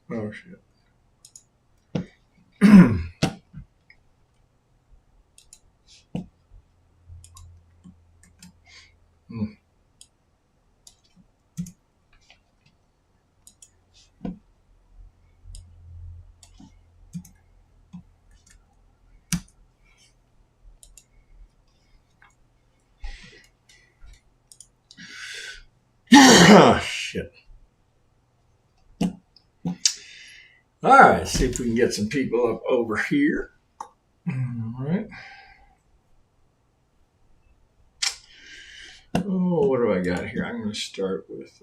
Oh, shit. Oh, shit. All right, see if we can get some people up over here. All right. Oh, what do I got here? I'm going to start with.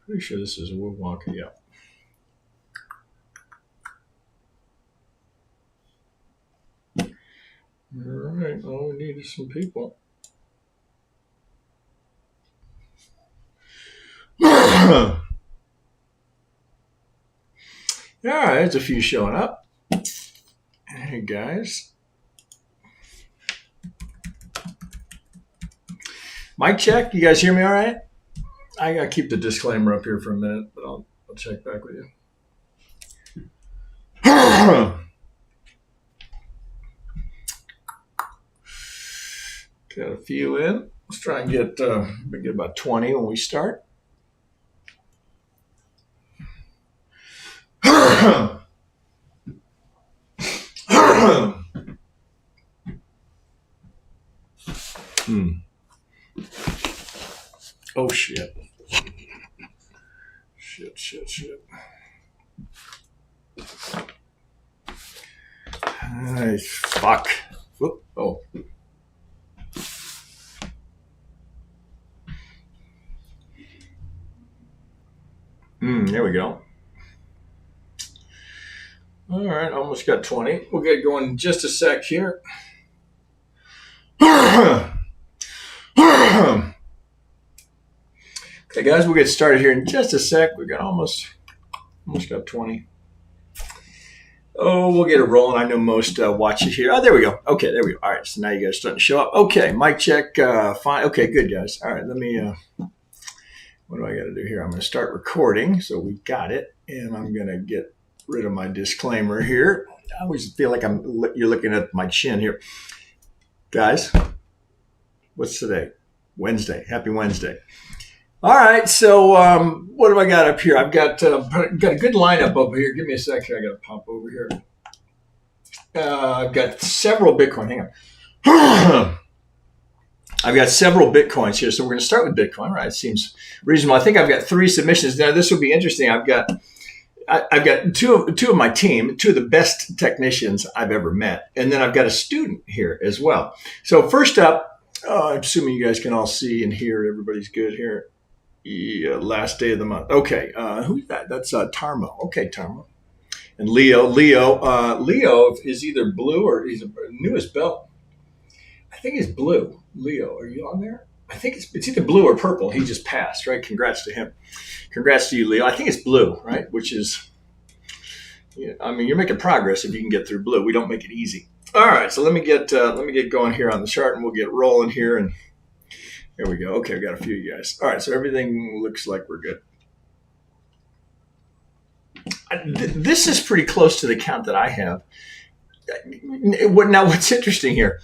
Pretty sure this is Woodwalker. Yeah. All right. All we need is some people. All right, there's a few showing up. Hey, guys. Mic check. You guys hear me all right? I got to keep the disclaimer up here for a minute, but I'll check back with you. Got a few in. Let's try and get about 20 when we start. Oh, shit. Shit. Ay, fuck. Whoop. Oh. There we go. All right, almost got 20. We'll get going in just a sec here. Okay, guys, we'll get started here in just a sec. We got almost got 20. Oh, we'll get it rolling. I know most watch it here. Oh, there we go. Okay, there we go. All right, so now you guys are starting to show up. Okay, mic check. Fine. Okay, good, guys. All right, let me, what do I got to do here? I'm going to start recording. So we got it. And I'm going to get rid of my disclaimer here. I always feel like you're looking at my chin here. Guys, what's today? Wednesday. Happy Wednesday. All right, so what have I got up here? I've got a good lineup over here. Give me a sec here. I got to pop over here. I've got several Bitcoin. Hang on. I've got several Bitcoins here, so we're going to start with Bitcoin. Right? It seems reasonable. I think I've got 3 submissions. Now, this will be interesting. I've got two of my team, 2 of the best technicians I've ever met, and then I've got a student here as well. So first up, I'm assuming you guys can all see and hear. Everybody's good here. Yeah, last day of the month. Okay, who's that? That's Tarmo. Okay, Tarmo. And Leo is either blue or he's a newest belt. I think he's blue. Leo, are you on there? I think it's either blue or purple. He just passed, right? Congrats to him. Congrats to you, Leo. I think it's blue, right? Which is, I mean, you're making progress if you can get through blue. We don't make it easy. All right, so let me get going here on the chart, and we'll get rolling here. And there we go. Okay, we got a few of you guys. All right, so everything looks like we're good. This is pretty close to the count that I have. Now, what's interesting here?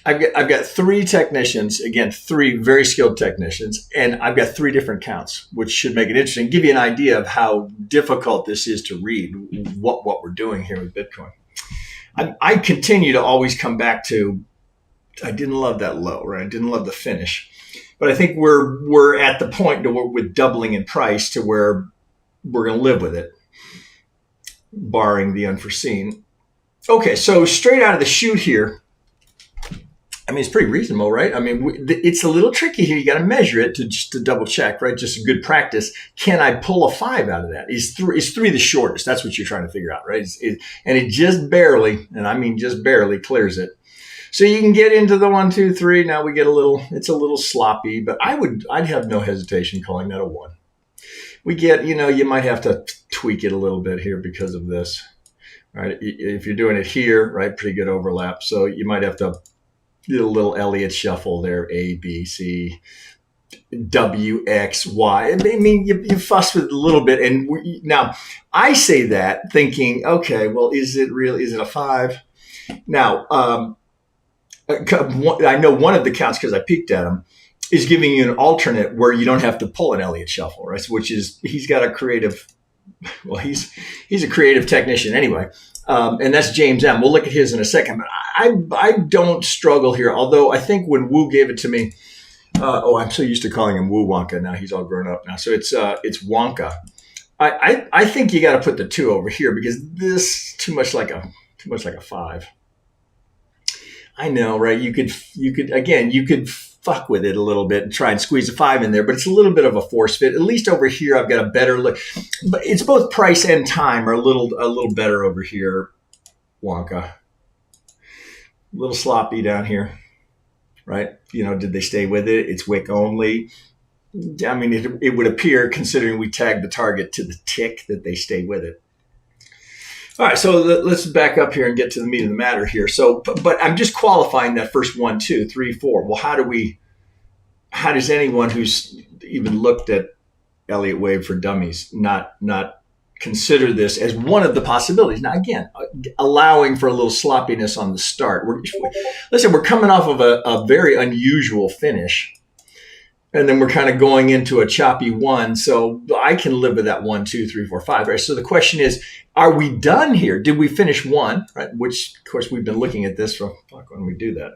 I've got 3 technicians, again, 3 very skilled technicians, and I've got 3 different counts, which should make it interesting, give you an idea of how difficult this is to read what we're doing here with Bitcoin. I continue to always come back to, I didn't love that low, right? I didn't love the finish, but I think we're at the point with doubling in price to where we're going to live with it, barring the unforeseen. Okay, so straight out of the chute here, I mean, it's pretty reasonable, right? I mean, it's a little tricky here. You got to measure it to double check, right? Just a good practice. Can I pull a 5 out of that? Is 3 the shortest? That's what you're trying to figure out, right? And it just barely, and I mean just barely, clears it. So you can get into the 1, 2, 3. Now we get it's a little sloppy, but I'd have no hesitation calling that a 1. We get, you might have to tweak it a little bit here because of this, right? If you're doing it here, right? Pretty good overlap. So you might have to do a little Elliott shuffle there, A, B, C, W, X, Y. I mean, you fuss with it a little bit. And now I say that thinking, okay, well, is it real? Is it a 5? Now, I know one of the counts, because I peeked at them, is giving you an alternate where you don't have to pull an Elliott shuffle, right? Which is, he's got a creative, well, he's a creative technician anyway. And that's James M. We'll look at his in a second. But I don't struggle here. Although I think when Wu gave it to me, I'm so used to calling him Wu Wonka. Now he's all grown up now. So it's Wonka. I think you got to put the 2 over here, because this too much like a 5. I know, right? You could fuck with it a little bit and try and squeeze a 5 in there, but it's a little bit of a force fit. At least over here, I've got a better look. But it's both price and time are a little better over here. Wonka, a little sloppy down here, right? Did they stay with it? It's wick only. I mean, it would appear, considering we tagged the target to the tick, that they stayed with it. All right, so let's back up here and get to the meat of the matter here. So, but I'm just qualifying that first 1, 2, 3, 4. Well, how does anyone who's even looked at Elliott Wave for Dummies not consider this as one of the possibilities? Now, again, allowing for a little sloppiness on the start. We're coming off of a very unusual finish. And then we're kind of going into a choppy 1. So I can live with that 1, 2, 3, 4, 5. Right. So the question is, are we done here? Did we finish 1? Right. Which, of course, we've been looking at this from, when we do that?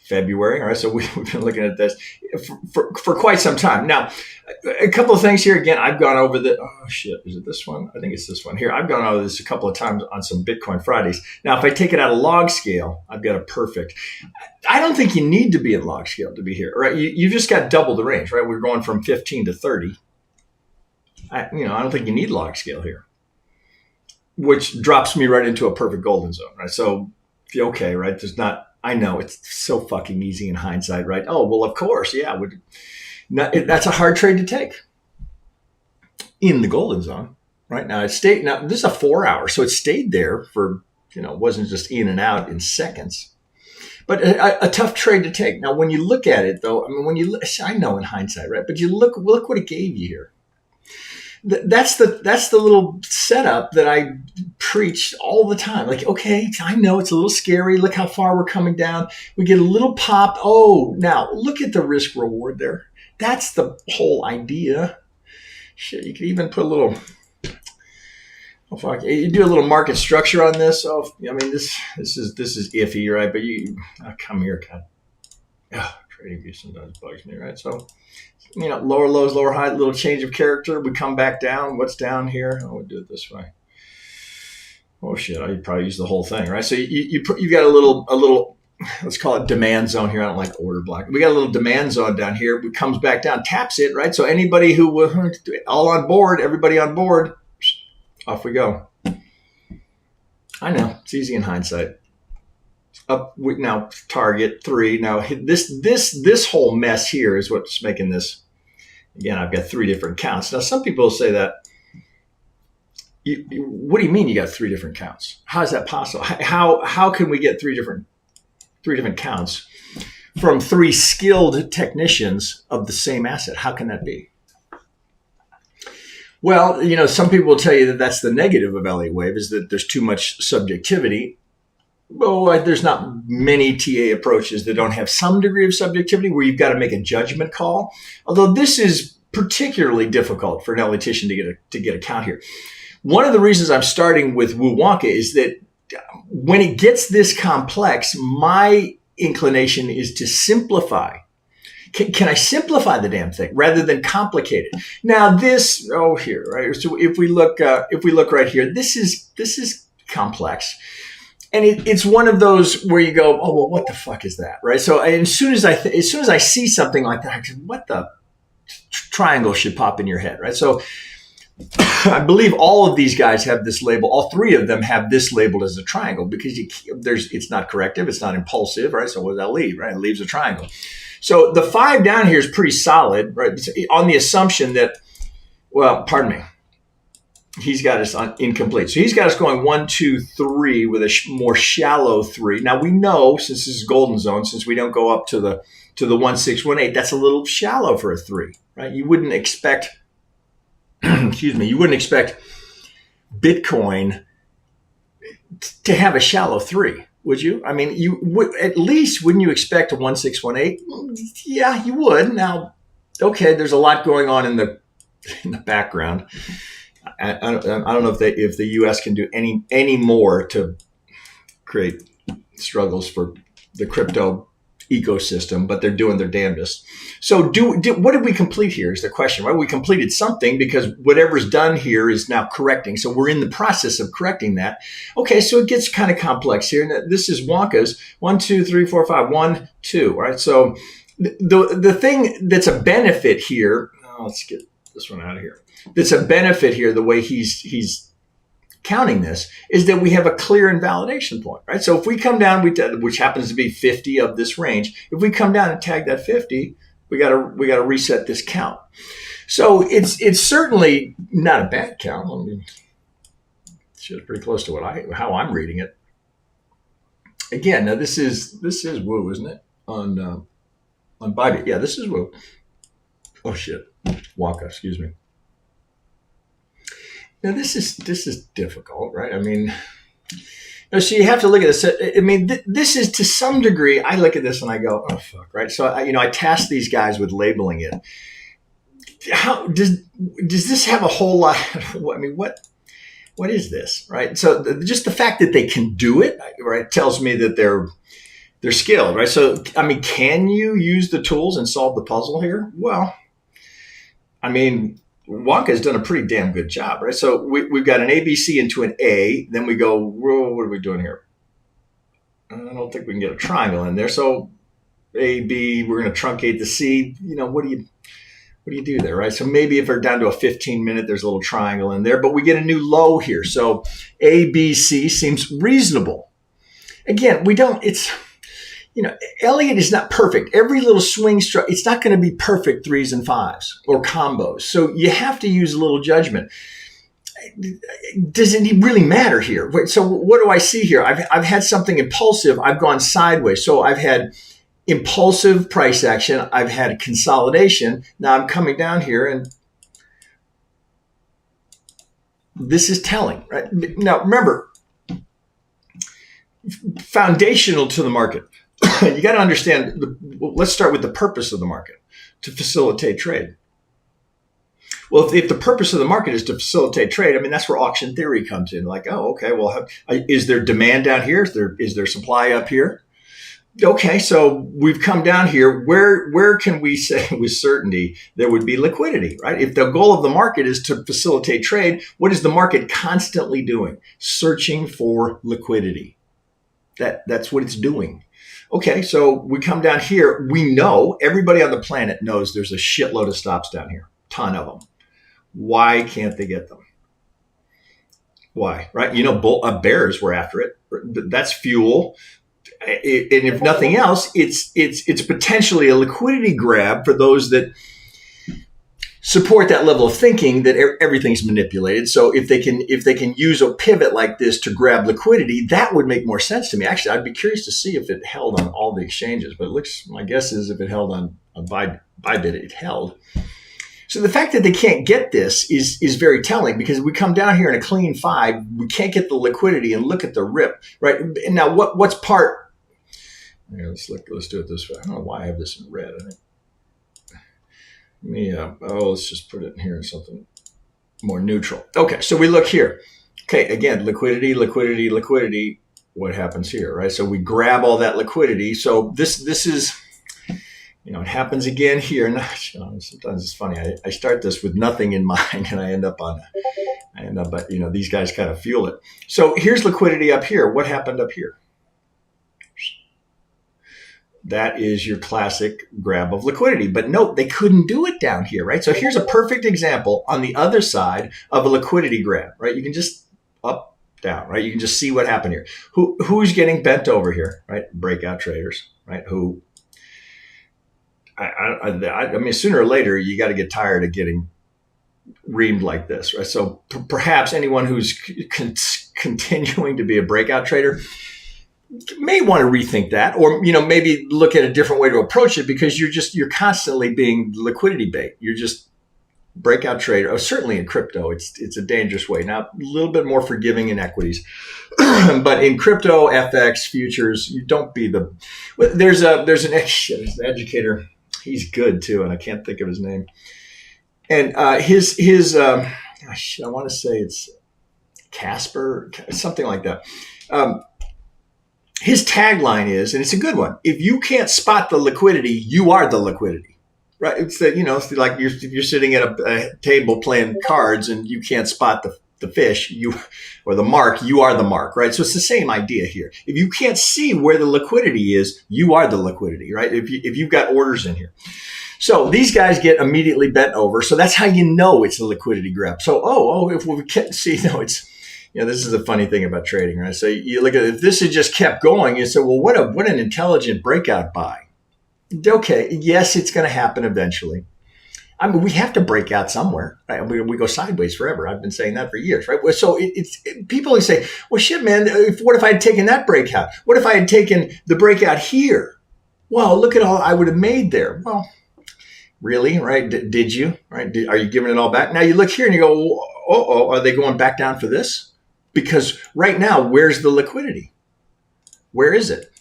February. All right. So we've been looking at this for quite some time. Now, a couple of things here. Again, I've gone over is it this one? I think it's this one here. I've gone over this a couple of times on some Bitcoin Fridays. Now, if I take it out of log scale, I've got a perfect. I don't think you need to be in log scale to be here, right? You just got double the range, right? We're going from 15 to 30. I don't think you need log scale here, which drops me right into a perfect golden zone, right? So, okay, right? I know it's so fucking easy in hindsight, right? Oh, well, of course, yeah. That's a hard trade to take in the golden zone, right? Now, this is a 4 hour, so it stayed there for, wasn't just in and out in seconds. But a tough trade to take. Now, when you look at it, though, I mean, I know in hindsight, right? But you look what it gave you here. That's the little setup that I preach all the time. Like, okay, I know it's a little scary. Look how far we're coming down. We get a little pop. Oh, now look at the risk reward there. That's the whole idea. Shit, you could even put a little. Oh fuck! You do a little market structure on this. Oh, I mean, this is iffy, right? But come here, God. Trading view sometimes bugs me, right? So, lower lows, lower high, little change of character. We come back down. What's down here? Oh, we'll do it this way. Oh shit! I'd probably use the whole thing, right? So you've got a little. Let's call it demand zone here. I don't like order block. We got a little demand zone down here. It comes back down, taps it, right? So anybody who all on board, everybody on board, off we go. I know it's easy in hindsight. Up now, target 3. Now this whole mess here is what's making this. Again, I've got 3 different counts. Now, some people say that. What do you mean you got 3 different counts? How is that possible? How can we get 3 different counts from 3 skilled technicians of the same asset? How can that be? Well, some people will tell you that that's the negative of Elliott Wave, is that there's too much subjectivity. Well, there's not many TA approaches that don't have some degree of subjectivity where you've got to make a judgment call. Although this is particularly difficult for an Elliottician to get a count here. One of the reasons I'm starting with Wu Wonka is that when it gets this complex, my inclination is to simplify. Can I simplify the damn thing rather than complicate it? Now here, right? So if we look right here, this is complex. And it's one of those where you go, oh, well, what the fuck is that, right? So as soon as I see something like that, I go, what the triangle should pop in your head, right? So I believe all of these guys have this label. All 3 of them have this labeled as a triangle because it's not corrective, it's not impulsive, right? So what does that leave, right? It leaves a triangle. So the 5 down here is pretty solid, right? On the assumption that, well, pardon me. he's got us on incomplete. So he's got us going 1, 2, 3 with a more shallow 3. Now we know, since this is golden zone, since we don't go up to the 1, 6, 1, 8, that's a little shallow for a 3, right? You wouldn't expect, excuse me, you wouldn't expect Bitcoin to have a shallow 3, would you? I mean, you would, at least wouldn't you expect a 1, 6, 1, 8? Yeah, you would. Now, okay, there's a lot going on in the background. I don't know if the U.S. can do any more to create struggles for the crypto ecosystem, but they're doing their damnedest. So what did we complete here is the question, right? We completed something because whatever's done here is now correcting. So we're in the process of correcting that. Okay, so it gets kind of complex here. This is Wonka's 1, 2, 3, 4, 5, 1, 2, right? So the thing that's a benefit here, let's get this one out of here. That's a benefit here, the way he's counting this, is that we have a clear invalidation point, right? So if we come down, which happens to be 50 of this range, if we come down and tag that 50, we got to reset this count. So it's certainly not a bad count. I mean, it's pretty close to how I'm reading it. Again, now this is woo, isn't it? On Bybit, yeah, this is woo. Oh shit, Wonka, excuse me. Now this is difficult, right? I mean, so you have to look at this. I mean, this is to some degree. I look at this and I go, "Oh fuck!" Right? So I task these guys with labeling it. How does this have a whole lot? I mean, what is this, right? So just the fact that they can do it, right, tells me that they're skilled, right? So I mean, can you use the tools and solve the puzzle here? Well, I mean, Wonka has done a pretty damn good job, right? So we've got an ABC into an A. Then we go, whoa, what are we doing here? I don't think we can get a triangle in there. So A, B, we're going to truncate the C. What do you do there, right? So maybe if we're down to a 15-minute, there's a little triangle in there. But we get a new low here. So A, B, C seems reasonable. Again, Elliott is not perfect. Every little swing stroke, it's not going to be perfect 3s and 5s or combos. So you have to use a little judgment. Does it really matter here? So what do I see here? I've had something impulsive. I've gone sideways. So I've had impulsive price action. I've had consolidation. Now I'm coming down here and this is telling, right? Now remember, foundational to the market. You got to understand, let's start with the purpose of the market, to facilitate trade. Well, if the purpose of the market is to facilitate trade, I mean, that's where auction theory comes in. Like, oh, okay, well, is there demand down here? Is there supply up here? Okay, so we've come down here. Where can we say with certainty there would be liquidity, right? If the goal of the market is to facilitate trade, what is the market constantly doing? Searching for liquidity. That's what it's doing. Okay, so we come down here. We know, everybody on the planet knows there's a shitload of stops down here, ton of them. Why can't they get them? Why, right? Bears were after it. That's fuel. And if nothing else, it's potentially a liquidity grab for those that support that level of thinking that everything's manipulated. So if they can use a pivot like this to grab liquidity, that would make more sense to me. Actually, I'd be curious to see if it held on all the exchanges. But my guess is if it held on Bybit, it held. So the fact that they can't get this is very telling, because we come down here in a clean 5, we can't get the liquidity, and look at the rip, right? And now what's part? Let's do it this way. I don't know why I have this in red. I think. Let's just put it in here in something more neutral. Okay, so we look here. Okay, again, liquidity. What happens here, right? So we grab all that liquidity. So this is, it happens again here. And sometimes it's funny. I start this with nothing in mind, and I end up, these guys kind of fuel it. So here's liquidity up here. What happened up here? That is your classic grab of liquidity. But note, they couldn't do it down here, right? So here's a perfect example on the other side of a liquidity grab, right? You can just up, down, right? You can just see what happened here. Who's getting bent over here, right? Breakout traders, right? Who, I mean, sooner or later, you got to get tired of getting reamed like this, right? So perhaps anyone who's continuing to be a breakout trader may want to rethink that, or maybe look at a different way to approach it, because you're constantly being liquidity bait. You're just breakout trader. Oh, certainly in crypto, it's a dangerous way. Now, a little bit more forgiving in equities, but in crypto, FX, futures, you don't be the. There's an educator. He's good too, and I can't think of his name. And his gosh, I want to say it's Casper, something like that. His tagline is, and it's a good one: if you can't spot the liquidity, you are the liquidity. Right? It's that, it's like you're sitting at a table playing cards and you can't spot the fish, or the mark, you are the mark, right? So it's the same idea here. If you can't see where the liquidity is, you are the liquidity, right? If you've got orders in here. So these guys get immediately bent over. So that's how you know it's a liquidity grab. So, if we can't see, it's, this is the funny thing about trading, right? So you look at it, if this had just kept going, you say, well, what an intelligent breakout buy. Okay, yes, it's going to happen eventually. I mean, we have to break out somewhere, right? We go sideways forever. I've been saying that for years, right? So people always say, well, shit, man, what if I had taken that breakout? What if I had taken the breakout here? Well, look at all I would have made there. Well, really, right? Did you, right? Are you giving it all back? Now you look here and you go, are they going back down for this? Because right now, where's the liquidity? Where is it?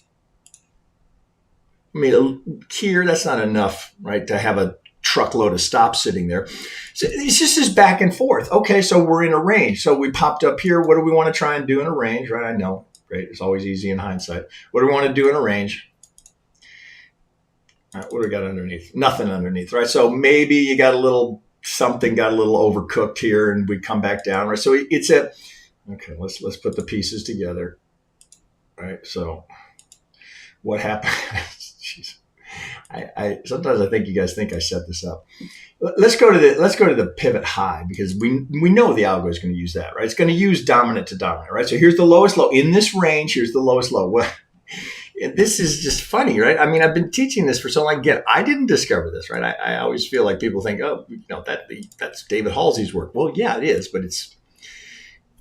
I mean, here, that's not enough, right, to have a truckload of stops sitting there. So it's just this back and forth. Okay, so we're in a range. So we popped up here. What do we want to try and do in a range, right? I know, right? It's always easy in hindsight. What do we want to do in a range? All right, what do we got underneath? Nothing underneath, right? So maybe you got a little something, got a little overcooked here, and we come back down, right? So it's okay, let's put the pieces together, right? So what happened? Jeez. I sometimes I think you guys think I set this up. Let's go to the pivot high, because we know the algo is going to use that, right? It's going to use dominant to dominant, right? So here's the lowest low in this range. Here's the lowest low. Well, this is just funny, right? I mean, I've been teaching this for so long. Again, I didn't discover this, right? I always feel like people think, that's David Halsey's work. Well, yeah, it is, but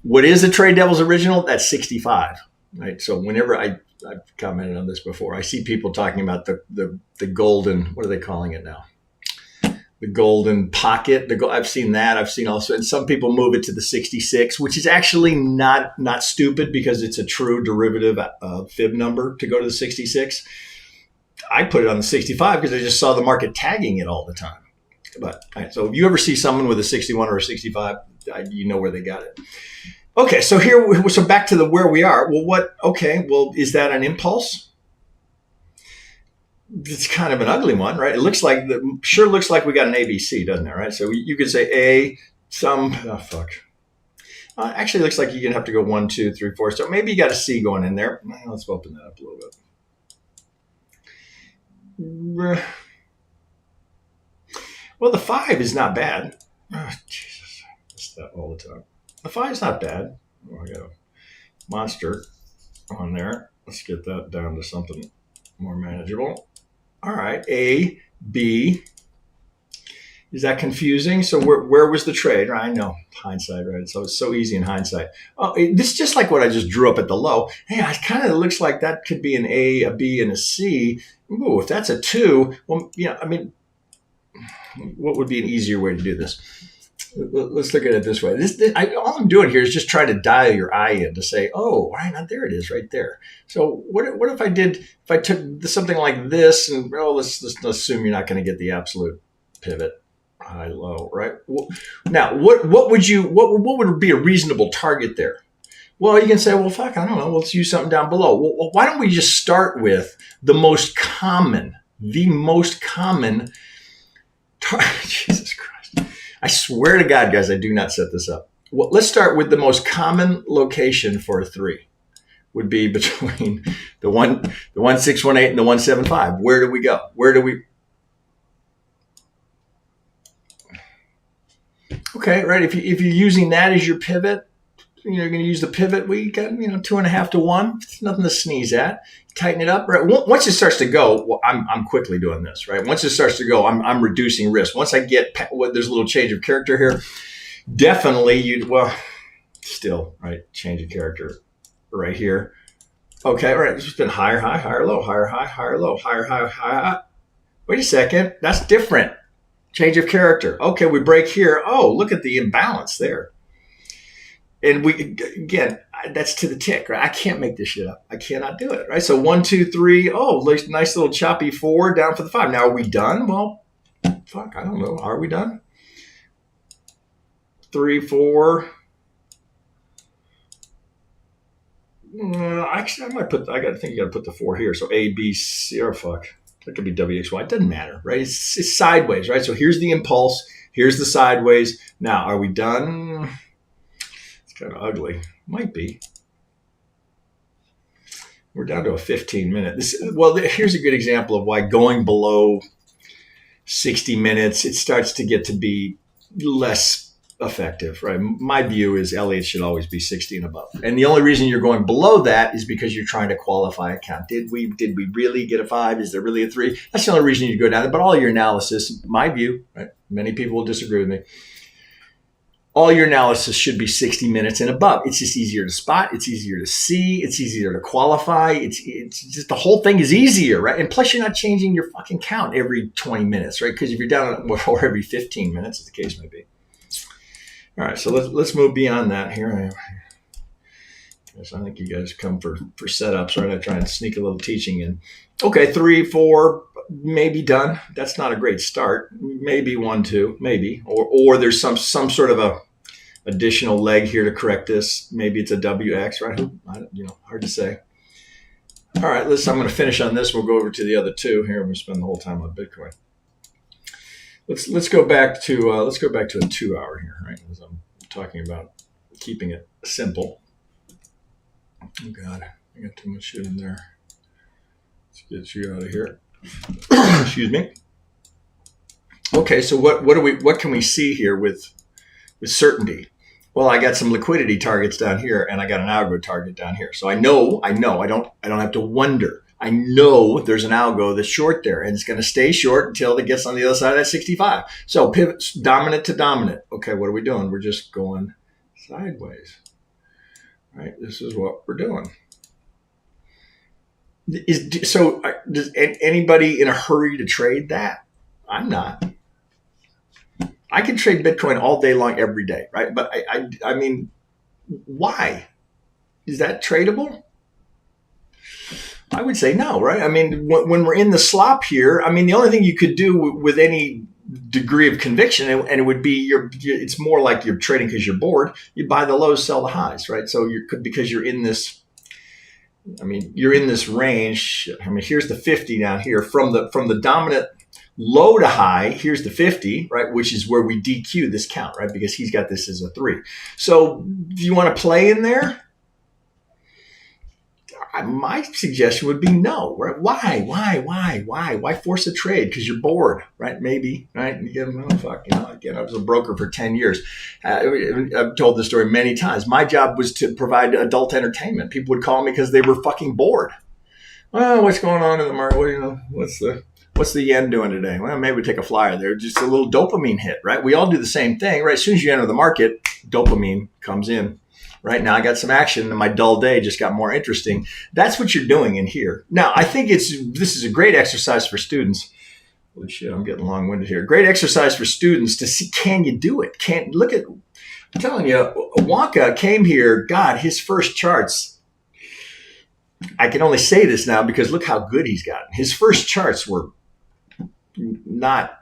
what is the Trade Devil's original? That's 65, right? So whenever I've commented on this before, I see people talking about the golden, what are they calling it now? The golden pocket. I've seen that. I've seen also, and some people move it to the 66, which is actually not stupid, because it's a true derivative fib number to go to the 66. I put it on the 65 because I just saw the market tagging it all the time. But so if you ever see someone with a 61 or a 65, you know where they got it. Okay, so back to where we are. Well, is that an impulse? It's kind of an ugly one, right? It looks like we got an ABC, doesn't it? Right? So you could say actually, it looks like you're gonna have to go 1, 2, 3, 4. So maybe you got a C going in there. Let's open that up a little bit. Well, the 5 is not bad. Oh, Jesus, I miss that all the time. The 5 is not bad. I got a monster on there. Let's get that down to something more manageable. All right, A, B. Is that confusing? So where was the trade? I know, hindsight, right? So it's so easy in hindsight. Oh, this is just like what I just drew up at the low. Hey, it kind of looks like that could be an A, a B, and a C. Ooh, if that's a 2, well, I mean, what would be an easier way to do this? Let's look at it this way. All I'm doing here is just try to dial your eye in to say, oh, right now there it is, right there. So what if I took something like this, and let's assume you're not going to get the absolute pivot, high, low, right? Now, what would be a reasonable target there? Well, you can say, well, fuck, I don't know. Let's use something down below. Well, why don't we just start with the most common Jesus Christ. I swear to God, guys, I do not set this up. Well, let's start with the most common location for a 3 would be between the 1618 and the 175. Where do we go? Okay, right. If you're using that as your pivot, you're going to use the pivot. We got 2.5 to 1. It's nothing to sneeze at. Tighten it up. Right. Once it starts to go, well, I'm quickly doing this. Right. Once it starts to go, I'm reducing risk. Once I get there's a little change of character here. Definitely, still, right? Change of character right here. Okay, all right. It's been higher, high, higher, low, higher, high, higher, low, higher, high, high. Wait a second. That's different. Change of character. Okay, we break here. Oh, look at the imbalance there. And again, that's to the tick, right? I can't make this shit up. I cannot do it, right? So 1, 2, 3. Oh, nice little choppy 4 down for the 5. Now, are we done? Well, fuck, I don't know. Are we done? 3, 4. Actually, I think you got to put the 4 here. So A, B, C, or fuck. That could be W, X, Y. It doesn't matter, right? It's sideways, right? So here's the impulse. Here's the sideways. Now, are we done? It's kind of ugly. Might be. We're down to a 15-minute. Here's a good example of why going below 60 minutes, it starts to get to be less effective, right? My view is Elliott should always be 60 and above. And the only reason you're going below that is because you're trying to qualify a count. Did we really get a 5? Is there really a 3? That's the only reason you go down there. But all your analysis, my view, right? Many people will disagree with me. All your analysis should be 60 minutes and above. It's just easier to spot. It's easier to see. It's easier to qualify. It's just the whole thing is easier, right? And plus, you're not changing your fucking count every 20 minutes, right? Because if you're down or every 15 minutes, as the case may be. All right, so let's move beyond that here. I think you guys come for setups, right? I try and sneak a little teaching in. Okay, 3, 4, maybe done. That's not a great start. Maybe 1, 2, maybe, or there's some sort of a additional leg here to correct this. Maybe it's a WX, right? Hard to say. All right, I'm going to finish on this. We'll go over to the other two here. I'm going to spend the whole time on Bitcoin. Let's go back to a 2-hour here, right? As I'm talking about keeping it simple. Oh God, I got too much shit in there. Let's get you out of here. Excuse me. Okay, so what can we see here with certainty? Well, I got some liquidity targets down here, and I got an algo target down here. So I know. I don't have to wonder. I know there's an algo that's short there, and it's going to stay short until it gets on the other side of that 65. So pivots dominant to dominant. Okay, what are we doing? We're just going sideways. Right? This is what we're doing. Does anybody in a hurry to trade that? I'm not. I can trade Bitcoin all day long, every day, right? But I mean, why? Is that tradable? I would say no, right? I mean, when we're in the slop here, I mean, the only thing you could do with any degree of conviction, and it would be it's more like you're trading because you're bored. You buy the lows, sell the highs, right? So because you're in this. I mean, you're in this range. I mean, here's the 50 down here from the dominant low to high. Here's the 50, right? Which is where we DQ this count, right? Because he's got this as a 3. So do you want to play in there? My suggestion would be no, right? Why force a trade? Because you're bored, right? Maybe, right? Again, I was a broker for 10 years. I've told this story many times. My job was to provide adult entertainment. People would call me because they were fucking bored. Well, what's going on in the market? What's the yen doing today? Well, maybe we take a flyer there. Just a little dopamine hit, right? We all do the same thing, right? As soon as you enter the market, dopamine comes in. Right now, I got some action, and my dull day just got more interesting. That's what you're doing in here. Now, I think this is a great exercise for students. Holy shit, I'm getting long-winded here. Great exercise for students to see, can you do it? I'm telling you, Wonka came here. God, his first charts. I can only say this now because look how good he's gotten. His first charts were not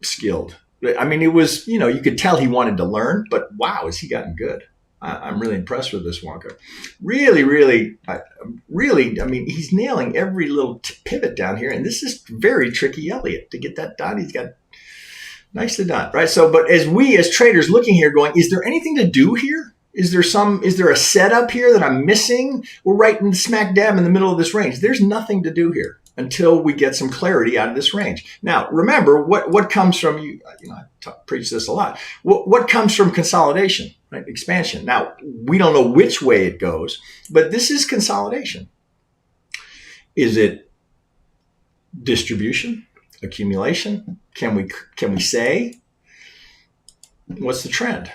skilled. I mean, it was, you could tell he wanted to learn, but wow, has he gotten good. I'm really impressed with this Wonka. Really, I mean, he's nailing every little pivot down here. And this is very tricky, Elliott, to get that done. He's got nicely done, right? So, but as traders looking here going, is there anything to do here? Is there a setup here that I'm missing? We're right in smack dab in the middle of this range. There's nothing to do here until we get some clarity out of this range. Now, remember what comes from I preach this a lot. What comes from consolidation, right? Expansion. Now, we don't know which way it goes, but this is consolidation. Is it distribution, accumulation? Can we say? what's the trend?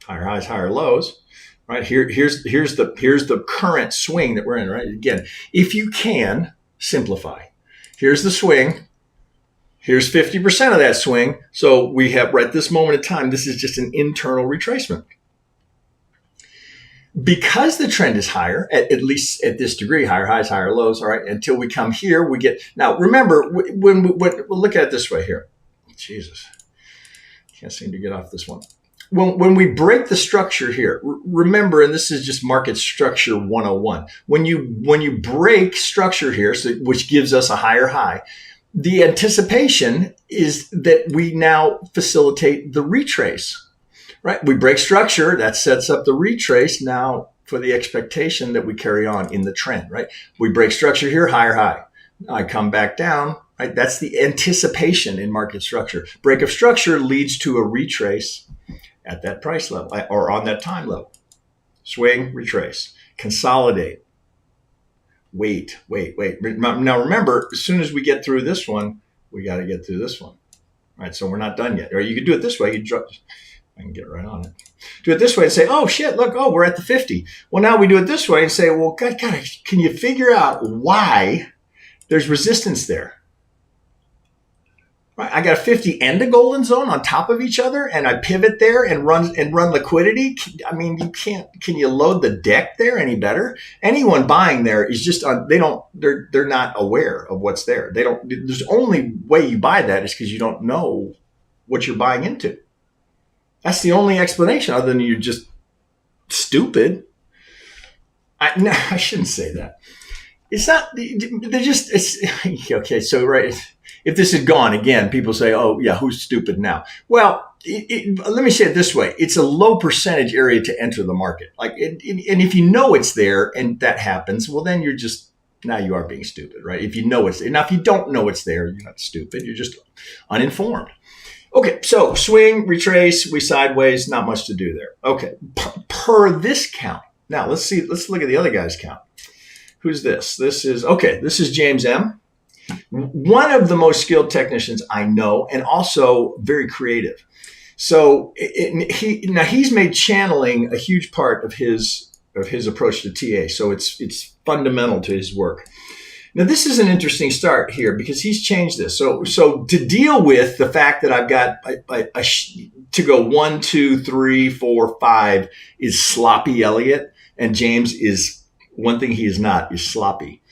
Higher highs, higher lows, right? Here's the current swing that we're in, right? Again, if you can simplify, here's the swing. Here's 50% of that swing. So we have right this moment in time, this is just an internal retracement. Because the trend is higher, at least at this degree, higher highs, higher lows, all right, until we come here, we get, now remember, when we'll look at it this way here. Jesus, can't seem to get off this one. When we break the structure here, remember, and this is just market structure 101, when you break structure here, so, which gives us a higher high, the anticipation is that we now facilitate the retrace. Right, we break structure, that sets up the retrace now for the expectation that we carry on in the trend, right? We break structure here, higher high. I come back down, right? That's the anticipation in market structure. Break of structure leads to a retrace at that price level or on that time level. Swing, retrace, consolidate. Wait. Now remember, as soon as we get through this one, we got to get through this one, right? So we're not done yet. Or you could do it this way. You drop. I can get right on it. Do it this way and say, oh, shit, look, oh, we're at the 50. Well, now we do it this way and say, well, God, can you figure out why there's resistance there? Right? I got a 50 and a golden zone on top of each other, and I pivot there and run liquidity. I mean, you can't. Can you load the deck there any better? Anyone buying there is just they're not aware of what's there. There's the only way you buy that is because you don't know what you're buying into. That's the only explanation, other than you're just stupid. I shouldn't say that. It's not, they're just, it's, okay, so right, if this had gone again, people say, oh yeah, who's stupid now? Well, let me say it this way. It's a low percentage area to enter the market. And if you know it's there and that happens, well then now you are being stupid, right? If you know it's there. Now, if you don't know it's there, you're not stupid, you're just uninformed. Okay, so swing, retrace, we sideways, not much to do there. Okay, per this count. Now, let's look at the other guy's count. Who's this? This is James M. One of the most skilled technicians I know, and also very creative. So he's made channeling a huge part of his approach to TA. So it's fundamental to his work. Now, this is an interesting start here because he's changed this. So to deal with the fact that I've got to go 1, 2, 3, 4, 5 is sloppy Elliott, and James is one thing he is not, is sloppy.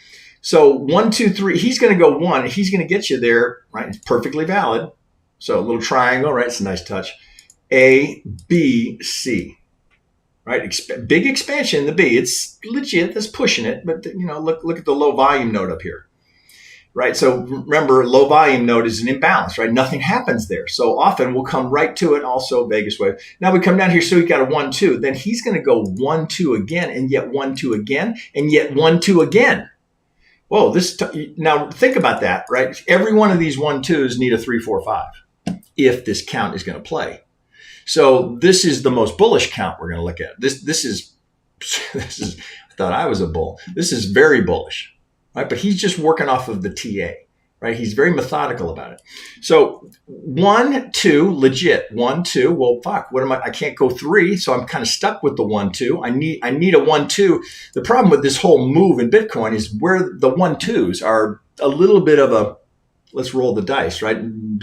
So 1, 2, 3, he's going to go 1. He's going to get you there, right? It's perfectly valid. So a little triangle, right? It's a nice touch. A, B, C. Right, big expansion in the B. It's legit. That's pushing it. But look at the low volume node up here. Right. So remember, low volume node is an imbalance. Right. Nothing happens there. So often we'll come right to it. Also Vegas wave. Now we come down here. So we got a 1, 2. Then he's going to go 1, 2 again, and yet 1, 2 again, and yet 1, 2 again. Whoa. Now think about that. Right. Every one of these 1, 2s need a 3, 4, 5 if this count is going to play. So this is the most bullish count we're going to look at. This is I thought I was a bull. This is very bullish, right? But he's just working off of the TA, right? He's very methodical about it. So 1, 2, legit. 1, 2. Well, fuck. What am I? I can't go 3, so I'm kind of stuck with the 1, 2. I need a 1, 2. The problem with this whole move in Bitcoin is where the 1, 2s are a little bit of a let's roll the dice, right?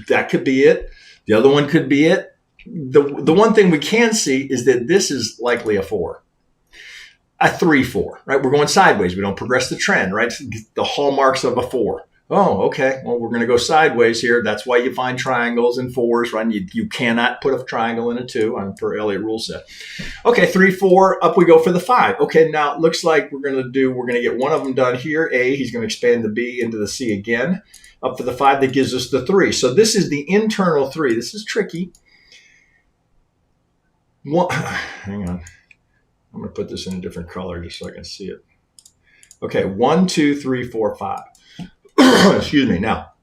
That could be it. The other one could be it. The one thing we can see is that this is likely a 4, a 3, 4, right? We're going sideways. We don't progress the trend, right? The hallmarks of a 4. Oh, okay. Well, we're going to go sideways here. That's why you find triangles and 4s, right? You cannot put a triangle in a 2 per Elliott rule set. Okay, 3, 4, up we go for the 5. Okay, now it looks like we're going to get one of them done here. A, he's going to expand the B into the C again. Up for the 5, that gives us the 3. So this is the internal 3. This is tricky. Hang on. I'm going to put this in a different color just so I can see it. Okay, 1, 2, 3, 4, 5. Excuse me. Now,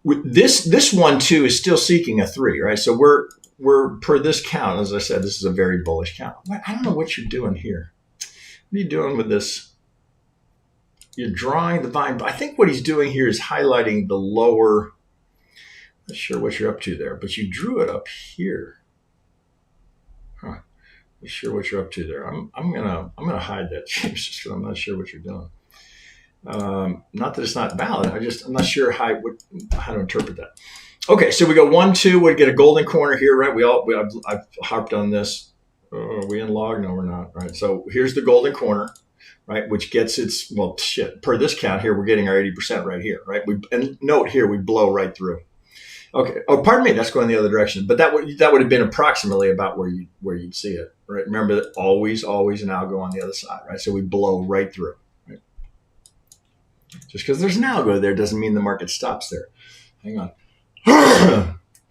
this 1, 2 is still seeking a 3, right? So we're per this count, as I said, this is a very bullish count. I don't know what you're doing here. What are you doing with this? You're drawing the volume. I think what he's doing here is highlighting the lower. Not sure what you're up to there, but you drew it up here. Huh. Not sure what you're up to there. I'm gonna hide that, James, just because I'm not sure what you're doing. Not that it's not valid. I'm not sure how to interpret that. Okay, so we go 1, 2. We get a golden corner here, right? I've harped on this. Are we in log? No, we're not. Right. So here's the golden corner, right? Which gets its, well, shit. Per this count here, we're getting our 80% right here, right? And note here, we blow right through. Okay. Oh, pardon me. That's going the other direction. But that would have been approximately about where you'd see it, right? Remember that always an algo on the other side, right? So we blow right through. Right? Just because there's an algo there doesn't mean the market stops there. Hang on.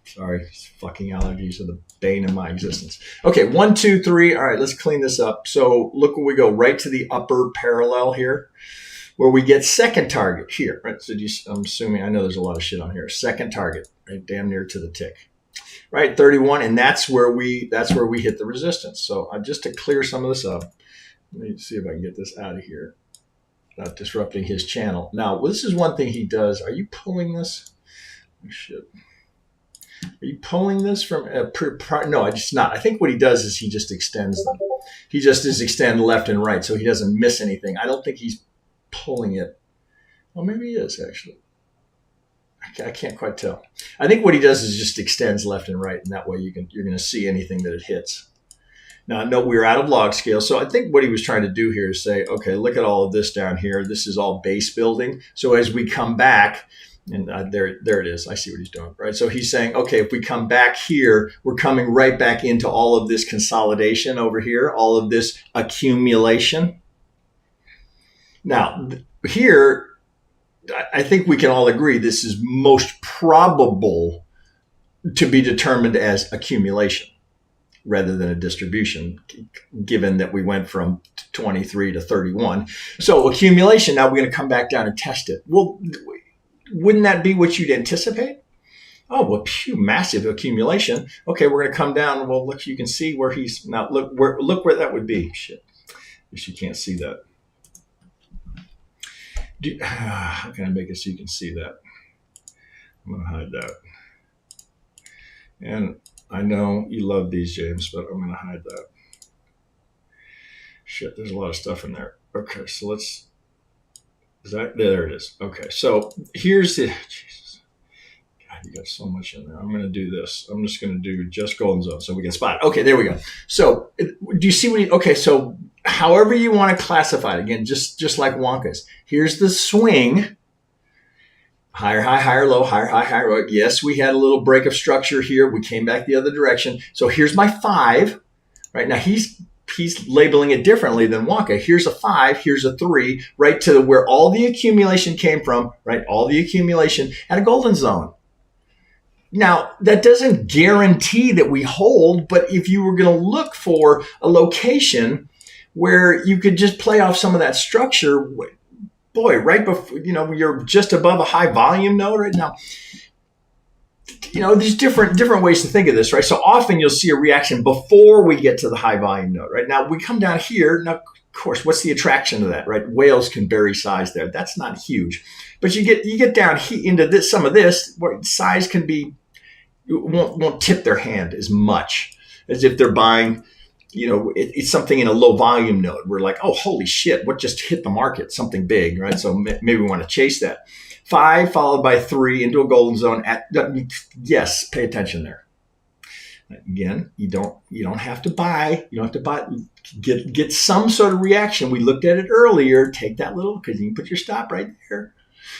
Sorry, fucking allergies are the bane of my existence. Okay, 1, 2, 3. All right, let's clean this up. So look where we go, right to the upper parallel here, where we get second target here. Right. So I'm assuming, I know there's a lot of shit on here. Second target, right, damn near to the tick. Right, 31, and that's where we hit the resistance. So just to clear some of this up, let me see if I can get this out of here, not disrupting his channel. Now, this is one thing he does. Are you pulling this? Oh, shit. Are you pulling this from no, I just not. I think what he does is he just extends them. He just extend left and right, so he doesn't miss anything. I don't think he's pulling it. Well, maybe he is, actually. I can't quite tell. I think what he does is just extends left and right, and that way you're going to see anything that it hits. Now, note we're out of log scale, so I think what he was trying to do here is say, okay, look at all of this down here. This is all base building. So as we come back, and there it is. I see what he's doing, right? So he's saying, okay, if we come back here, we're coming right back into all of this consolidation over here, all of this accumulation. Now, here, I think we can all agree this is most probable to be determined as accumulation rather than a distribution, given that we went from 23 to 31. So accumulation, now we're going to come back down and test it. Well, wouldn't that be what you'd anticipate? Oh, well, massive accumulation. Okay, we're going to come down. Well, look, you can see where he's now. Look where that would be. Shit, I guess you can't see that. How can I make it so you can see that? I'm going to hide that. And I know you love these, James, but I'm going to hide that. Shit, there's a lot of stuff in there. Okay, so let's. There it is. Okay, so here's the, Jesus, God, you got so much in there. I'm going to do this. I'm just going to do just golden zone so we can spot it. Okay, there we go. So do you see what okay, so however you want to classify it, again, just like Wonka's, here's the swing, higher high, higher low, higher high, higher low. Yes, we had a little break of structure here. We came back the other direction. So here's my 5, right? Now he's labeling it differently than Wonka. Here's a 5, here's a 3, right to where all the accumulation came from, right? All the accumulation at a golden zone. Now, that doesn't guarantee that we hold, but if you were going to look for a location where you could just play off some of that structure, boy, right before, you're just above a high volume node right now. There's different ways to think of this, right? So often you'll see a reaction before we get to the high volume node, right? Now we come down here. Now, of course, what's the attraction to that, right? Whales can vary size there. That's not huge, but you get down into this, some of this where size can be, won't tip their hand as much as if they're buying, it's something in a low volume node. We're like, oh, holy shit, what just hit the market? Something big, right? So maybe we want to chase that. 5 followed by 3 into a golden zone. Yes, pay attention there. Again, you don't have to buy. You don't have to buy. Get some sort of reaction. We looked at it earlier. Take that little, because you can put your stop right there.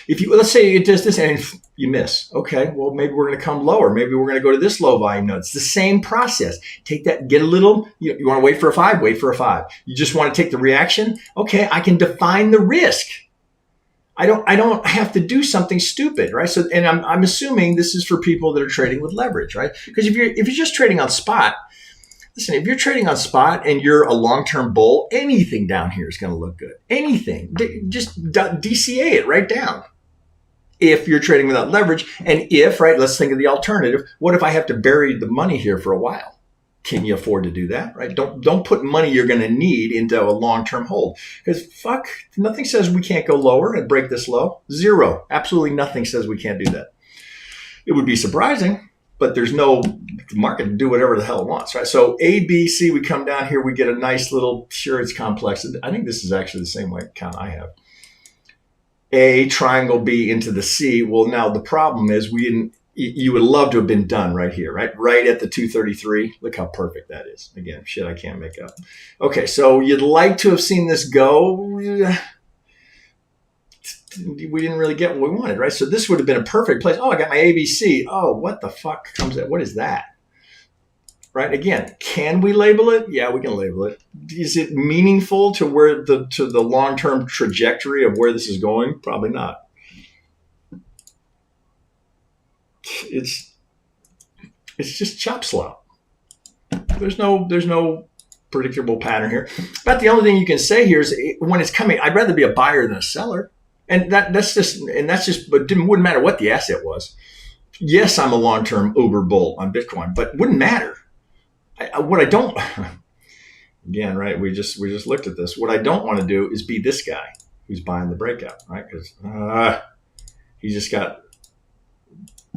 If let's say it does this and you miss. Okay, well maybe we're going to come lower. Maybe we're going to go to this low volume node. It's the same process. Take that. Get a little. You want to wait for a 5. Wait for a 5. You just want to take the reaction. Okay, I can define the risk. I don't have to do something stupid, right? So, and I'm assuming this is for people that are trading with leverage, right? Because if you're just trading on spot, listen, if you're trading on spot and you're a long-term bull, anything down here is going to look good. Anything, just DCA it right down. If you're trading without leverage, and right, let's think of the alternative. What if I have to bury the money here for a while? Can you afford to do that, right? Don't put money you're going to need into a long-term hold, because nothing says we can't go lower and break this low. Zero. Absolutely nothing says we can't do that. It would be surprising, but there's no market to do whatever the hell it wants, right? So A, B, C, we come down here, we get a nice little, sure, it's complex. I think this is actually the same way count I have. A, triangle B into the C. Well, now the problem is we didn't, you would love to have been done right here, right? Right at the 233. Look how perfect that is. Again, shit I can't make up. Okay, so you'd like to have seen this go. We didn't really get what we wanted, right? So this would have been a perfect place. Oh, I got my ABC. Oh, what the fuck comes that? What is that? Right? Again, can we label it? Yeah, we can label it. Is it meaningful to where the long-term trajectory of where this is going? Probably not. It's just chop slop. There's no predictable pattern here. But the only thing you can say here is when it's coming, I'd rather be a buyer than a seller. And that's just, but it wouldn't matter what the asset was. Yes, I'm a long-term uber bull on Bitcoin, but it wouldn't matter. What I don't, again, right? We just looked at this. What I don't want to do is be this guy who's buying the breakout, right? Because he just got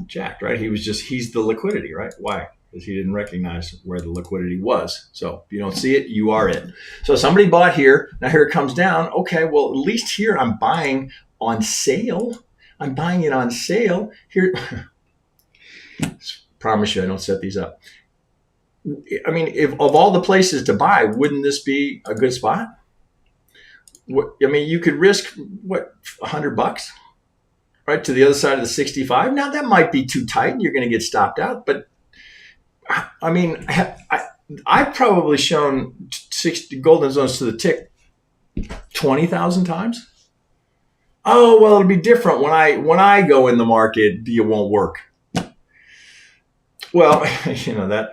jacked, right? He's the liquidity, right? Why? Because he didn't recognize where the liquidity was. So if you don't see it, you are it. So somebody bought here. Now here it comes down. Okay, well, at least here I'm buying on sale. I'm buying it on sale. Here, promise you I don't set these up. I mean, if of all the places to buy, wouldn't this be a good spot? I mean, you could risk, what, $100, right, to the other side of the 65. Now, that might be too tight. You're going to get stopped out. But, I mean, I've probably shown 60 golden zones to the tick 20,000 times. Oh, well, it'll be different when I go in the market. It won't work. Well, you know that.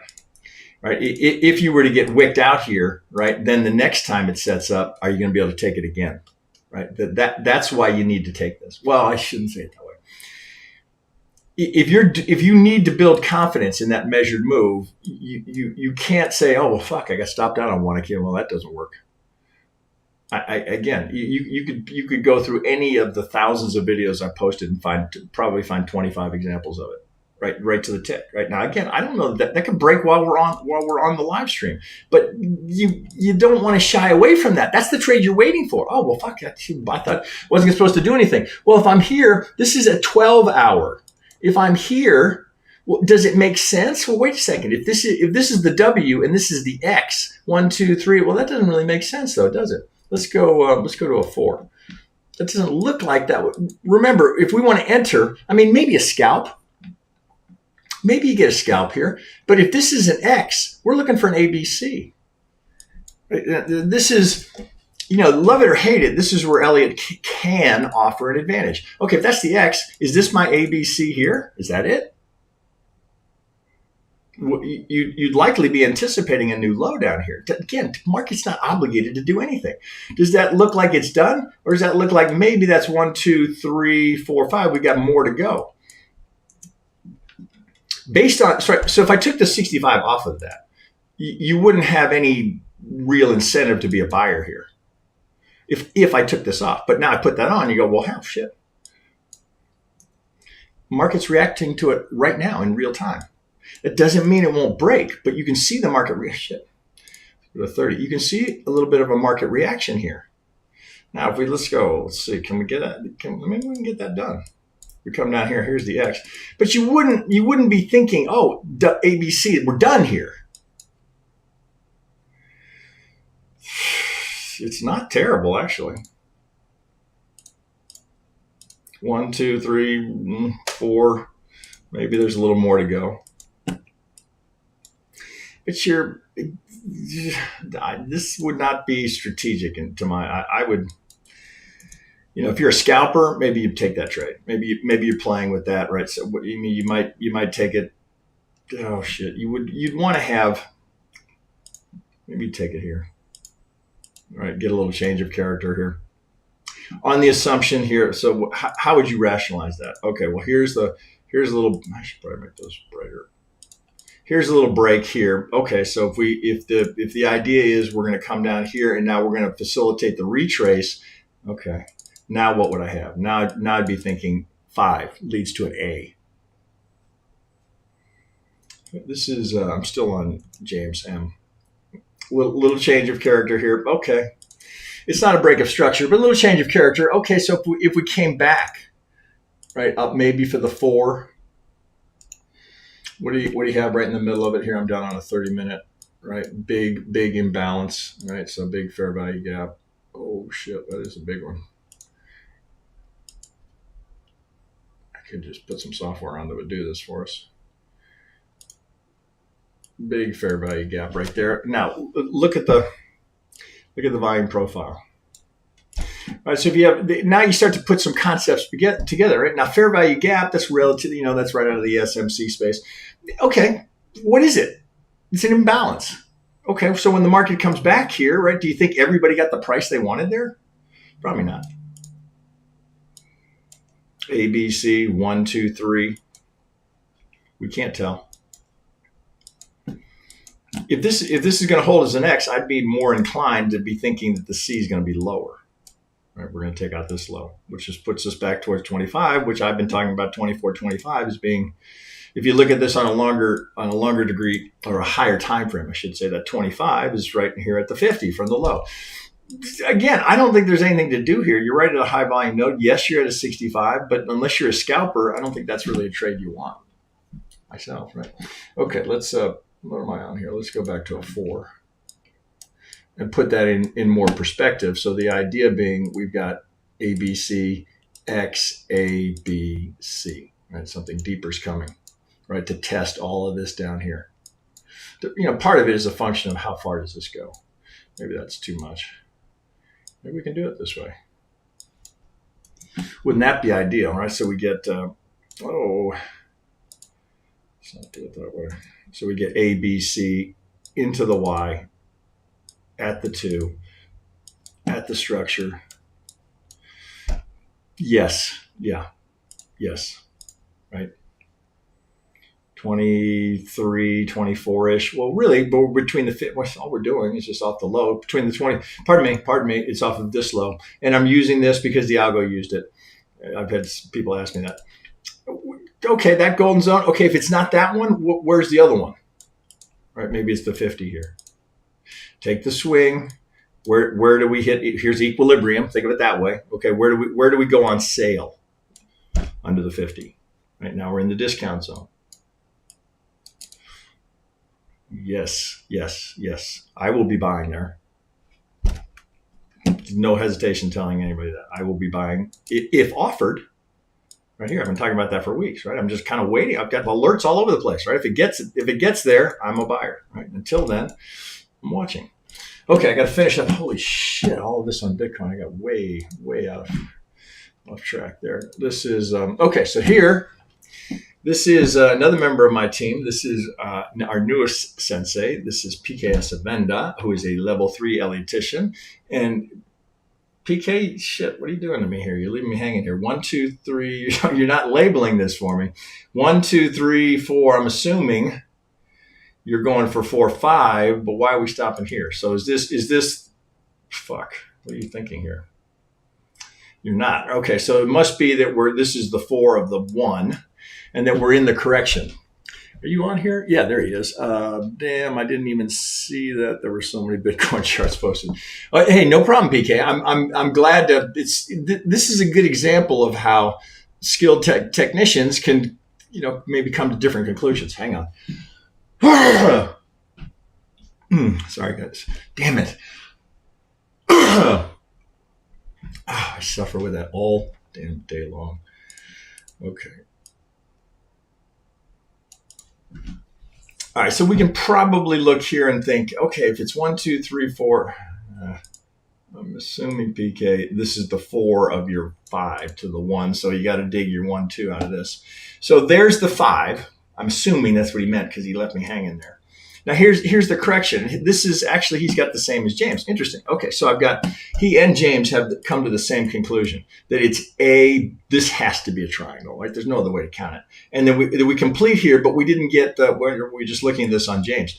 Right. If you were to get wicked out here, right, then the next time it sets up, are you going to be able to take it again? Right. That's why you need to take this. Well, I shouldn't say it that way. If you need to build confidence in that measured move, you can't say, oh, well, fuck, I got stopped out on one. I can't. Well, that doesn't work. Again, you could go through any of the thousands of videos I posted and probably find 25 examples of it. Right to the tick. Right now, again, I don't know that could break while we're on the live stream, but you don't want to shy away from that. That's the trade you're waiting for. Oh well, fuck! I thought I wasn't supposed to do anything. Well, if I'm here, this is a 12-hour. If I'm here, well, does it make sense? Well, wait a second. If this is the W and this is the X, 1, 2, 3. Well, that doesn't really make sense, though, does it? Let's go to a 4. That doesn't look like that. Remember, if we want to enter, I mean, maybe a scalp. Maybe you get a scalp here, but if this is an X, we're looking for an ABC. This is, love it or hate it, this is where Elliott can offer an advantage. Okay, if that's the X, is this my ABC here? Is that it? You'd likely be anticipating a new low down here. Again, the market's not obligated to do anything. Does that look like it's done? Or does that look like maybe that's 1, 2, 3, 4, 5, we got more to go? So if I took the 65 off of that, you wouldn't have any real incentive to be a buyer here. If I took this off, but now I put that on, you go, well, hell, shit. Market's reacting to it right now in real time. That doesn't mean it won't break, but you can see the market reaction. Go to 30. You can see a little bit of a market reaction here. Now, let's see, can we get that? Maybe we can get that done. We come down here, here's the X. But you wouldn't be thinking, oh, ABC, we're done here. It's not terrible, actually. 1, 2, 3, 4. Maybe there's a little more to go. But this would not be strategic I would. If you're a scalper, maybe you take that trade. Maybe you're playing with that, right? So what you mean you might take it. Oh shit! You'd want to have. Maybe take it here. All right, get a little change of character here. On the assumption here, so how would you rationalize that? Okay, well here's a little. I should probably make those brighter. Here's a little break here. Okay, so if the idea is we're going to come down here and now we're going to facilitate the retrace. Okay. Now what would I have? Now I'd be thinking 5 leads to an A. This is, I'm still on James M. Little change of character here. Okay. It's not a break of structure, but a little change of character. Okay, so if we came back, right, up maybe for the 4, what do you have right in the middle of it here? I'm down on a 30-minute, right? Big imbalance, right? So big fair value gap. Oh, shit, that is a big one. I could just put some software on that would do this for us. Big fair value gap right there. Now, look at the volume profile. All right, so if you have, now you start to put some concepts together, right? Now, fair value gap, that's relative, that's right out of the SMC space. Okay, what is it? It's an imbalance. Okay, so when the market comes back here, right, do you think everybody got the price they wanted there? Probably not. A, B, C, 1, 2, 3. We can't tell. If this is going to hold as an X, I'd be more inclined to be thinking that the C is going to be lower. Right, we're going to take out this low, which just puts us back towards 25, which I've been talking about 24, 25 as being, if you look at this on a longer degree or a higher time frame, I should say, that 25 is right here at the 50 from the low. Again, I don't think there's anything to do here. You're right at a high volume node. Yes, you're at a 65, but unless you're a scalper, I don't think that's really a trade you want. Myself, right? Okay, let's what am I on here? Let's go back to a 4 and put that in more perspective. So the idea being we've got ABC, X, A, B, C, right? Something deeper is coming, right? To test all of this down here. Part of it is a function of how far does this go? Maybe that's too much. Maybe we can do it this way. Wouldn't that be ideal, right? So we get, let's not do it that way. So we get A, B, C into the Y at the 2, at the structure. Yes. Yeah. Yes. Right. 23, 24-ish. Well, really, but between the, all we're doing is just off the low. Between the 20, pardon me, it's off of this low. And I'm using this because the algo used it. I've had people ask me that. Okay, that golden zone. Okay, if it's not that one, where's the other one? Right, maybe it's the 50 here. Take the swing. Where do we hit? Here's equilibrium. Think of it that way. Okay, where do we go on sale? Under the 50. Right now we're in the discount zone. Yes. I will be buying there. No hesitation telling anybody that I will be buying if offered. Right here, I've been talking about that for weeks, right? I'm just kind of waiting. I've got alerts all over the place, right? If it gets there, I'm a buyer, right? Until then, I'm watching. Okay, I got to finish up. Holy shit, all of this on Bitcoin. I got way off track there. This is, okay, so here, this is another member of my team. This is our newest sensei. This is PK Savenda, who is a level 3 Elliottician. And PK, shit, what are you doing to me here? You're leaving me hanging here. 1, 2, 3. You're not labeling this for me. 1, 2, 3, 4. I'm assuming you're going for 4, 5. But why are we stopping here? So is this? Fuck. What are you thinking here? You're not. Okay. So it must be that this is the 4 of the 1, and that we're in the correction. Are you on here? Yeah, there he is. Damn, I didn't even see that there were so many Bitcoin charts posted. Hey, no problem, PK. I'm glad to. This is a good example of how skilled technicians can, maybe come to different conclusions. Hang on. Sorry, guys. Damn it. I suffer with that all damn day long. Okay. All right, so we can probably look here and think, okay, if it's 1, 2, 3, 4, I'm assuming PK, this is the 4 of your 5 to the 1, so you got to dig your 1, 2 out of this. So there's the 5. I'm assuming that's what he meant because he left me hanging there. Now here's the correction. This is actually, he's got the same as James. Interesting. Okay, so I've got, he and James have come to the same conclusion that this has to be a triangle, right? There's no other way to count it. And then we complete here, but we didn't get we're just looking at this on James,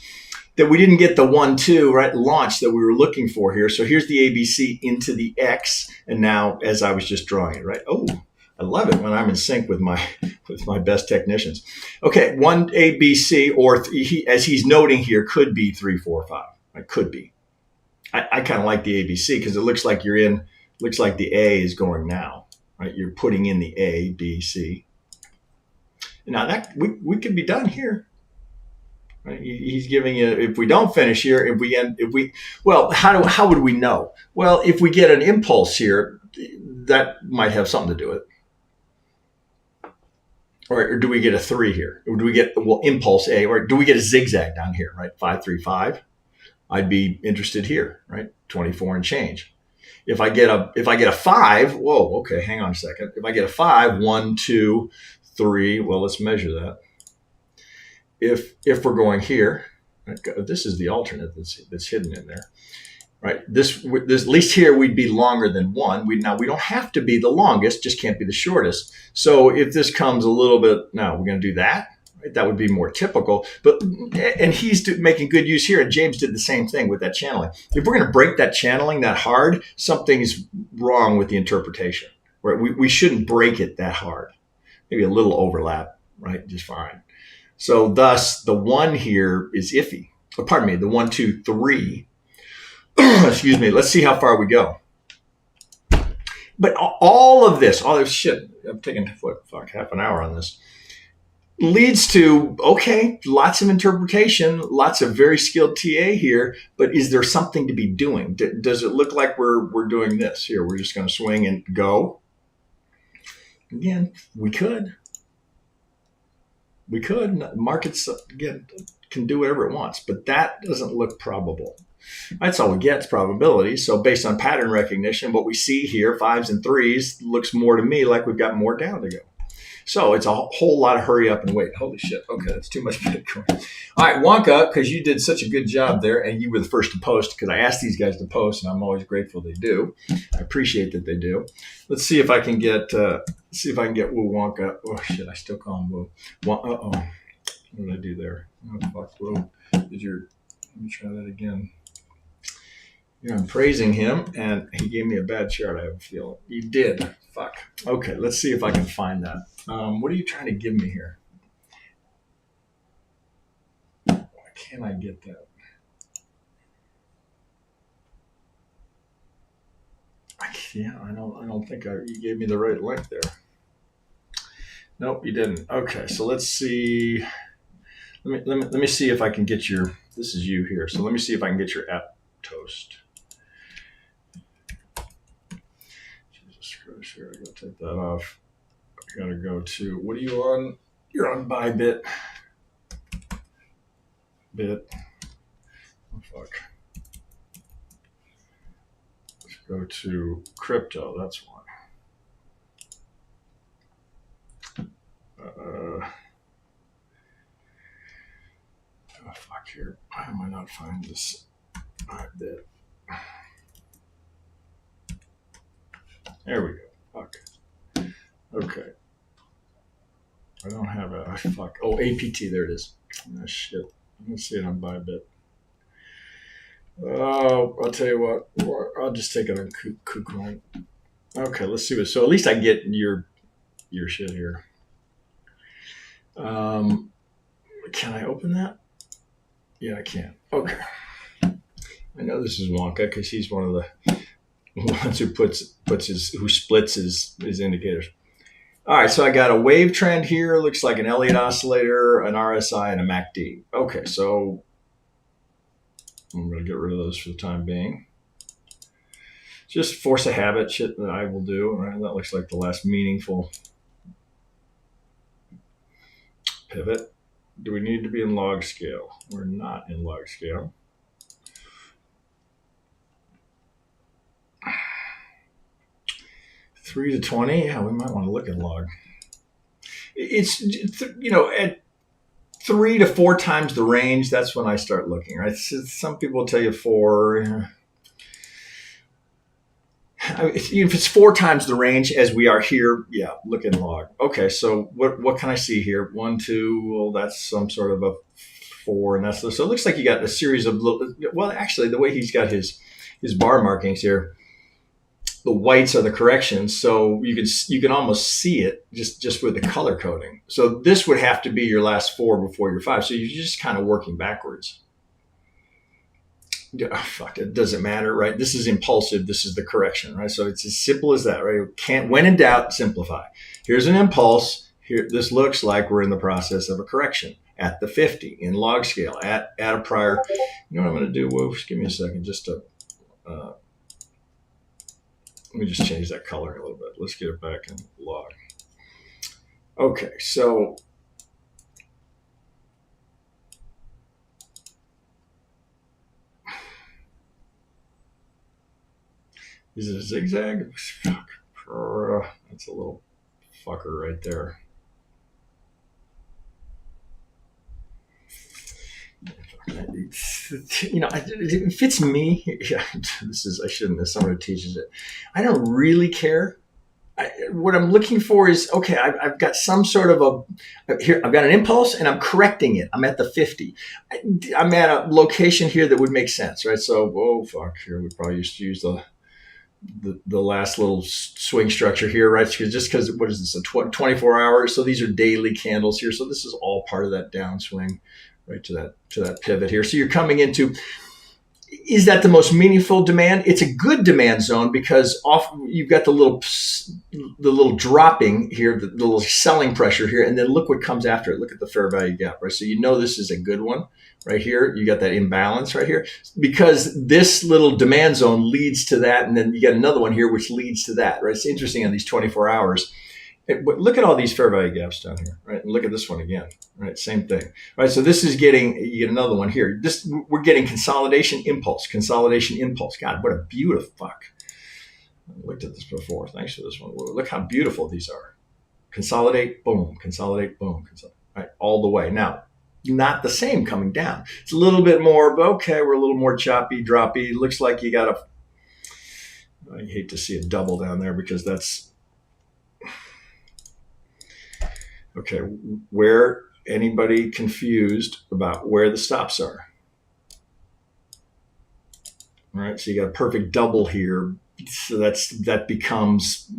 that we didn't get the 1, 2, right, launch that we were looking for here. So here's the ABC into the X. And now as I was just drawing it, right? Oh, I love it when I'm in sync with my best technicians. Okay, 1 A, B, C, or as he's noting here, could be 3, 4, 5. It could be. I kind of like the ABC because it looks like looks like the A is going now, right? You're putting in the A, B, C. Now that we could be done here. Right? He's giving you, if we don't finish here, well, how would we know? Well, if we get an impulse here, that might have something to do with it. Or do we get a 3 here? Or do we get, well, impulse A, or do we get a zigzag down here, right? 5, 3, 5. I'd be interested here, right? 24 and change. If I get a 5, whoa, okay, hang on a second. If I get a 5, 1, 2, 3, well, let's measure that. If we're going here, this is the alternate that's hidden in there, right? This at least here we'd be longer than 1. We don't have to be the longest, just can't be the shortest. So if this comes a little bit, now we're going to do that. Right? That would be more typical, and he's making good use here. And James did the same thing with that channeling. If we're going to break that channeling that hard, something's wrong with the interpretation. Right? We shouldn't break it that hard. Maybe a little overlap, right? Just fine. So thus the 1 here is iffy. Oh, pardon me, the 1, 2, 3. Excuse me. Let's see how far we go. But all of this shit. I'm taking half an hour on this. Leads to, okay, lots of interpretation, lots of very skilled TA here, but is there something to be doing? Does it look like we're doing this here? We're just going to swing and go? Again, we could. Markets, again, can do whatever it wants, but that doesn't look probable. That's all we get is probability. So based on pattern recognition, what we see here, 5s and 3s, looks more to me like we've got more down to go. So it's a whole lot of hurry up and wait. Holy shit. Okay, that's too much Bitcoin. All right, Wonka, because you did such a good job there, and you were the first to post, because I asked these guys to post, and I'm always grateful they do. I appreciate that they do. Let's see if I can get Woo Wonka. Oh shit, I still call him Woo. Uh-oh. What did I do there? Oh fuck, Woo. Let me try that again. Yeah, I'm praising him, and he gave me a bad chart, I have a feeling. He did. Fuck. Okay, let's see if I can find that. What are you trying to give me here? Why can't I get that? I don't think you gave me the right link there. Nope, you didn't. Okay, so let's see. Let me see if I can get your. This is you here. So let me see if I can get your Aptos. Jesus Christ! Here, I gotta take that off. I gotta go to. What are you on? You're on Bybit. Bit. Oh fuck. Let's go to crypto. That's one. Oh fuck here. Why am I not finding this? Bit. There we go. Fuck. Okay. I don't have a fuck. Oh, APT. There it is. Oh, shit. Let's see it on Bybit. Oh, I'll tell you what. I'll just take it on KuCoin. Okay, let's see what. So at least I get your shit here. Can I open that? Yeah, I can. Okay. I know this is Wonka because he's one of the ones who who splits his indicators. All right, so I got a wave trend here. Looks like an Elliott oscillator, an RSI, and a MACD. Okay, so I'm going to get rid of those for the time being. Just force a habit, shit that I will do. All right, that looks like the last meaningful pivot. Do we need to be in log scale? We're not in log scale. $3 to 20. Yeah, we might want to look at log. It's, at 3 to 4 times the range. That's when I start looking. Right? Some people tell you 4. If it's 4 times the range as we are here, yeah, look at log. Okay, so what can I see here? 1, 2. Well, that's some sort of a 4, and that's so it looks like you got a series of. Well, actually, the way he's got his bar markings here. the whites are the corrections, so you can almost see it just with the color coding. So this would have to be your last 4 before your 5. So you're just kind of working backwards. Oh, fuck, it doesn't matter, right? This is impulsive. This is the correction, right? So it's as simple as that, right? When in doubt, simplify. Here's an impulse. Here, this looks like we're in the process of a correction at the 50 in log scale at a prior. You know what I'm going to do? Well, just give me a second, just to. Let me just change that color a little bit. Let's get it back in log. Okay, so is it a zigzag? That's a little fucker right there. You know, it fits me. Yeah, I shouldn't, as someone who teaches it, I don't really care. What I'm looking for is, okay, I've got some sort of here, I've got an impulse and I'm correcting it. I'm at the 50. I'm at a location here that would make sense, right? So, oh, fuck, here we probably used to use the last little swing structure here, right? Just because, what is this, a 24 hours? So these are daily candles here. So this is all part of that downswing, right, to that pivot here. So you're coming into, is that the most meaningful demand? It's a good demand zone because you've got the little dropping here, the little selling pressure here, and then look what comes after it. Look at the fair value gap, right? So you know this is a good one right here. You got that imbalance right here because this little demand zone leads to that, and then you get another one here which leads to that, right? It's interesting on these 24 hours. But look at all these fair value gaps down here, right? And look at this one again, right? Same thing, right? So this is you get another one here. We're getting consolidation impulse. God, what a beautiful fuck. I looked at this before. Thanks for this one. Look how beautiful these are. Consolidate, boom, right? All the way. Now, not the same coming down. It's a little bit more, but okay, we're a little more choppy, droppy. Looks like you got I hate to see a double down there because that's, okay, where anybody confused about where the stops are? All right, so you got a perfect double here. So that becomes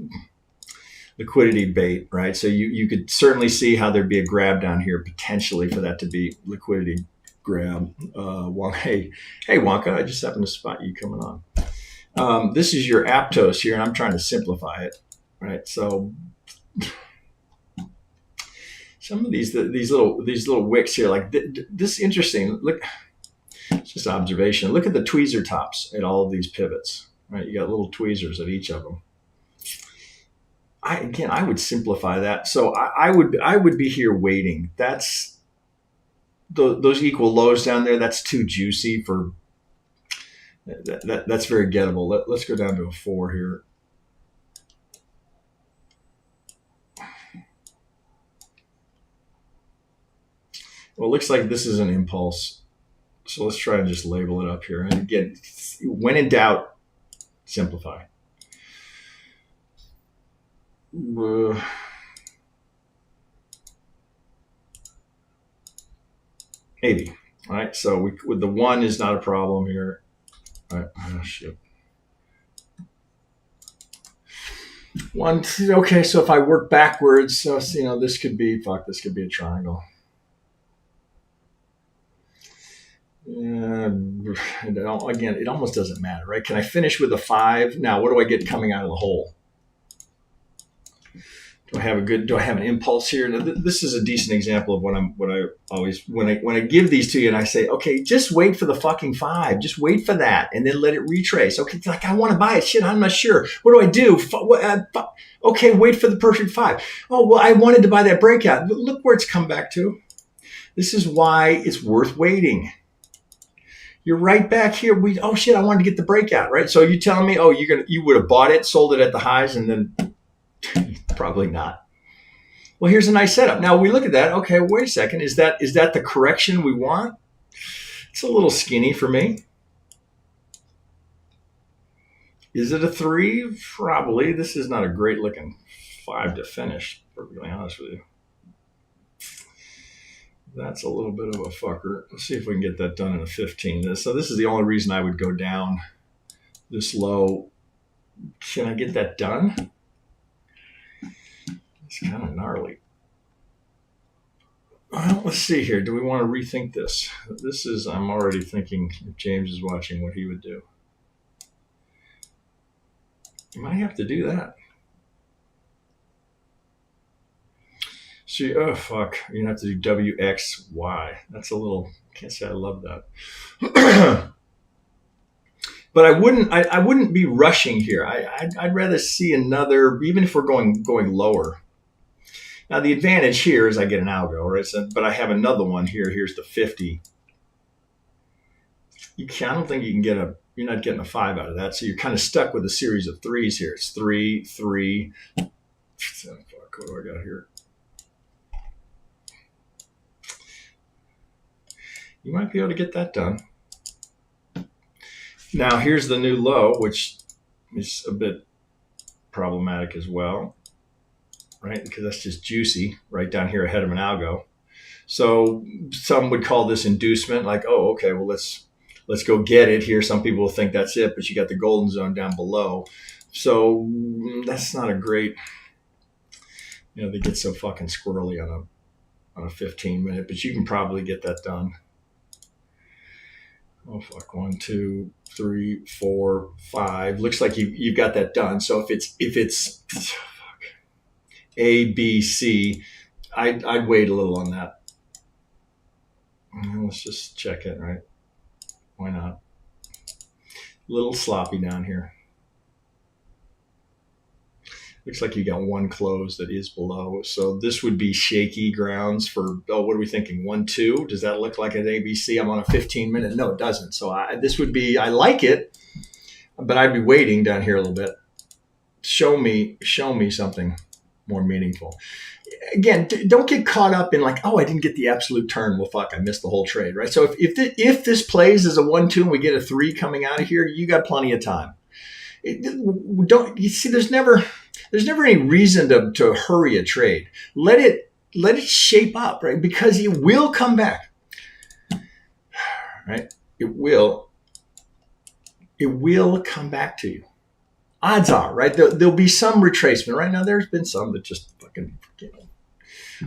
liquidity bait, right? So you could certainly see how there'd be a grab down here potentially for that to be liquidity grab. Hey, Wonka, I just happened to spot you coming on. This is your Aptos here, and I'm trying to simplify it, right? So some of these little wicks here, like this, interesting. Look, it's just observation. Look at the tweezer tops at all of these pivots, right? You got little tweezers at each of them. I would simplify that. So I would be here waiting. That's those equal lows down there. That's too juicy for that's very gettable. Let's go down to a 4 here. Well, it looks like this is an impulse. So let's try and just label it up here. And again, when in doubt, simplify. Maybe. All right. So with the 1 is not a problem here. All right. Oh, shit. 1. Okay. So if I work backwards, so this could be a triangle. Again, it almost doesn't matter, right? Can I finish with a 5? Now, what do I get coming out of the hole? Do I have an impulse here? Now, this is a decent example of what I always, when I give these to you and I say, okay, just wait for the fucking 5. Just wait for that and then let it retrace. Okay, like I want to buy it. Shit, I'm not sure. What do I do? Okay, wait for the perfect 5. Oh, well, I wanted to buy that breakout. Look where it's come back to. This is why it's worth waiting. You're right back here. Oh shit, I wanted to get the breakout, right? So you're telling me, oh, you would have bought it, sold it at the highs, and then probably not. Well, here's a nice setup. Now we look at that. Okay, wait a second. Is that the correction we want? It's a little skinny for me. Is it a 3? Probably. This is not a great looking 5 to finish, to be perfectly honest with you. That's a little bit of a fucker. Let's see if we can get that done in a 15. So this is the only reason I would go down this low Can I get that done? It's kind of gnarly. Well, let's see here. Do we want to rethink this? I'm already thinking if James is watching what he would do. You might have to do that. See, oh, fuck. You're going to have to do WXY. That's a little, can't say I love that. But I wouldn't be rushing here. I'd rather see another, even if we're going lower. Now, the advantage here is I get an algo, right? So, but I have another one here. Here's the 50. I don't think you can get you're not getting a 5 out of that. So you're kind of stuck with a series of 3s here. It's 3, 3. Fuck, what do I got here? You might be able to get that done. Now, here's the new low, which is a bit problematic as well, right? Because that's just juicy right down here ahead of an algo. So some would call this inducement, like, oh, okay, well, let's go get it here. Some people will think that's it, but you got the golden zone down below. So that's not a great, they get so fucking squirrely on a 15-minute, but you can probably get that done. Oh, fuck. 1, 2, 3, 4, 5. Looks like you've got that done. So if it's A, B, C, I'd wait a little on that. Let's just check it, right? Why not? A little sloppy down here. Looks like you got one close that is below. So this would be shaky grounds for, what are we thinking? 1, 2? Does that look like an ABC? I'm on a 15-minute. No, it doesn't. So this would be, I like it, but I'd be waiting down here a little bit. Show me something more meaningful. Again, don't get caught up in like, oh, I didn't get the absolute turn. Well, fuck, I missed the whole trade, right? So if this plays as a 1, 2 and we get a 3 coming out of here, you got plenty of time. There's never any reason to hurry a trade. Let it shape up, right? Because it will come back, right? It will come back to you. Odds are, right? There'll be some retracement. Right now, there's been some that just fucking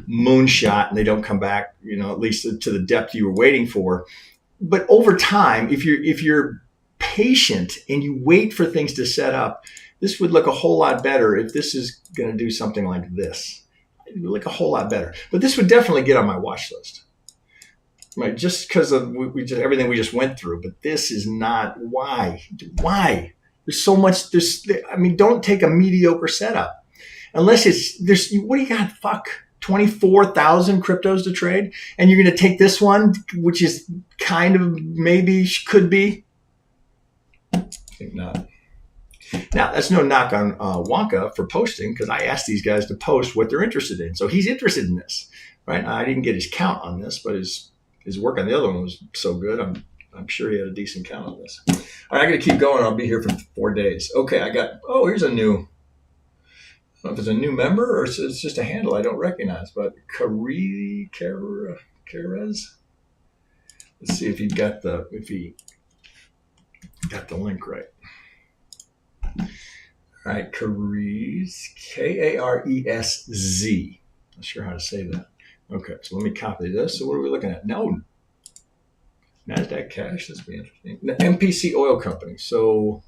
moonshot and they don't come back, at least to the depth you were waiting for. But over time, if you're patient and you wait for things to set up, this would look a whole lot better if this is going to do something like this. It would look a whole lot better. But this would definitely get on my watch list, right? Just because of everything we just went through. But this is not why. Why? There's so much. Don't take a mediocre setup unless what do you got? Fuck. 24,000 cryptos to trade, and you're going to take this one, which is kind of maybe could be. I think not. Now, that's no knock on Wonka for posting, because I asked these guys to post what they're interested in. So he's interested in this, right? I didn't get his count on this, but his work on the other one was so good. I'm sure he had a decent count on this. All right, I got to keep going. I'll be here for 4 days. Okay, here's a new. I don't know if it's a new member or it's just a handle I don't recognize, but Carez. Let's see if he got the link right. All right, Carez, Karesz. Not sure how to say that. Okay, so let me copy this. So what are we looking at? No, NASDAQ cash. This would be interesting. The MPC oil company. So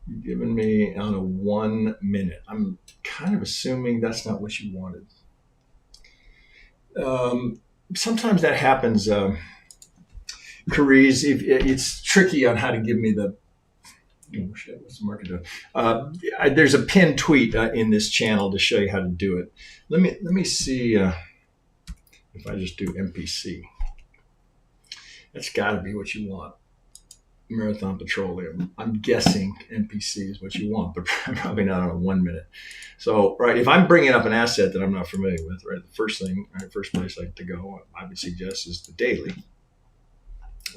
you've given me on a 1 minute. I'm kind of assuming that's not what you wanted. Sometimes that happens. Carez, it's tricky on how to give me the. Oh shit! What's the market doing? There's a pinned tweet in this channel to show you how to do it. Let me see if I just do MPC. That's got to be what you want. Marathon Petroleum. I'm guessing MPC is what you want, but probably not on a 1 minute. So, right, if I'm bringing up an asset that I'm not familiar with, right, the first place I like to go, I would suggest is the daily.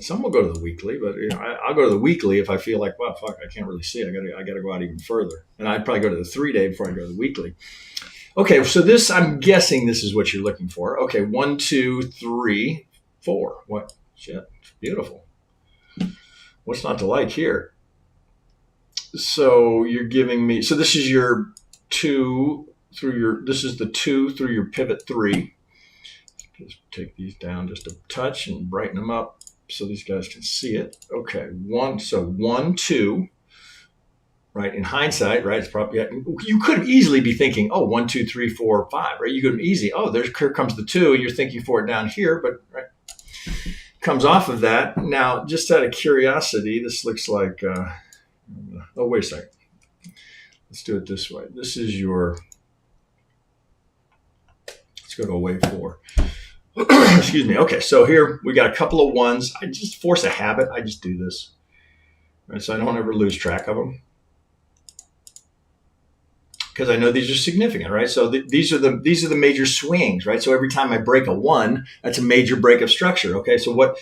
Some will go to the weekly, but I'll go to the weekly if I feel like, well, fuck, I can't really see it. I got to go out even further, and I'd probably go to the 3-day before I go to the weekly. Okay, so this, I'm guessing this is what you're looking for. Okay, 1, 2, 3, 4. What shit? Beautiful. What's not to like here? So you're giving me, so this is your 2 through your, this is the 2 through your pivot 3. Just take these down just a touch and brighten them up so these guys can see it. Okay, 1, so 1, 2, right? In hindsight, right? It's probably, you could easily be thinking, oh, 1, 2, 3, 4, 5, right? You could easy, oh, here comes the 2, and you're thinking for it down here, but right, comes off of that. Now, just out of curiosity, this looks like, oh, wait a second. Let's do it this way. This is your, let's go to a wave 4. Excuse me. Okay, so here we got a couple of 1s. I just force a habit. I just do this, right? So I don't ever lose track of them because I know these are significant, right? So these are the major swings, right? So every time I break a 1, that's a major break of structure. Okay, so what?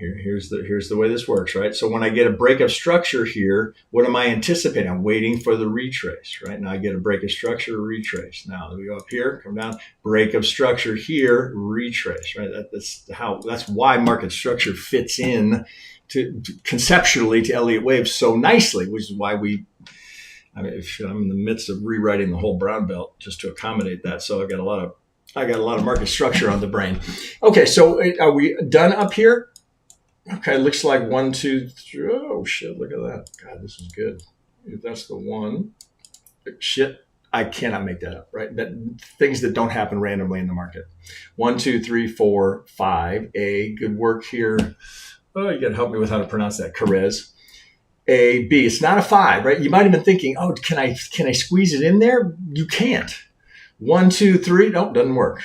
Here's the way this works, right? So when I get a break of structure here, what am I anticipating? I'm waiting for the retrace, right? Now I get a break of structure, retrace. Now we go up here, come down, break of structure here, retrace, right? That's why market structure fits in to conceptually to Elliott Wave so nicely, which is why I'm in the midst of rewriting the whole brown belt just to accommodate that. So I got a lot of market structure on the brain. Okay, so are we done up here? Okay, looks like 1, 2, 3. Oh shit! Look at that. God, this is good. If that's the 1, shit, I cannot make that up. Right? Things that don't happen randomly in the market. 1, 2, 3, 4, 5. A, good work here. Oh, you got to help me with how to pronounce that. Carez. A, B. It's not a 5, right? You might have been thinking, oh, can I squeeze it in there? You can't. 1, 2, 3. Nope, doesn't work.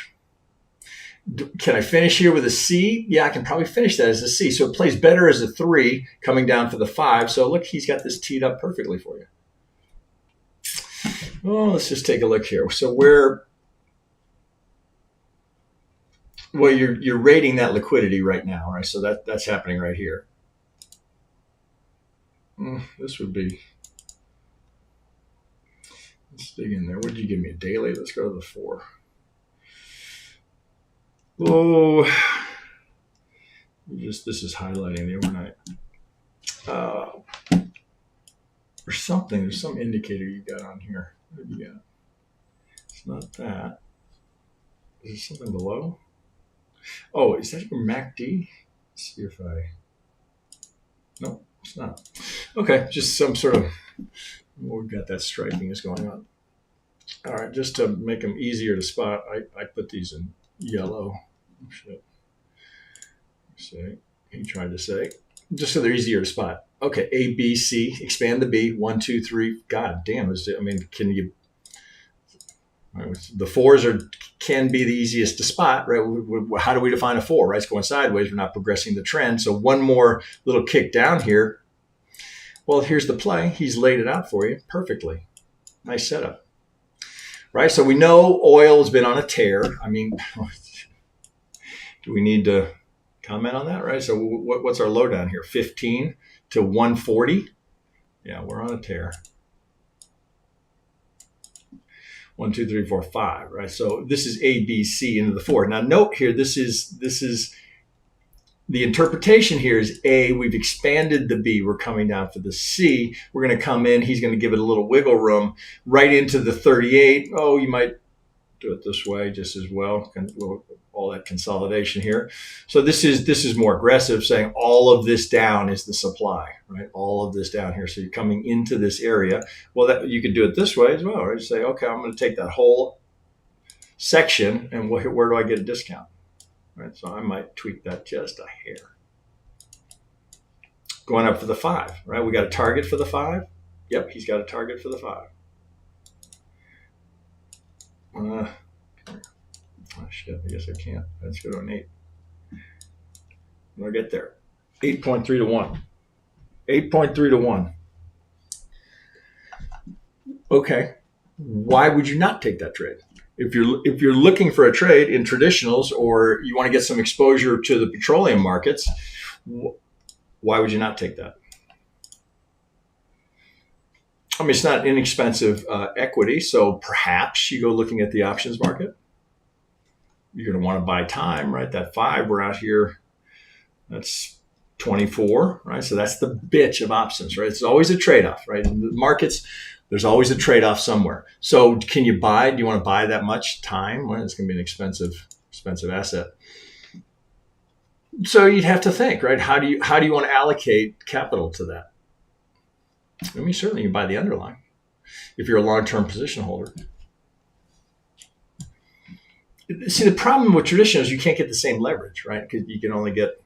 Can I finish here with a C? Yeah, I can probably finish that as a C. So it plays better as a 3 coming down for the 5. So look, he's got this teed up perfectly for you. Well, let's just take a look here. So you're rating that liquidity right now, right? So that's happening right here. This would be, let's dig in there. What did you give me, a daily? Let's go to the 4. Oh, this is highlighting the overnight. Or something. There's some indicator you got on here. What have you got? It's not that. Is there something below? Oh, is that your MACD? Let's see if no, it's not. Okay, just some sort of, we've got that striping is going on. All right, just to make them easier to spot, I put these in yellow. Oh, shit. Say, he tried to say, just so they're easier to spot. Okay, A, B, C, expand the B, 1, 2, 3. God damn, can you? The 4s can be the easiest to spot, right? How do we define a 4? Right, it's going sideways. We're not progressing the trend. So one more little kick down here. Well, here's the play. He's laid it out for you perfectly. Nice setup. Right, so we know oil has been on a tear. I mean, do we need to comment on that, right? So what's our low down here? 15 to 140. Yeah, we're on a tear. 1, 2, 3, 4, 5, right? So this is A, B, C into the 4. Now note here, this is the interpretation here is A, we've expanded the B, we're coming down for the C. We're going to come in, he's going to give it a little wiggle room right into the 38. Oh, you might do it this way just as well. All that consolidation here. So this is more aggressive, saying all of this down is the supply, right? All of this down here. So you're coming into this area. Well, you could do it this way as well, right? Say, okay, I'm going to take that whole section and where do I get a discount? Right? So I might tweak that just a hair. Going up for the 5, right? We got a target for the 5. Yep, he's got a target for the 5. Oh shit, I guess I can't. Let's go to an 8. When I get there. 8.3 to 1. 8.3 to 1. Okay. Why would you not take that trade? If you're looking for a trade in traditionals or you want to get some exposure to the petroleum markets, why would you not take that? I mean, it's not inexpensive equity, so perhaps you go looking at the options market. You're going to want to buy time, right? That 5, we're out here. That's 24, right? So that's the bitch of options, right? It's always a trade-off, right? In the markets, there's always a trade-off somewhere. So can you buy? Do you want to buy that much time? Well, it's going to be an expensive asset. So you'd have to think, right? How do you want to allocate capital to that? I mean, certainly you buy the underlying if you're a long-term position holder. See, the problem with traditional is you can't get the same leverage, right? Because you can only get,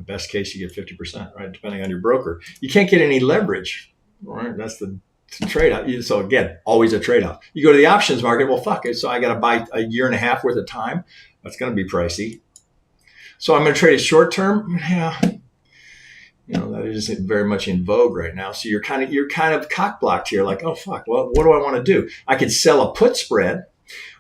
best case you get 50%, right? Depending on your broker. You can't get any leverage, right? That's the trade-off. So again, always a trade-off. You go to the options market, well, fuck it. So I got to buy a year and a half worth of time. That's going to be pricey. So I'm going to trade it short-term. Yeah. That isn't very much in vogue right now. So you're kind of cock-blocked here. Like, oh, fuck, well, what do I want to do? I could sell a put spread.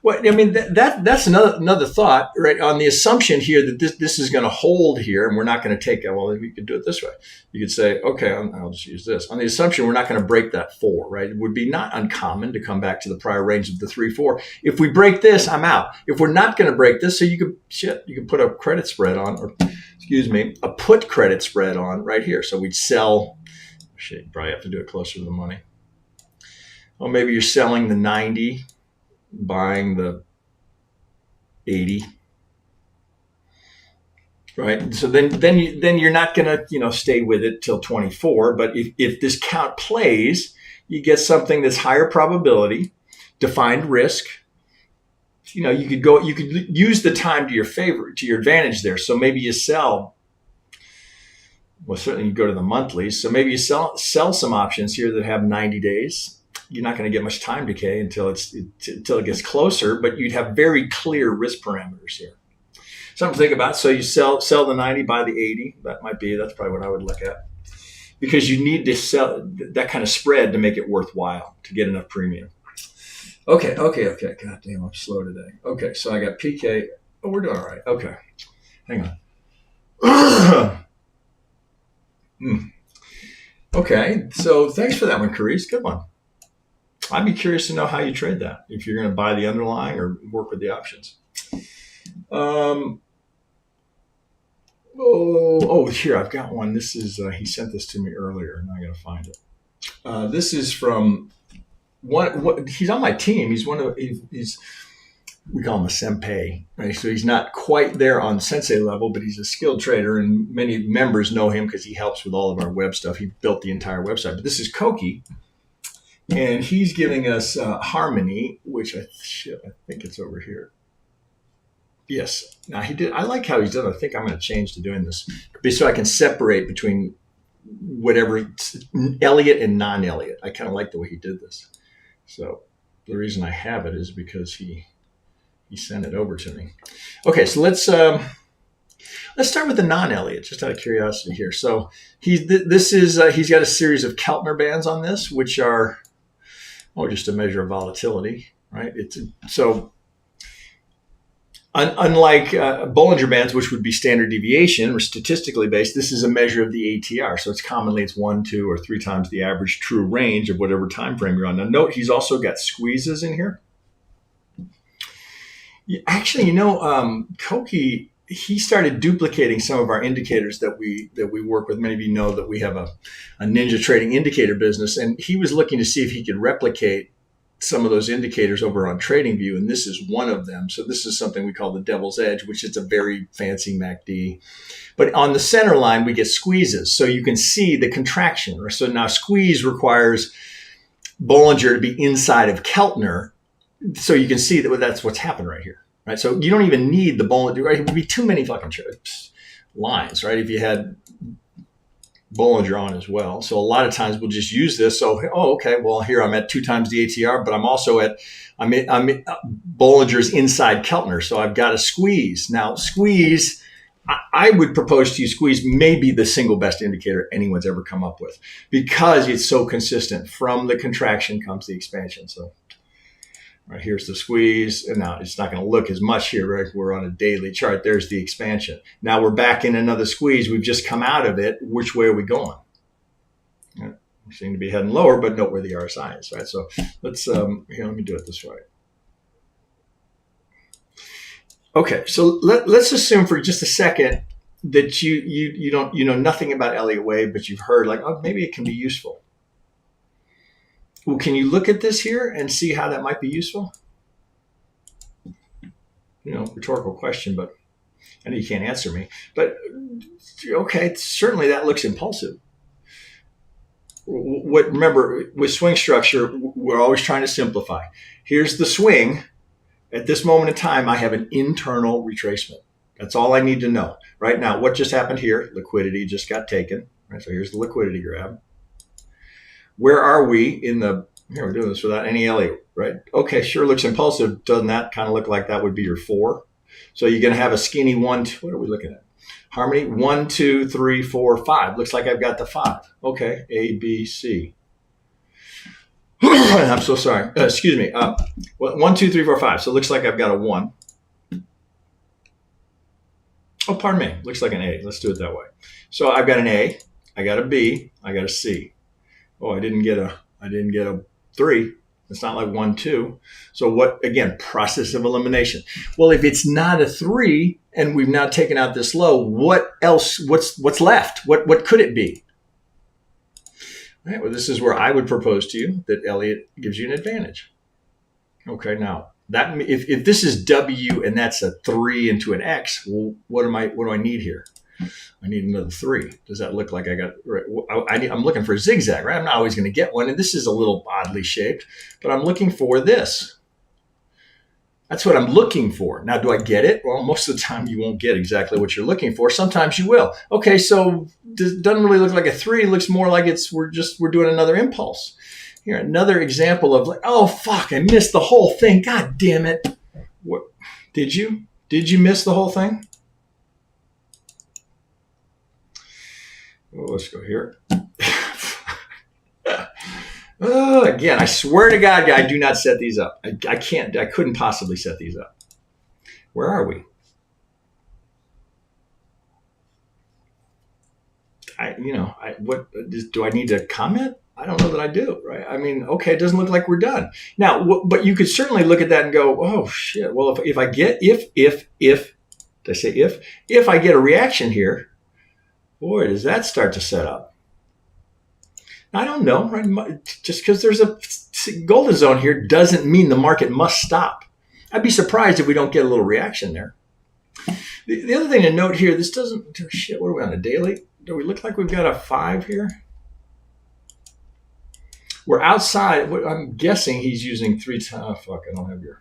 Well, I mean, that's another thought, right? On the assumption here that this is going to hold here and we're not going to take it. Well, we could do it this way. You could say, okay, I'll just use this. On the assumption we're not going to break that 4, right? It would be not uncommon to come back to the prior range of the 3-4. If we break this, I'm out. If we're not going to break this, so you could put a credit spread on, or a put credit spread on right here. So we'd sell, you probably have to do it closer to the money. Well, maybe you're selling the 90, buying the 80, right? So then you're not going to stay with it till 24. But if this count plays, you get something that's higher probability, defined risk. You could use the time to your favor, to your advantage there. So maybe you sell. Well, certainly you go to the monthlies. So maybe you sell some options here that have 90 days. You're not going to get much time decay until it gets closer, but you'd have very clear risk parameters here. Something to think about. So you sell the 90, buy the 80. That's probably what I would look at, because you need to sell that kind of spread to make it worthwhile, to get enough premium. Okay. God damn, I'm slow today. Okay, so I got PK. Oh, we're doing all right. Okay, hang on. Okay, so thanks for that one, Carice. Good one. I'd be curious to know how you trade that, if you're going to buy the underlying or work with the options. Here, I've got one. This is, he sent this to me earlier, and I got to find it. This is from he's on my team. He's we call him a senpai, right? So he's not quite there on sensei level, but he's a skilled trader, and many members know him because he helps with all of our web stuff. He built the entire website. But this is Koki. And he's giving us Harmony, which I think it's over here. Yes. Now he did. I like how he's done it. I think I'm going to change to doing this so I can separate between whatever Elliott and non-Elliott. I kind of like the way he did this. So the reason I have it is because he sent it over to me. Okay, so let's start with the non-Elliott, just out of curiosity here. So he's got a series of Keltner bands on this, which are just a measure of volatility, right? Unlike Bollinger Bands, which would be standard deviation or statistically based, this is a measure of the ATR. So it's 1, 2, or 3 times the average true range of whatever time frame you're on. Now note, he's also got squeezes in here. Actually, Koki, he started duplicating some of our indicators that we work with. Many of you know that we have a ninja trading indicator business, and he was looking to see if he could replicate some of those indicators over on TradingView, and this is one of them. So this is something we call the Devil's Edge, which is a very fancy MACD. But on the center line, we get squeezes, so you can see the contraction. So now squeeze requires Bollinger to be inside of Keltner, so you can see that's what's happened right here. Right, so you don't even need the Bollinger. Right, it would be too many fucking lines, right? If you had Bollinger on as well. So a lot of times we'll just use this. So okay, well here I'm at 2 times the ATR, but I'm also I'm Bollinger's inside Keltner, so I've got a squeeze. Now squeeze, I would propose to you squeeze may be the single best indicator anyone's ever come up with, because it's so consistent. From the contraction comes the expansion. So. Right, here's the squeeze, and now it's not going to look as much here, right? We're on a daily chart. There's the expansion. Now we're back in another squeeze. We've just come out of it. Which way are we going? Yeah, we seem to be heading lower, but note where the RSI is, right? So let's, let me do it this way. Okay, so let's assume for just a second that you don't, you know nothing about Elliott Wave, but you've heard like, oh, maybe it can be useful. Well, can you look at this here and see how that might be useful? You know, rhetorical question, but I know you can't answer me. But okay, certainly that looks impulsive. What, remember, with swing structure, we're always trying to simplify. Here's the swing. At this moment in time, I have an internal retracement. That's all I need to know. Right now, what just happened here? Liquidity just got taken. Right, so here's the liquidity grab. Where are we in the, here we're doing this without any Elliott, right? Okay, sure looks impulsive. Doesn't that kind of look like that would be your 4? So you're going to have a skinny 1, 2, what are we looking at? Harmony, 1, 2, 3, 4, 5. Looks like I've got the 5. Okay, A, B, C. I'm so sorry. Excuse me. 1, 2, 3, 4, 5. So it looks like I've got a 1. Oh, pardon me. Looks like an A. Let's do it that way. So I've got an A. I got a B. I got a C. Oh, I didn't get a 3. It's not like 1, 2. So what, again, process of elimination. Well, if it's not a 3 and we've now taken out this low, what else, what's left? What could it be? All right, well, this is where I would propose to you that Elliott gives you an advantage. Okay, now that if this is W and that's a 3 into an X, well, what do I need here? I need another 3. Does that look like I got, right? I'm looking for a zigzag, right? I'm not always going to get one. And this is a little oddly shaped, but I'm looking for this. That's what I'm looking for. Now, do I get it? Well, most of the time you won't get exactly what you're looking for. Sometimes you will. Okay, so it doesn't really look like a 3. It looks more like we're doing another impulse. Here, another example of like, oh, fuck, I missed the whole thing. God damn it. What, did you miss the whole thing? Oh, let's go here. Again, I swear to God, I do not set these up. I couldn't possibly set these up. Where are we? What do I need to comment? I don't know that I do, right? I mean, okay, it doesn't look like we're done. Now, but you could certainly look at that and go, oh, shit. Well, if I get, did I say if I get a reaction here, boy, does that start to set up. I don't know, right? Just because there's a golden zone here doesn't mean the market must stop. I'd be surprised if we don't get a little reaction there. The other thing to note here, this doesn't, shit, what are we on, a daily? Do we look like we've got a 5 here? We're outside. I'm guessing he's using 3 times. Oh, fuck, I don't have your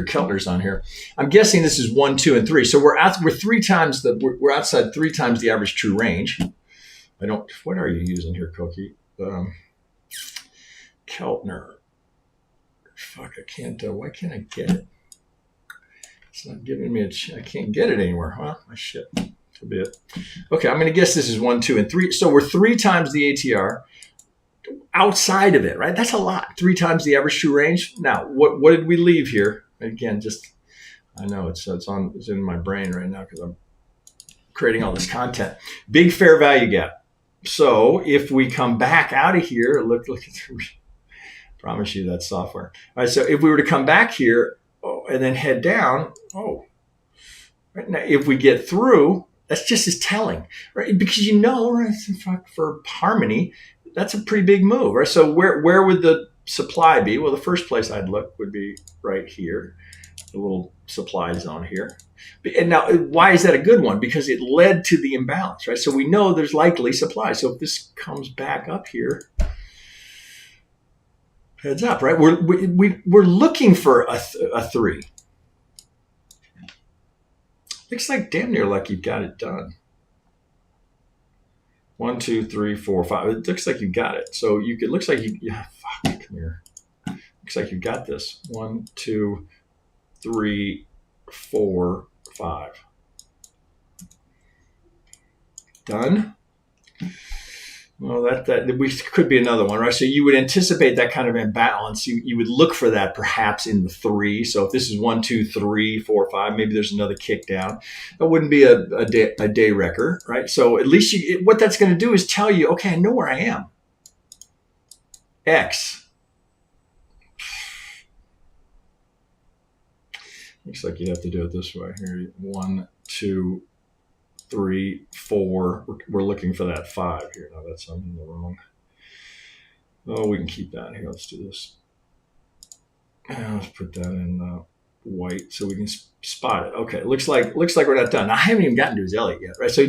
Keltners on here. I'm guessing this is 1, 2, and 3. So we're outside 3 times the average true range. What are you using here, Cookie? Keltner. Fuck, I can't, why can't I get it? It's not giving me I can't get it anywhere. Well, my shit. Could be it. Okay, I'm going to guess this is 1, 2, and 3. So we're 3 times the ATR outside of it, right? That's a lot. 3 times the average true range. Now, what did we leave here? Again, I know it's in my brain right now because I'm creating all this content. Big fair value gap. So if we come back out of here, look at promise you that's software. All right, so if we were to come back here and then head down, right now, if we get through, that's just as telling, right? Because right, for harmony, that's a pretty big move, right? So where would the supply be? Well, the first place I'd look would be right here, the little supply zone here. And now, why is that a good one? Because it led to the imbalance, right? So we know there's likely supply. So if this comes back up here, heads up, right? We're looking for a 3. Looks like damn near like you've got it done. 1, 2, 3, 4, 5. It looks like you got it. So it looks like come here. Looks like you got this. 1, 2, 3, 4, 5. Done. Well, that could be another one, right? So you would anticipate that kind of imbalance. You would look for that perhaps in the 3. So if this is 1, 2, 3, 4, 5, maybe there's another kick down. That wouldn't be a day wrecker, right? So at least what that's going to do is tell you, okay, I know where I am. X. Looks like you'd have to do it this way here. 1, 2, 3, 4. We're looking for that 5 here. Now that's I'm in the wrong. Oh, we can keep that here. Let's do this. Let's put that in white so we can spot it. Okay, looks like we're not done. Now, I haven't even gotten to his Elliott yet, right? So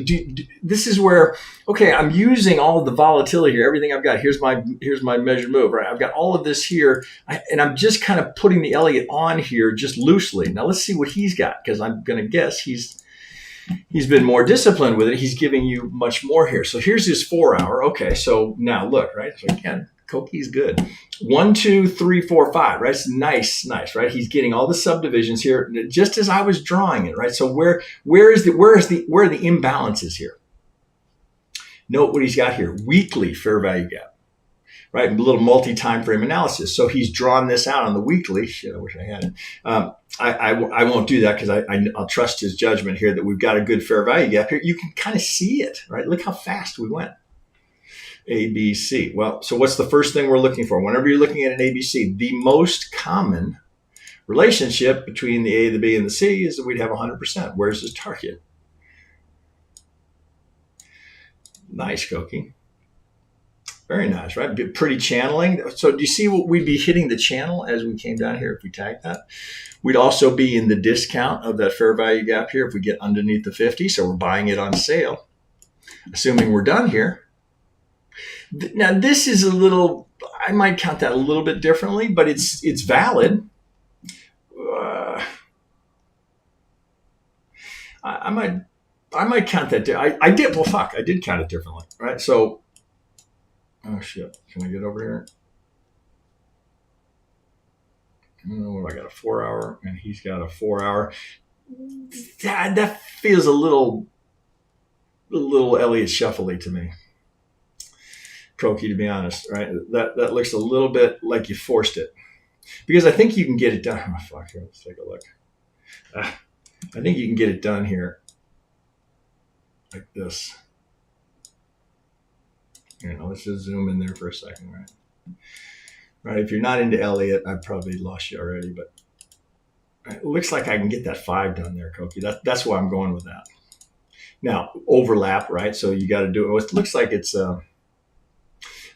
this is where, okay, I'm using all of the volatility here. Everything I've got, here's my measured move, right? I've got all of this here, and I'm just kind of putting the Elliott on here just loosely. Now let's see what he's got, because I'm going to guess he's been more disciplined with it. He's giving you much more here. So here's his 4 hour. Okay, so now look, right? So again, Koki's good. 1, 2, 3, 4, 5, right? It's nice, right? He's getting all the subdivisions here, just as I was drawing it, right? So where are the imbalances here? Note what he's got here: weekly fair value gap, right? A little multi-time frame analysis. So he's drawn this out on the weekly. Shit, I wish I had it. I won't do that because I'll trust his judgment here that we've got a good fair value gap here. You can kind of see it, right? Look how fast we went. ABC. Well, so what's the first thing we're looking for? Whenever you're looking at an ABC, the most common relationship between the A, the B, and the C is that we'd have 100%. Where's his target? Nice, Koki. Very nice, right? Pretty channeling. So do you see what we'd be hitting the channel as we came down here if we tag that? We'd also be in the discount of that fair value gap here if we get underneath the 50. So we're buying it on sale, assuming we're done here. Now, this is a little, I might count that a little bit differently, but it's valid. I might count that. I did. Well, fuck, I did count it differently, right? So, oh shit, can I get over here? Oh, I got a 4 hour, and he's got a 4 hour. That feels a little Elliott shuffly to me. Koki, to be honest, right? That looks a little bit like you forced it, because I think you can get it done. Oh, fuck, here, let's take a look. I think you can get it done here like this. Here, now let's just zoom in there for a second, right? Right, if you're not into Elliott, I've probably lost you already, but it looks like I can get that 5 done there, Koki. That's why I'm going with that. Now, overlap, right? So you got to do it. It looks like it's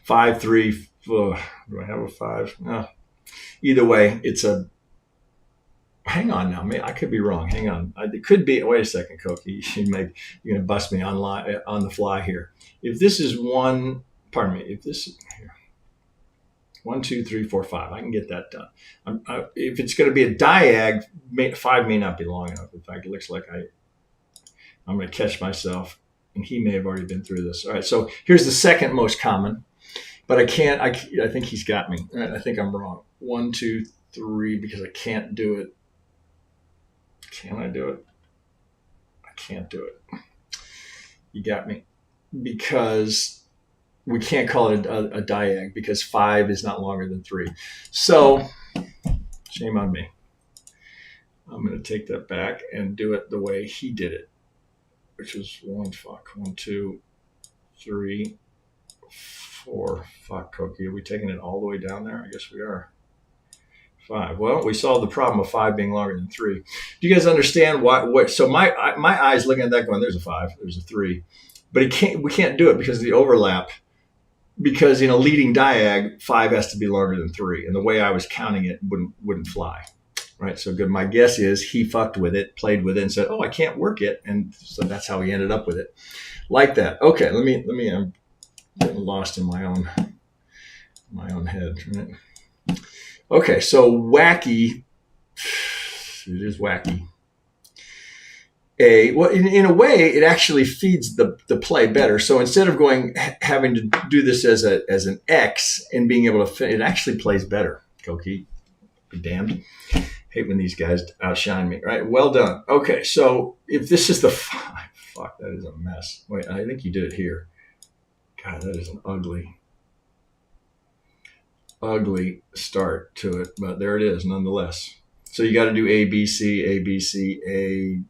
5, 3. Do I have a 5? No. Either way, it's a. Hang on now. I could be wrong. Hang on. It could be. Wait a second, Koki. You're going to bust me on the fly here. If this is one, pardon me. If this is here, 1, 2, 3, 4, 5. I can get that done. If it's going to be a diag, 5 may not be long enough. In fact, it looks like I'm going to catch myself, and he may have already been through this. All right. So here's the second most common. But I can't, I think he's got me. Right? I think I'm wrong. 1, 2, 3, because I can't do it. Can I do it? I can't do it. You got me. Because we can't call it a diag, because 5 is not longer than 3. So, shame on me. I'm going to take that back and do it the way he did it, which was 1, 2, 3, 4. Fuck, Koki. Are we taking it all the way down there? I guess we are. 5. Well, we solved the problem of 5 being longer than 3. Do you guys understand what? So my eyes looking at that going, there's a 5, there's a 3, but we can't do it because of the overlap. Because in a leading diag, 5 has to be longer than 3, and the way I was counting it wouldn't fly. Right. So good. My guess is he fucked with it, played with it, and said, "Oh, I can't work it," and so that's how he ended up with it, like that. Okay. Let me. I'm getting lost in my own head. Right? Okay, so wacky. It is wacky. Well, in a way, it actually feeds the play better. So instead of having to do this as an X and being able to, it actually plays better. Koki, be damned. Hate when these guys outshine me. Right? Well done. Okay, so if this is the 5, fuck, that is a mess. Wait, I think you did it here. God, that is an ugly start to it, but there it is nonetheless. So you got to do A, B, C, A, B, C, A,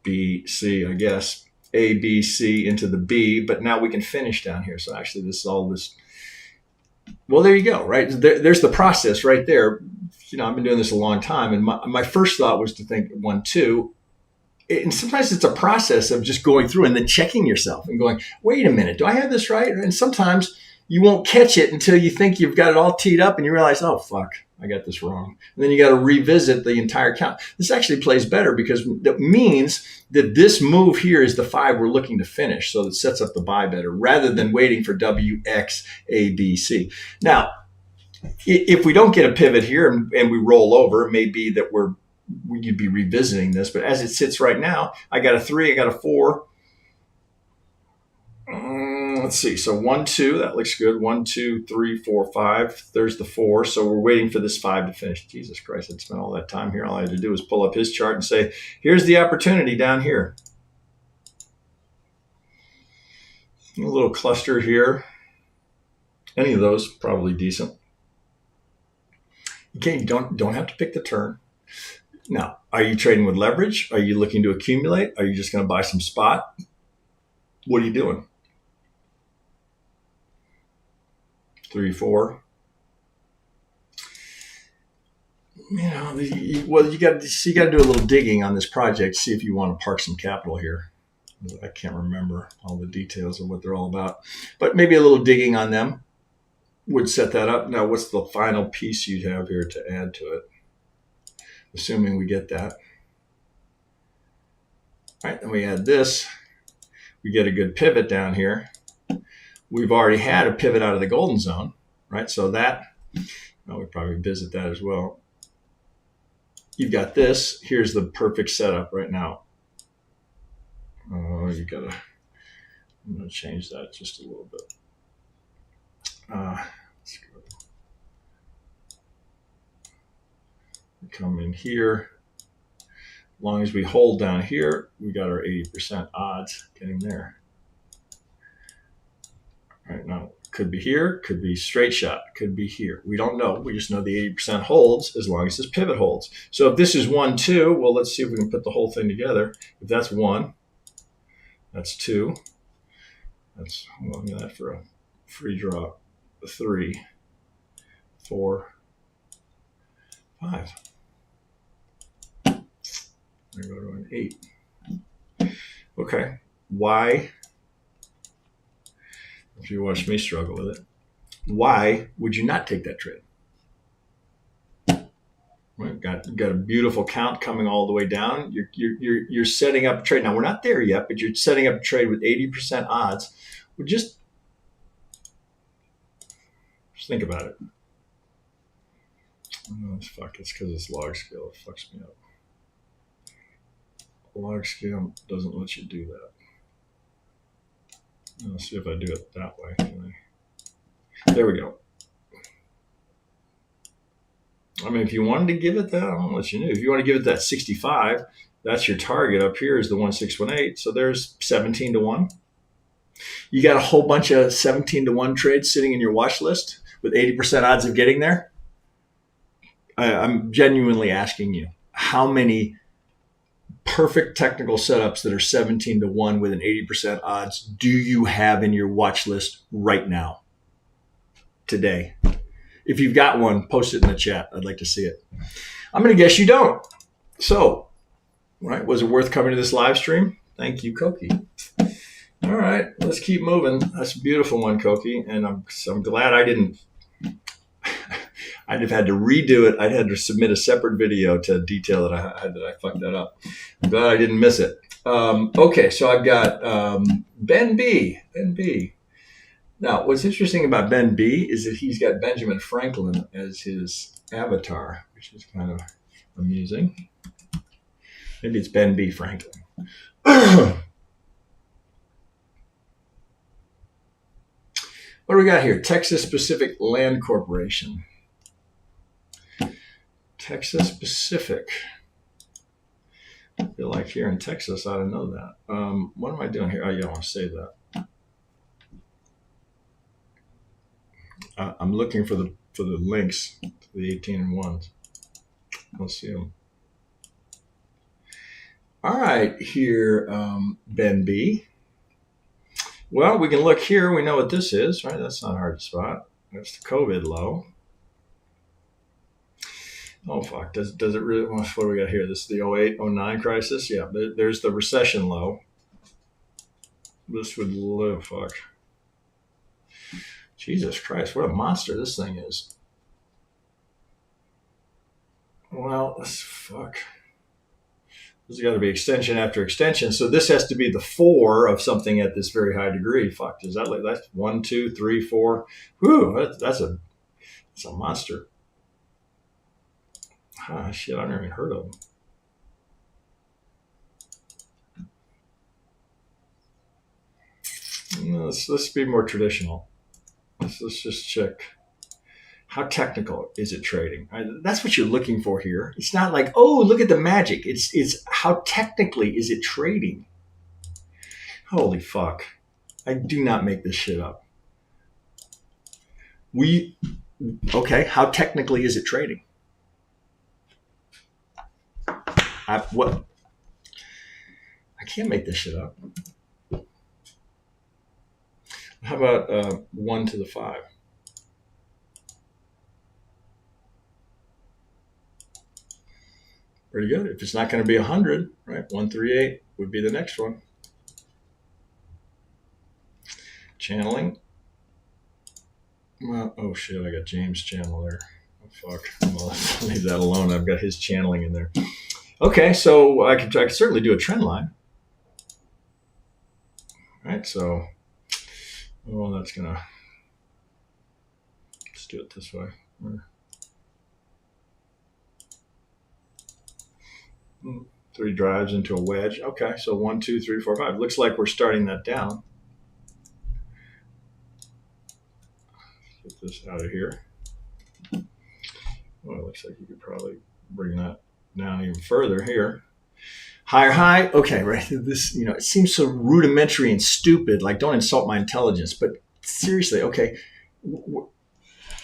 B, C, I guess. A, B, C into the B, but now we can finish down here. So actually this is all this. Well, there you go, right? There's the process right there. You know, I've been doing this a long time, and my first thought was to think 1, 2. and sometimes it's a process of just going through and then checking yourself and going, wait a minute, do I have this right? And sometimes you won't catch it until you think you've got it all teed up and you realize, oh, fuck, I got this wrong. And then you got to revisit the entire count. This actually plays better because that means that this move here is the 5 we're looking to finish. So it sets up the buy better rather than waiting for W, X, A, B, C. Now, if we don't get a pivot here and we roll over, it may be that you'd be revisiting this, but as it sits right now, I got a 3, I got a 4. Let's see. So 1, 2, that looks good. 1, 2, 3, 4, 5. There's the 4. So we're waiting for this 5 to finish. Jesus Christ, I'd spent all that time here. All I had to do was pull up his chart and say, here's the opportunity down here. A little cluster here. Any of those, probably decent. Okay, you don't have to pick the turn. Now, are you trading with leverage? Are you looking to accumulate? Are you just going to buy some spot? What are you doing? 3, 4. Well, you got to do a little digging on this project. See if you want to park some capital here. I can't remember all the details of what they're all about, but maybe a little digging on them would set that up. Now, what's the final piece you'd have here to add to it? Assuming we get that. All right, then we add this. We get a good pivot down here. We've already had a pivot out of the golden zone, right? So that, we probably visit that as well. You've got this. Here's the perfect setup right now. I'm going to change that just a little bit. Let's go. Come in here. As long as we hold down here, we got our 80% odds getting there. All right, now could be here, could be straight shot, could be here. We don't know. We just know the 80% holds as long as this pivot holds. So if this is 1, 2, well, let's see if we can put the whole thing together. If that's 1, that's 2. That's, well, look at that for a free draw. 3, 4, 5. I go to an 8. Okay. Why? If you watch me struggle with it, why would you not take that trade? Right, got a beautiful count coming all the way down. You're setting up a trade. Now we're not there yet, but you're setting up a trade with 80% odds. Well, just think about it. Oh, fuck! It's because it's log scale. It fucks me up. Log scale doesn't let you do that. Let's see if I do it that way. There we go. I mean, if you wanted to give it that, I'll let you know. If you want to give it that 65, that's your target. Up here is the 1618. So there's 17 to 1. You got a whole bunch of 17 to 1 trades sitting in your watch list with 80% odds of getting there. I'm genuinely asking you, how many perfect technical setups that are 17 to 1 with an 80% odds do you have in your watch list right now, today? If you've got one, post it in the chat. I'd like to see it. I'm going to guess you don't. So, right, was it worth coming to this live stream? Thank you, Koki. All right, let's keep moving. That's a beautiful one, Koki, and I'm glad I didn't. I'd have had to redo it. I'd had to submit a separate video to detail that I fucked that up. I'm glad I didn't miss it. Okay, so I've got Ben B. Ben B. Now, what's interesting about Ben B is that he's got Benjamin Franklin as his avatar, which is kind of amusing. Maybe it's Ben B. Franklin. What do we got here? Texas Pacific Land Corporation. Texas Pacific. I feel like here in Texas, I don't know that. What am I doing here? Oh, yeah, I want to save that. I'm looking for the links to the 18 and 1s. I'll see them. All right, here, Ben B. Well, we can look here. We know what this is, right? That's not hard to spot. That's the COVID low. Oh, fuck. Does it really? What do we got here? This is the 08, 09 crisis. Yeah, there's the recession low. This would live. Fuck. Jesus Christ, what a monster this thing is. Well, fuck. There's got to be extension after extension. So this has to be the 4 of something at this very high degree. Fuck, is that like that's 1, 2, 3, 4? Whew, that's a monster. Ah, shit, I never even heard of them. Let's be more traditional. Let's just check. How technical is it trading? That's what you're looking for here. It's not like, oh, look at the magic. It's how technically is it trading? Holy fuck. I do not make this shit up. Okay, how technically is it trading? I can't make this shit up. How about 1 to the 5? Pretty good. If it's not going to be 100, right? 138 would be the next one. Channeling. Well, oh shit, I got James' channel there. Oh fuck. Well, let's leave that alone. I've got his channeling in there. Okay, so I could certainly do a trend line. All right, so that's gonna. Let's do it this way. 3 drives into a wedge. Okay, so 1, 2, 3, 4, 5. Looks like we're starting that down. Get this out of here. Well, it looks like you could probably bring that down even further here. Higher high. Okay, right. This, it seems so rudimentary and stupid. Like, don't insult my intelligence. But seriously, okay.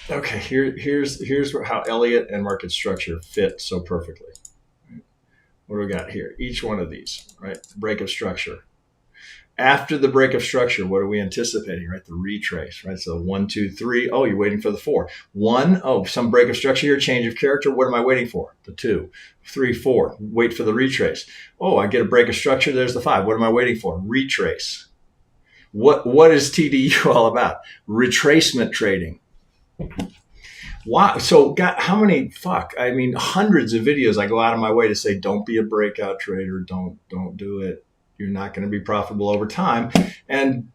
Okay, here's how Elliott and market structure fit so perfectly. What do we got here? Each one of these, right? Break of structure. After the break of structure, what are we anticipating, right? The retrace, right? So 1, 2, 3. Oh, you're waiting for the 4. 1, oh, some break of structure here, change of character. What am I waiting for? The 2. 3, 4. Wait for the retrace. Oh, I get a break of structure. There's the 5. What am I waiting for? Retrace. What is TDU all about? Retracement trading. Wow. So how many, hundreds of videos I go out of my way to say, don't be a breakout trader. Don't do it. You're not going to be profitable over time. And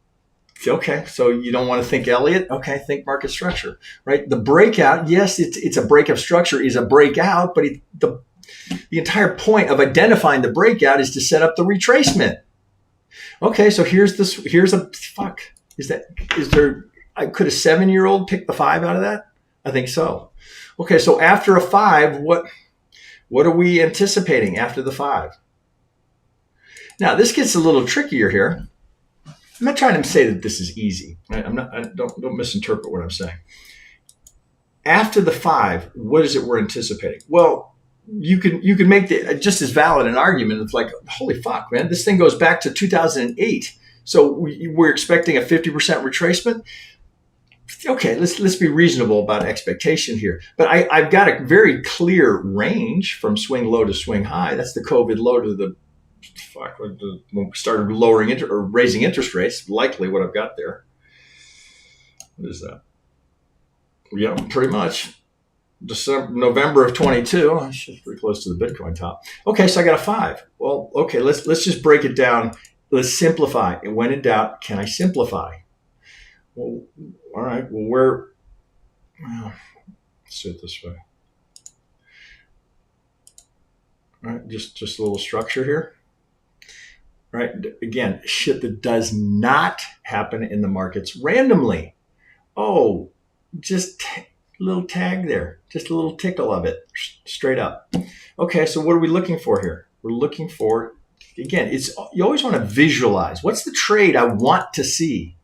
okay, so you don't want to think Elliott? Okay, think market structure, right? The breakout, yes, it's a break of structure is a breakout, but the entire point of identifying the breakout is to set up the retracement. Okay, so here's a fuck. Is there? Could a 7-year-old pick the 5 out of that? I think so. Okay, so after a 5, what are we anticipating after the 5? Now this gets a little trickier here. I'm not trying to say that this is easy. Right? Don't misinterpret what I'm saying. After the 5, what is it we're anticipating? Well, you can make just as valid an argument. It's like, holy fuck, man, this thing goes back to 2008. So we're expecting a 50% retracement. Okay, let's be reasonable about expectation here. But I've got a very clear range from swing low to swing high. That's the COVID low to the when we started lowering or raising interest rates. Likely what I've got there. What is that? Yeah, pretty much. November of 22. I should pretty close to the Bitcoin top. Okay, so I got a 5. Well, okay, let's just break it down. Let's simplify. And when in doubt, can I simplify? Well, all right. Well, let's do it this way. All right, just a little structure here. All right. Again, shit that does not happen in the markets randomly. Oh, just a little tag there. Just a little tickle of it, straight up. Okay, so what are we looking for here? We're looking for, again, you always want to visualize. What's the trade I want to see?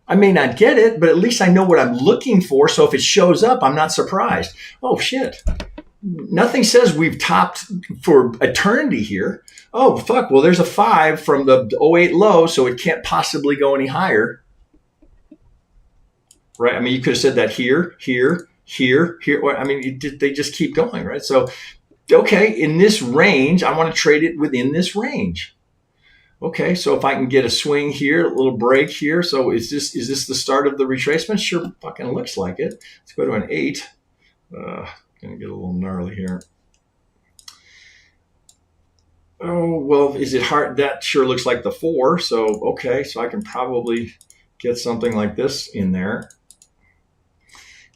I may not get it, but at least I know what I'm looking for. So if it shows up, I'm not surprised. Oh, shit. Nothing says we've topped for eternity here. Oh, fuck. Well, there's a 5 from the 08 low, so it can't possibly go any higher. Right? I mean, you could have said that here, here. I mean, they just keep going, right? So, okay, in this range, I want to trade it within this range. Okay, so if I can get a swing here, a little break here. So is this the start of the retracement? Sure fucking looks like it. Let's go to an 8. Gonna get a little gnarly here. Oh, well, is it hard? That sure looks like the 4. So, okay, so I can probably get something like this in there.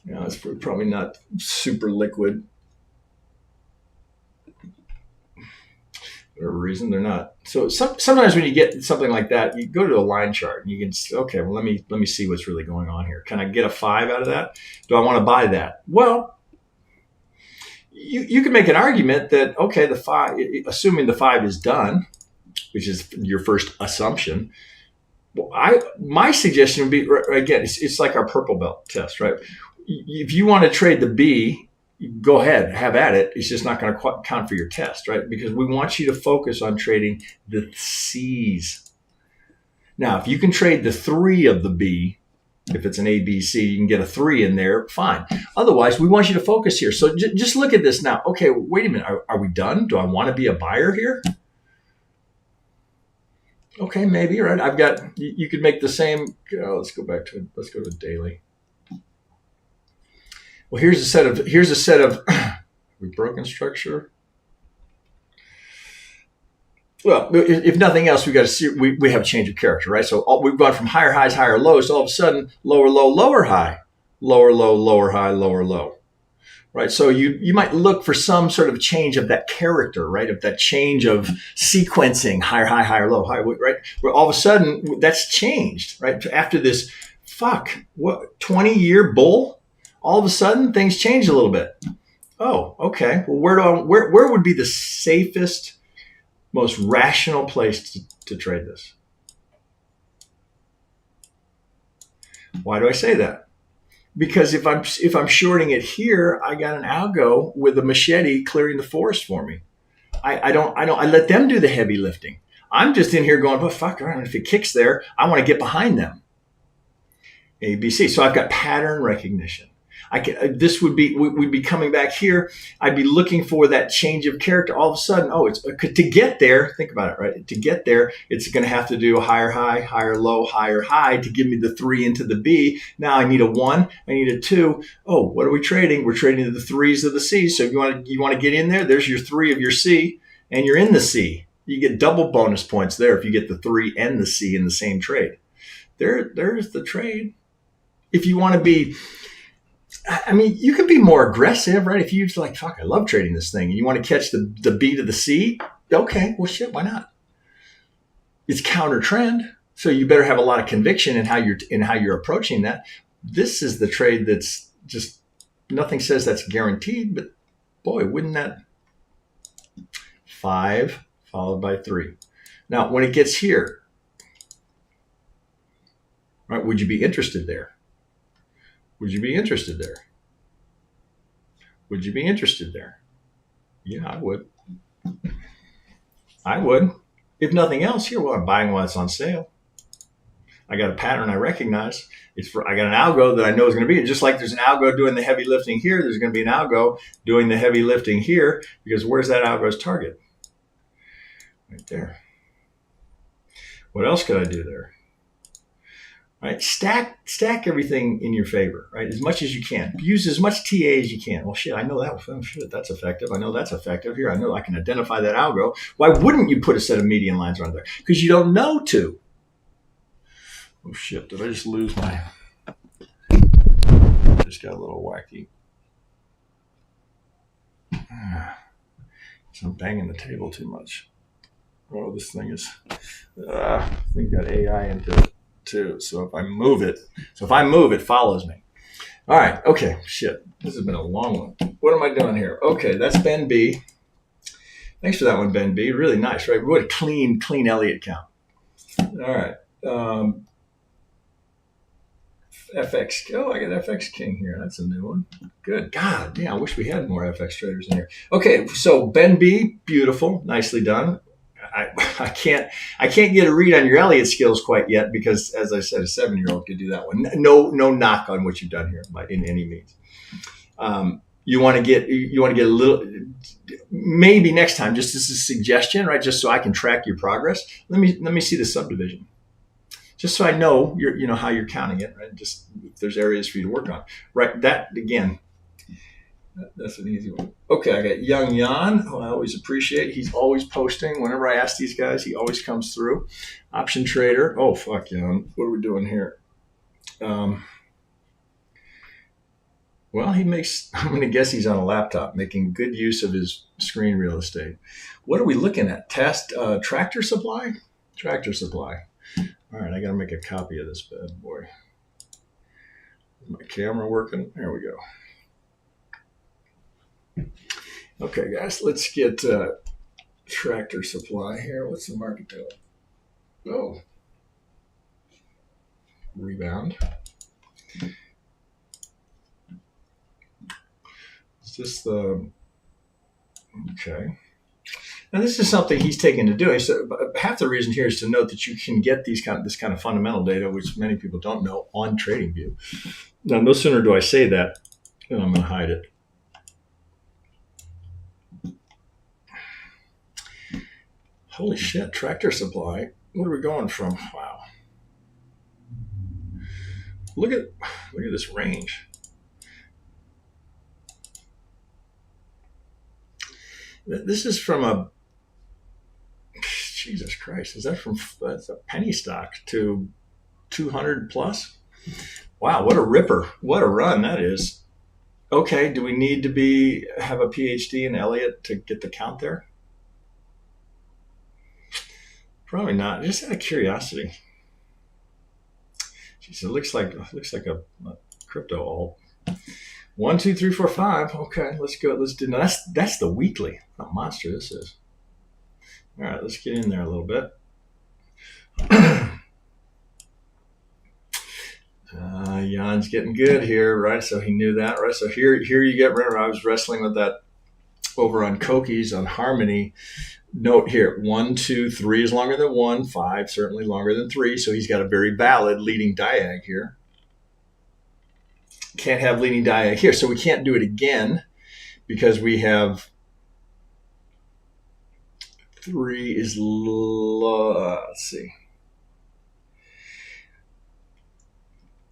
You know, it's probably not super liquid. For whatever reason, they're not. So sometimes when you get something like that, you go to a line chart and you can say, okay, well, let me see what's really going on here. Can I get a 5 out of that? Do I want to buy that? Well, you can make an argument that, okay, the 5, assuming the 5 is done, which is your first assumption. Well, my suggestion would be, again, it's like our purple belt test, right? If you want to trade the B, go ahead, have at it. It's just not going to count for your test, right? Because we want you to focus on trading the C's. Now, if you can trade the 3 of the B, if it's an A, B, C, you can get a 3 in there, fine. Otherwise, we want you to focus here. So just look at this now. Okay, wait a minute. Are we done? Do I want to be a buyer here? Okay, maybe, right? I've got, you could make the same, let's go to daily. Well, here's a set of we broken structure. Well, if nothing else, we got to see we have a change of character, right? So we've gone from higher highs, higher lows to all of a sudden lower low, lower high, lower low, lower high, lower low, right? So you might look for some sort of change of that character, right? Of that change of sequencing, higher high, higher low, high, right? Where all of a sudden that's changed, right? After this 20-year bull. All of a sudden, things change a little bit. Oh, okay. Well, where would be the safest, most rational place to trade this? Why do I say that? Because if I'm shorting it here, I got an algo with a machete clearing the forest for me. I let them do the heavy lifting. I'm just in here going, but fuck around. If it kicks there, I want to get behind them. A, B, C. So I've got pattern recognition. We'd be coming back here. I'd be looking for that change of character. All of a sudden, it's to get there. Think about it, right? To get there, it's going to have to do a higher high, higher low, higher high to give me the 3 into the B. Now I need a 1. I need a 2. Oh, what are we trading? We're trading the 3s of the C. So if you want to get in there, there's your 3 of your C, and you're in the C. You get double bonus points there if you get the 3 and the C in the same trade. There's the trade. If you want to be, I mean, you can be more aggressive, right? If you're like, fuck, I love trading this thing, and you want to catch the B to the C, okay, well, shit, why not? It's counter trend, so you better have a lot of conviction in how you're approaching that. This is the trade that's just nothing says that's guaranteed, but boy, wouldn't that 5 followed by 3. Now, when it gets here, right, would you be interested there? Would you be interested there? Would you be interested there? Yeah, I would. I would. If nothing else, here, well, I'm buying while it's on sale. I got a pattern I recognize. I got an algo that I know is going to be. Just like there's an algo doing the heavy lifting here, there's going to be an algo doing the heavy lifting here, because where's that algo's target? Right there. What else could I do there? Right, stack everything in your favor, right? As much as you can. Use as much TA as you can. Well, shit, I know that. Oh, shit, that's effective. I know that's effective. Here, I know I can identify that algo. Why wouldn't you put a set of median lines around there? Because you don't know to. Oh, shit, did I just lose my... Just got a little wacky. So I'm banging the table too much. Oh, this thing is... I think got AI into it. Too. So if I move it, it follows me. All right. Okay. Shit. This has been a long one. What am I doing here? Okay. That's Ben B. Thanks for that one, Ben B. Really nice, right? What a clean Elliott count. All right. FX. Oh, I got FX King here. That's a new one. Good. God, yeah. I wish we had more FX traders in here. Okay. So Ben B. Beautiful. Nicely done. I can't get a read on your Elliott skills quite yet because, as I said, a 7-year-old could do that one. No knock on what you've done here in any means. You want to get a little, maybe next time, just as a suggestion, right? Just so I can track your progress. Let me see the subdivision, just so I know how you're counting it, right? Just if there's areas for you to work on, right? That again, that's an easy one. Okay, I got Young Jan, who I always appreciate. He's always posting. Whenever I ask these guys, he always comes through. Option trader. Oh fuck, Jan, what are we doing here? Well, I'm going to guess he's on a laptop making good use of his screen real estate. What are we looking at? Test tractor supply? Tractor supply. All right, I got to make a copy of this bad boy. Is my camera working? There we go. Okay, guys, let's get tractor supply here. What's the market doing? Oh. Rebound. Just the okay. Now this is something he's taken to doing. So half the reason here is to note that you can get this kind of fundamental data, which many people don't know, on TradingView. Now, no sooner do I say that than I'm going to hide it. Holy shit! Tractor supply. What are we going from? Wow. Look at this range. This is from a, Jesus Christ, is that from that's a penny stock to 200 plus? Wow, what a ripper. What a run that is. Okay, do we need to have a PhD in Elliott to get the count there? Probably not, just out of curiosity. Jeez, it looks like a crypto alt. 1, 2, 3, 4, 5. Okay, let's go. Let's do. No, that's the weekly. What a monster this is. All right, let's get in there a little bit. Jan's getting good here, right? So he knew that, right? So here you get. Remember, I was wrestling with that over on Koki's on Harmony. Note here: 1, 2, 3 is longer than 1. 5 certainly longer than 3. So he's got a very valid leading diag here. Can't have leading diag here, so we can't do it again because we have 3 is let's see.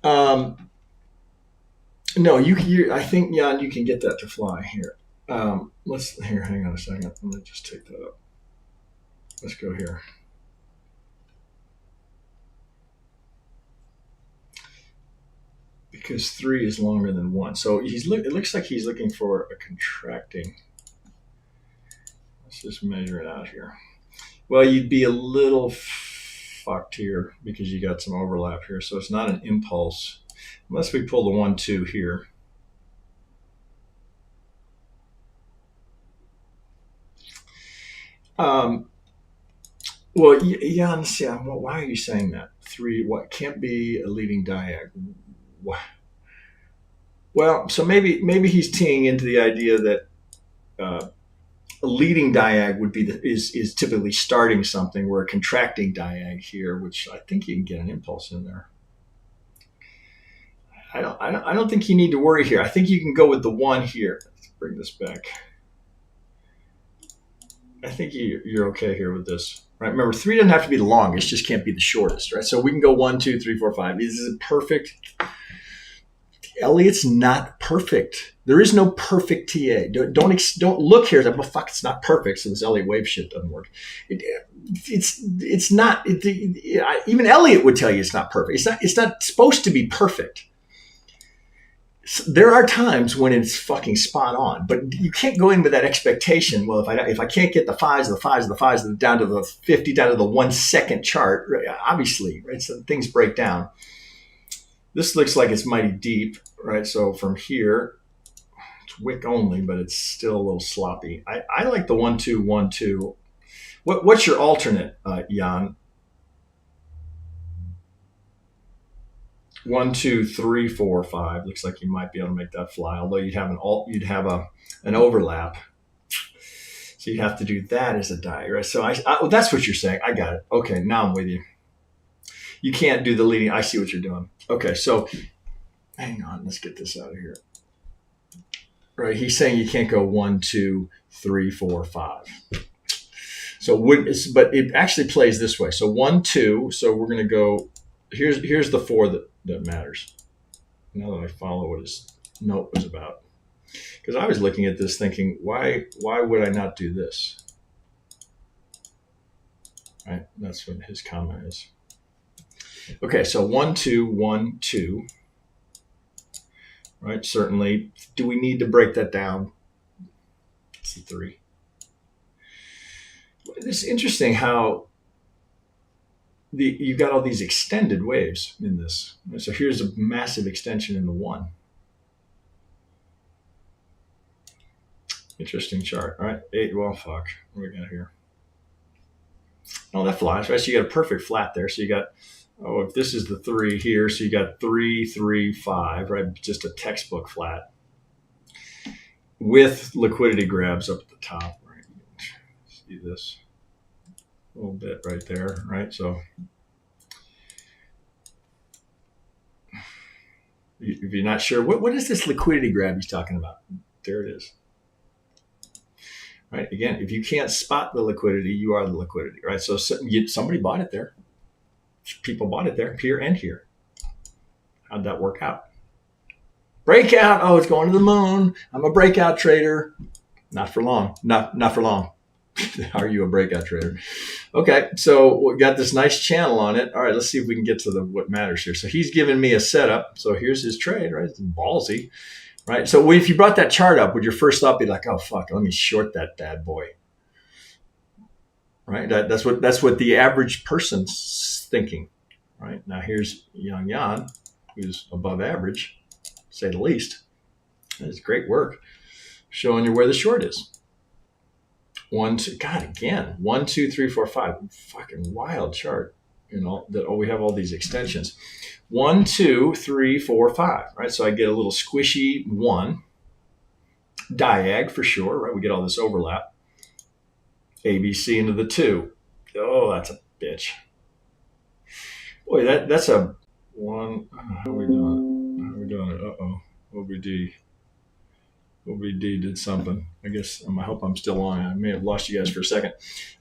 No, you I think Jan, you can get that to fly here. Hang on a second. Let me just take that up. Let's go here. Because 3 is longer than 1. So it looks like he's looking for a contracting. Let's just measure it out here. Well, you'd be a little fucked here because you got some overlap here. So it's not an impulse unless we pull the 1, 2 here. Well, yeah, let's see. Why are you saying that? 3, what can't be a leading diag? Why? Well, so maybe he's teeing into the idea that a leading diag would be is typically starting something, where a contracting diag here, which I think you can get an impulse in there. I don't think you need to worry here. I think you can go with the 1 here. Let's bring this back. I think you're okay here with this. Right? Remember, 3 doesn't have to be the longest, just can't be the shortest, right? So we can go 1, 2, 3, 4, 5. Is it perfect? Elliott's not perfect. There is no perfect TA. Don't look here. Well, fuck, it's not perfect, so this Elliott Wave shit doesn't work. It's not. Even Elliott would tell you it's not perfect. It's not supposed to be perfect. There are times when it's fucking spot on, but you can't go in with that expectation. Well, if I can't get the 5s down to the 50, down to the 1 second chart, right, obviously, right? So things break down. This looks like it's mighty deep, right? So from here, it's wick only, but it's still a little sloppy. I like the 1, 2, 1, 2. What's your alternate, Jan? 1, 2, 3, 4, 5. Looks like you might be able to make that fly. Although you'd have an overlap, so you'd have to do that as a die, right? So that's what you're saying. I got it. Okay, now I'm with you. You can't do the leading. I see what you're doing. Okay, so hang on. Let's get this out of here. right? He's saying you can't go 1, 2, 3, 4, 5. So but it actually plays this way. So 1, 2. So we're going to go. Here's the 4 that matters. Now that I follow what his note was about, because I was looking at this thinking, why would I not do this? Right. That's what his comment is. Okay. So 1, 2, 1, 2. Right. Certainly. Do we need to break that down? It's the 3. It's interesting how you've got all these extended waves in this. So here's a massive extension in the 1. Interesting chart. All right. 8. Well, fuck. What do we got here? Oh, that flies, right? So you got a perfect flat there. So you got, if this is the 3 here, so you got 3, 3, 5, right? Just a textbook flat with liquidity grabs up at the top, right? See this a little bit right there, right? So if you're not sure, what is this liquidity grab he's talking about? There it is. Right. Again, if you can't spot the liquidity, you are the liquidity, right? So somebody bought it there. People bought it there, here and here. How'd that work out? Breakout. Oh, it's going to the moon. I'm a breakout trader. Not for long. Not for long. Are you a breakout trader? Okay, so we got this nice channel on it. All right, let's see if we can get to what matters here. So he's giving me a setup. So here's his trade, right? It's ballsy. Right. So if you brought that chart up, would your first thought be like, oh, fuck, let me short that bad boy? Right. That's what the average person's thinking. Right. Now here's Yan, who's above average, to say the least. That's great work showing you where the short is. 1, 2, God, again, 1, 2, 3, 4, 5. Fucking wild chart. We have all these extensions. 1, 2, 3, 4, 5, right? So I get a little squishy 1, diag for sure, right? We get all this overlap. ABC into the 2. Oh, that's a bitch. Boy, that's a 1. How are we doing it? Uh-oh. OBD did something. I guess I hope I'm still on. I may have lost you guys for a second.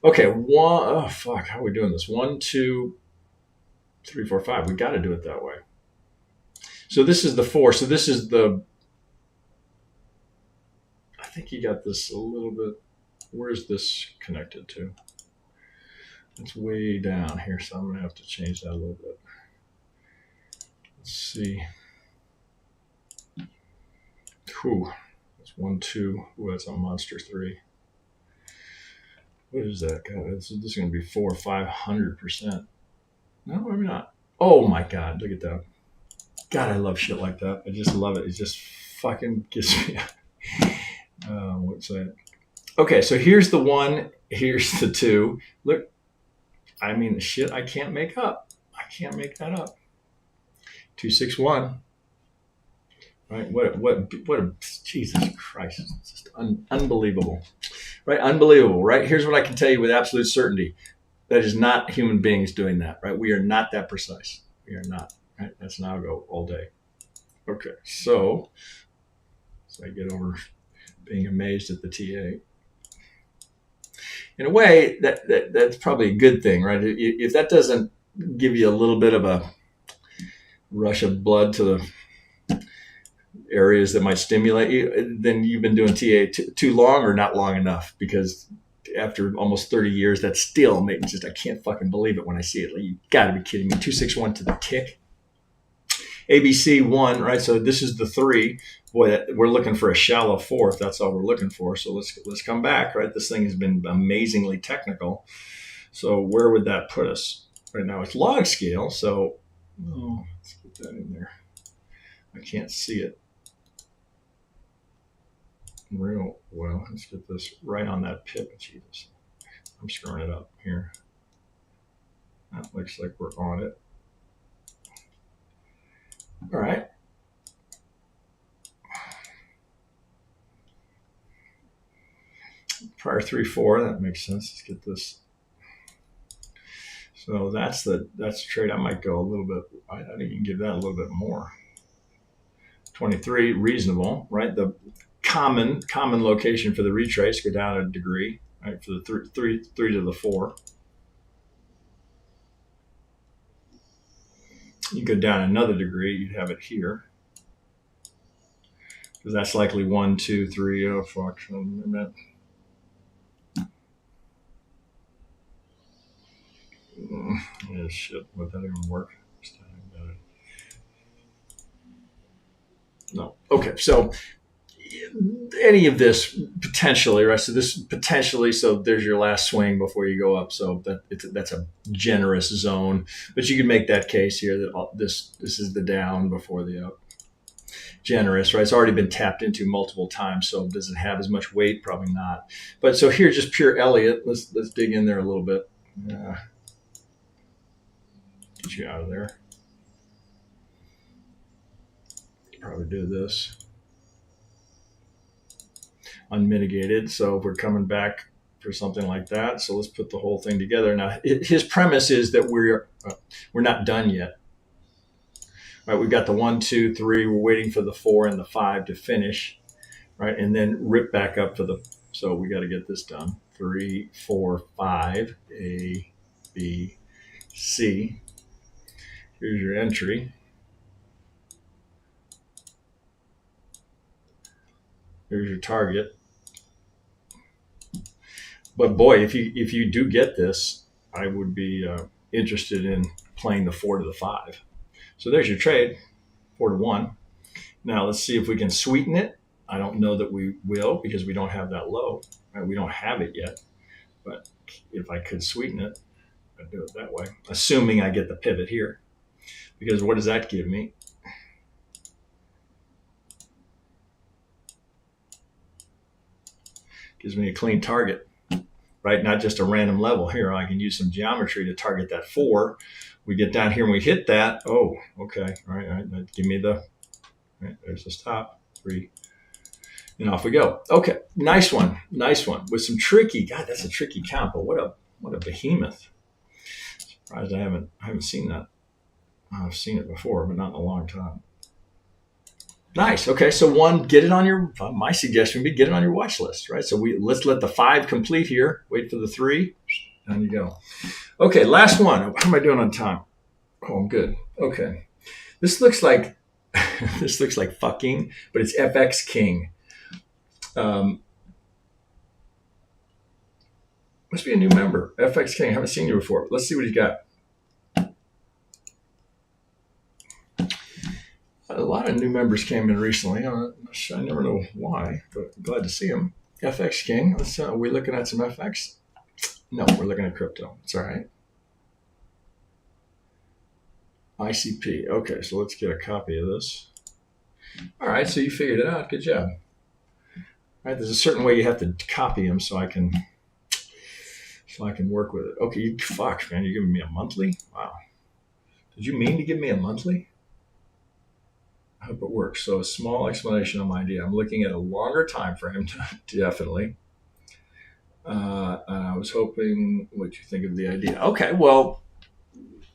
Okay, 1. Oh, fuck. How are we doing this? 1, 2, 3, 4, 5. We got to do it that way. So this is the 4. So this is the, I think you got this a little bit. Where's this connected to? It's way down here. So I'm going to have to change that a little bit. Let's see. Whew. That's 1, 2. Ooh, that's a monster 3. What is that? God, this is going to be 400 or 500%. No, maybe not. Oh my God, look at that. God, I love shit like that. I just love it. It just fucking gives me what's that? Okay, so here's the 1. Here's the 2. Look, I mean, shit I can't make up. I can't make that up. 261. Right? What a Jesus Christ. It's just unbelievable. Right? Unbelievable, right? Here's what I can tell you with absolute certainty. That is not human beings doing that, right? We are not that precise. We are not, right? That's now go all day. Okay, so I get over being amazed at the TA. In a way, that's probably a good thing, right? If that doesn't give you a little bit of a rush of blood to the areas that might stimulate you, then you've been doing TA too long or not long enough, because after almost 30 years, that still makes I can't fucking believe it when I see it. Like, you got to be kidding me. 261 to the tick. ABC 1, right? So this is the 3. Boy, we're looking for a shallow 4th. That's all we're looking for. So let's come back, right? This thing has been amazingly technical. So where would that put us? Right now it's log scale. So let's put that in there. I can't see it real well. Let's get this right on that pip. Jesus, I'm screwing it up here. That looks like we're on it. All right. Prior 3, 4, that makes sense. Let's get this. So that's the trade. I might go a little bit. I think you can give that a little bit more. 23, reasonable, right? The common location for the retrace. Go down a degree, right? For the three to the 4. You go down another degree, you'd have it here. Because that's likely 1, 2, 3. Oh, fuck. Yeah, shit. Would that even work? No. Okay. So any of this potentially, right? So this potentially, so there's your last swing before you go up. So that's a generous zone, but you can make that case here that this is the down before the up. Generous, right? It's already been tapped into multiple times. So does it have as much weight? Probably not. But so here, just pure Elliott. Let's dig in there a little bit. Get you out of there. Probably do this unmitigated. So if we're coming back for something like that, so let's put the whole thing together. Now, his premise is that we're not done yet. Right, we've got the 1, 2, 3. We're waiting for the 4 and the 5 to finish, right, and then rip back up for the. So we got to get this done. 3, 4, 5. A, B, C. Here's your entry. Here's your target. But boy, if you do get this, I would be interested in playing the 4 to the 5. So there's your trade, 4 to 1. Now let's see if we can sweeten it. I don't know that we will because we don't have that low. Right? We don't have it yet. But if I could sweeten it, I'd do it that way, assuming I get the pivot here. Because what does that give me? Gives me a clean target, right? Not just a random level. Here, I can use some geometry to target that 4. We get down here and we hit that. Oh, okay. All right. Give me the, right, there's the stop. 3. And off we go. Okay. Nice one. With some tricky, God, that's a tricky count, but what a behemoth. Surprised I haven't seen that. I've seen it before, but not in a long time. Nice. Okay. So get it on your, my suggestion would be get it on your watch list, right? So let's let the 5 complete here. Wait for the 3. Down you go. Okay. Last one. How am I doing on time? Oh, I'm good. Okay. This looks like, fucking, but it's FX King. Must be a new member. FX King. I haven't seen you before. Let's see what he's got. A lot of new members came in recently. I never know why, but I'm glad to see them. FX King. Are we looking at some FX? No, we're looking at crypto. It's all right. ICP. Okay, so let's get a copy of this. All right, so you figured it out. Good job. All right, there's a certain way you have to copy them so I can work with it. Okay, fuck, man, you're giving me a monthly? Wow. Did you mean to give me a monthly? I hope it works. So a small explanation on my idea. I'm looking at a longer time frame, definitely. And I was hoping what you think of the idea. Okay, well,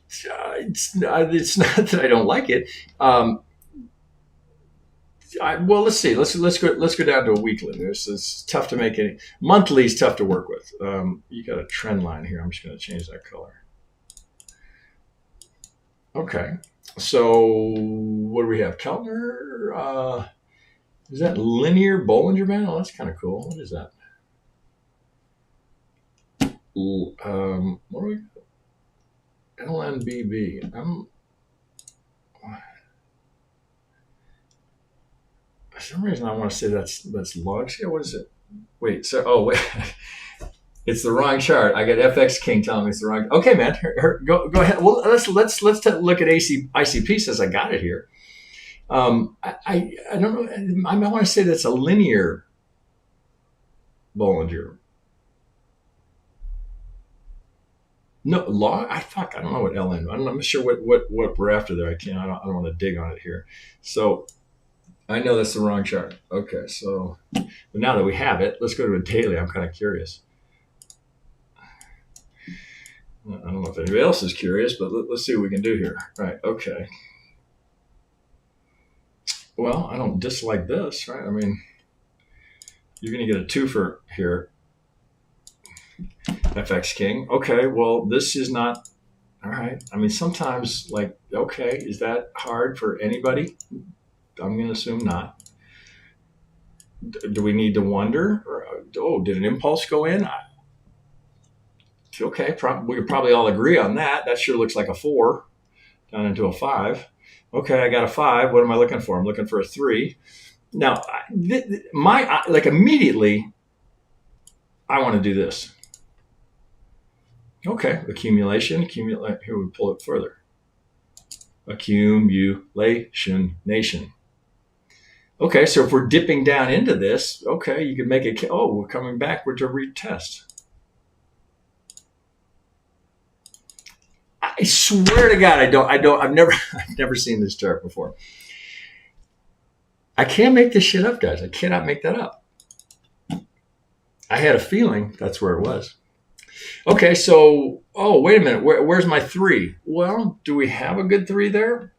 it's not that I don't like it. Well, let's see. Let's go down to a weekly. It's tough to make any. Monthly is tough to work with. You got a trend line here. I'm just going to change that color. Okay. So what do we have? Keltner? Is that linear Bollinger Band? Oh, that's kind of cool. What is that? What do we? LNBB. For some reason I want to say that's log scale. What is it? Wait. Wait. It's the wrong chart. I got FX King telling me it's the wrong. Okay, man. Go ahead. Well, let's look at ICP. Says I got it here. I don't know. I want to say that's a linear Bollinger. No, log. I don't know what LN. I'm not sure what we're after there. I don't want to dig on it here. So I know that's the wrong chart. Okay, so but now that we have it, let's go to a daily. I'm kind of curious. I don't know if anybody else is curious, but let's see what we can do here. Right. Okay. Well, I don't dislike this, right? I mean, You're going to get a twofer here. FX King. Okay, well, this is not, all right. I mean, sometimes, like, okay, is that hard for anybody? I'm going to assume not. Do we need to wonder? Oh, did an impulse go in? Okay, we could probably all agree on that. That sure looks like a 4 down into a 5. Okay, I got a 5. What am I looking for? I'm looking for a 3. Now, immediately, I want to do this. Okay, accumulation. Here we pull it further. Accumulation nation. Okay, so if we're dipping down into this, okay, you can make it. Oh, we're coming backward to retest. I swear to God, I've never seen this chart before. I can't make this shit up, guys. I cannot make that up. I had a feeling that's where it was. Okay, so, oh, wait a minute. Where's my 3? Well, do we have a good 3 there?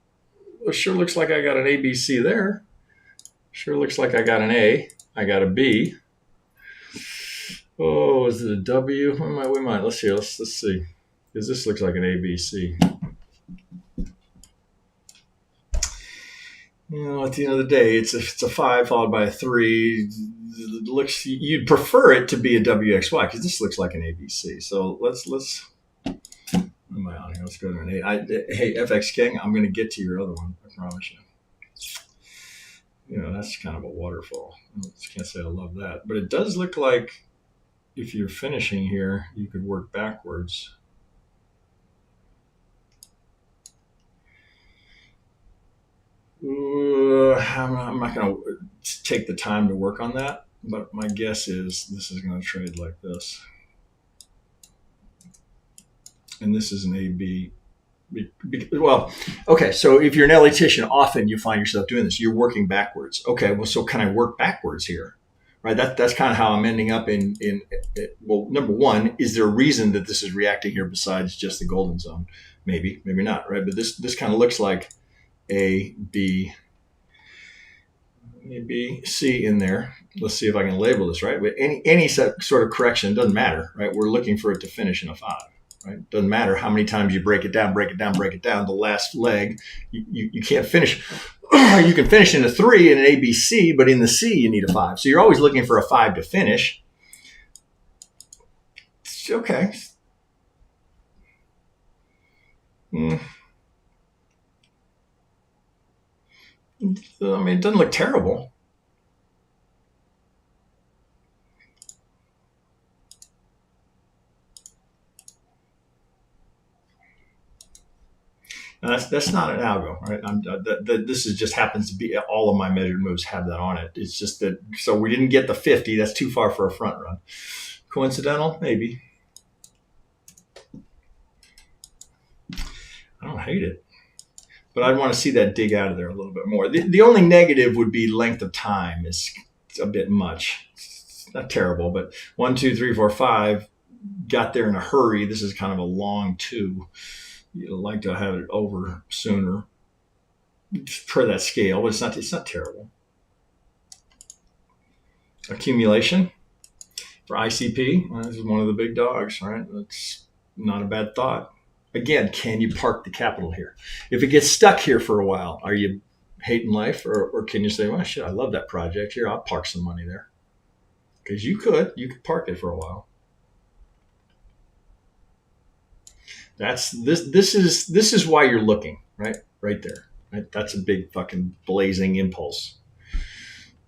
It sure looks like I got an ABC there. Sure looks like I got an A. I got a B. Oh, is it a W? We might. Let's see. Let's see. Because this looks like an ABC. You know, at the end of the day, it's a 5 followed by a 3. It looks, you'd prefer it to be a WXY because this looks like an ABC. So let's. What am I on here? Let's go to an 8. Hey, FX King, I'm going to get to your other one. I promise you. You know, that's kind of a waterfall. I can't say I love that, but it does look like if you're finishing here, you could work backwards. I'm not going to take the time to work on that, but my guess is this is going to trade like this. And this is an AB. Well, okay, so if you're an elitician, often you find yourself doing this. You're working backwards. Okay, well, so can I work backwards here? Right, that's kind of how I'm ending up in well, number one, is there a reason that this is reacting here besides just the golden zone? Maybe not, right? But this kind of looks like A, B, C in there. Let's see if I can label this, right? But any sort of correction, doesn't matter, right? We're looking for it to finish in a 5, right? Doesn't matter how many times you break it down. The last leg, you can't finish. You can finish in a 3 in an ABC, but in the C, you need a 5. So you're always looking for a 5 to finish. Okay. I mean, it doesn't look terrible. Now that's not an algo, right? This is just happens to be all of my measured moves have that on it. It's just that, so we didn't get the 50. That's too far for a front run. Coincidental? Maybe. I don't hate it, but I'd want to see that dig out of there a little bit more. The only negative would be length of time is a bit much. It's not terrible, but 1, 2, 3, 4, 5 got there in a hurry. This is kind of a long 2. You'd like to have it over sooner per that scale, but it's not terrible. Accumulation for ICP. Well, this is one of the big dogs, right? That's not a bad thought. Again, can you park the capital here? If it gets stuck here for a while, are you hating life, or can you say, well, shit, I love that project here. I'll park some money there. Because you could park it for a while. This is why you're looking, right there. Right? That's a big fucking blazing impulse.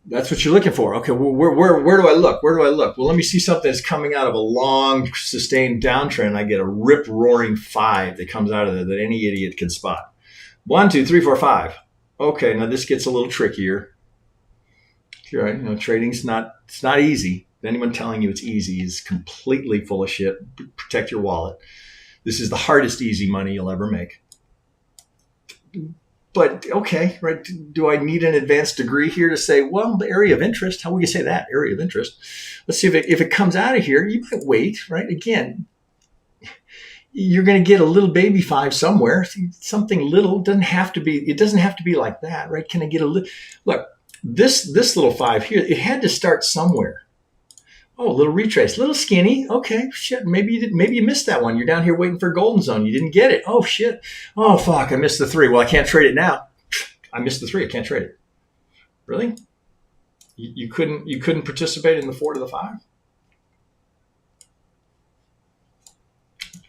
That's what you're looking for. Okay, where do I look? Well, let me see something that's coming out of a long, sustained downtrend. I get a rip-roaring 5 that comes out of there that any idiot can spot. 1, 2, 3, 4, 5. Okay, now this gets a little trickier. You're right. You know, trading's not easy. Anyone telling you it's easy is completely full of shit. Protect your wallet. This is the hardest easy money you'll ever make. But okay, right? Do I need an advanced degree here to say, well, the area of interest? How would you say that? Area of interest. Let's see if it comes out of here. You might wait, right? Again, you're going to get a little baby 5 somewhere. Something little. It doesn't have to be like that, right? Can I get a little? Look, this little 5 here. It had to start somewhere. Oh, a little retrace, a little skinny. Okay, shit. Maybe you did. Maybe you missed that one. You're down here waiting for golden zone. You didn't get it. Oh shit. Oh fuck. I missed the 3. Well, I can't trade it now. I missed the 3. I can't trade it. Really? You couldn't. You couldn't participate in the 4 to the 5.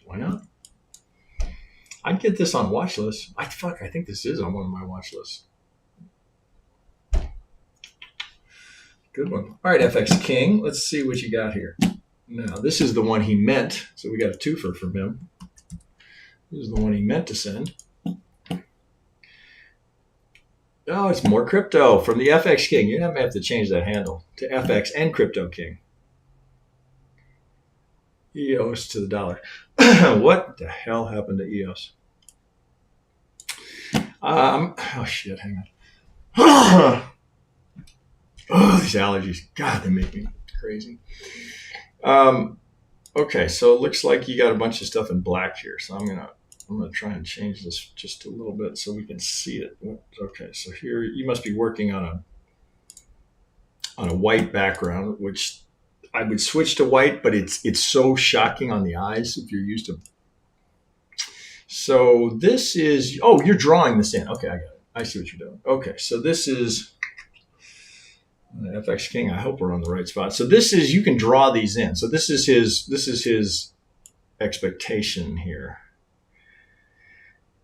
Why not? I'd get this on watch list. I think this is on one of my watch lists. Good one. All right, FX King. Let's see what you got here. Now, this is the one he meant. So we got a twofer from him. This is the one he meant to send. Oh, it's more crypto from the FX King. You're going to have to change that handle to FX and Crypto King. EOS to the dollar. What the hell happened to EOS? Oh, shit. Hang on. Oh, these allergies. God, they make me crazy. Okay, so it looks like you got a bunch of stuff in black here. So I'm gonna try and change this just a little bit so we can see it. Okay, so here you must be working on a white background, which I would switch to white, but it's so shocking on the eyes if you're used to. So this is, oh, you're drawing this in. Okay, I got it. I see what you're doing. Okay, so this is FX King. I hope we're on the right spot. So this is, you can draw these in. So this is his expectation here.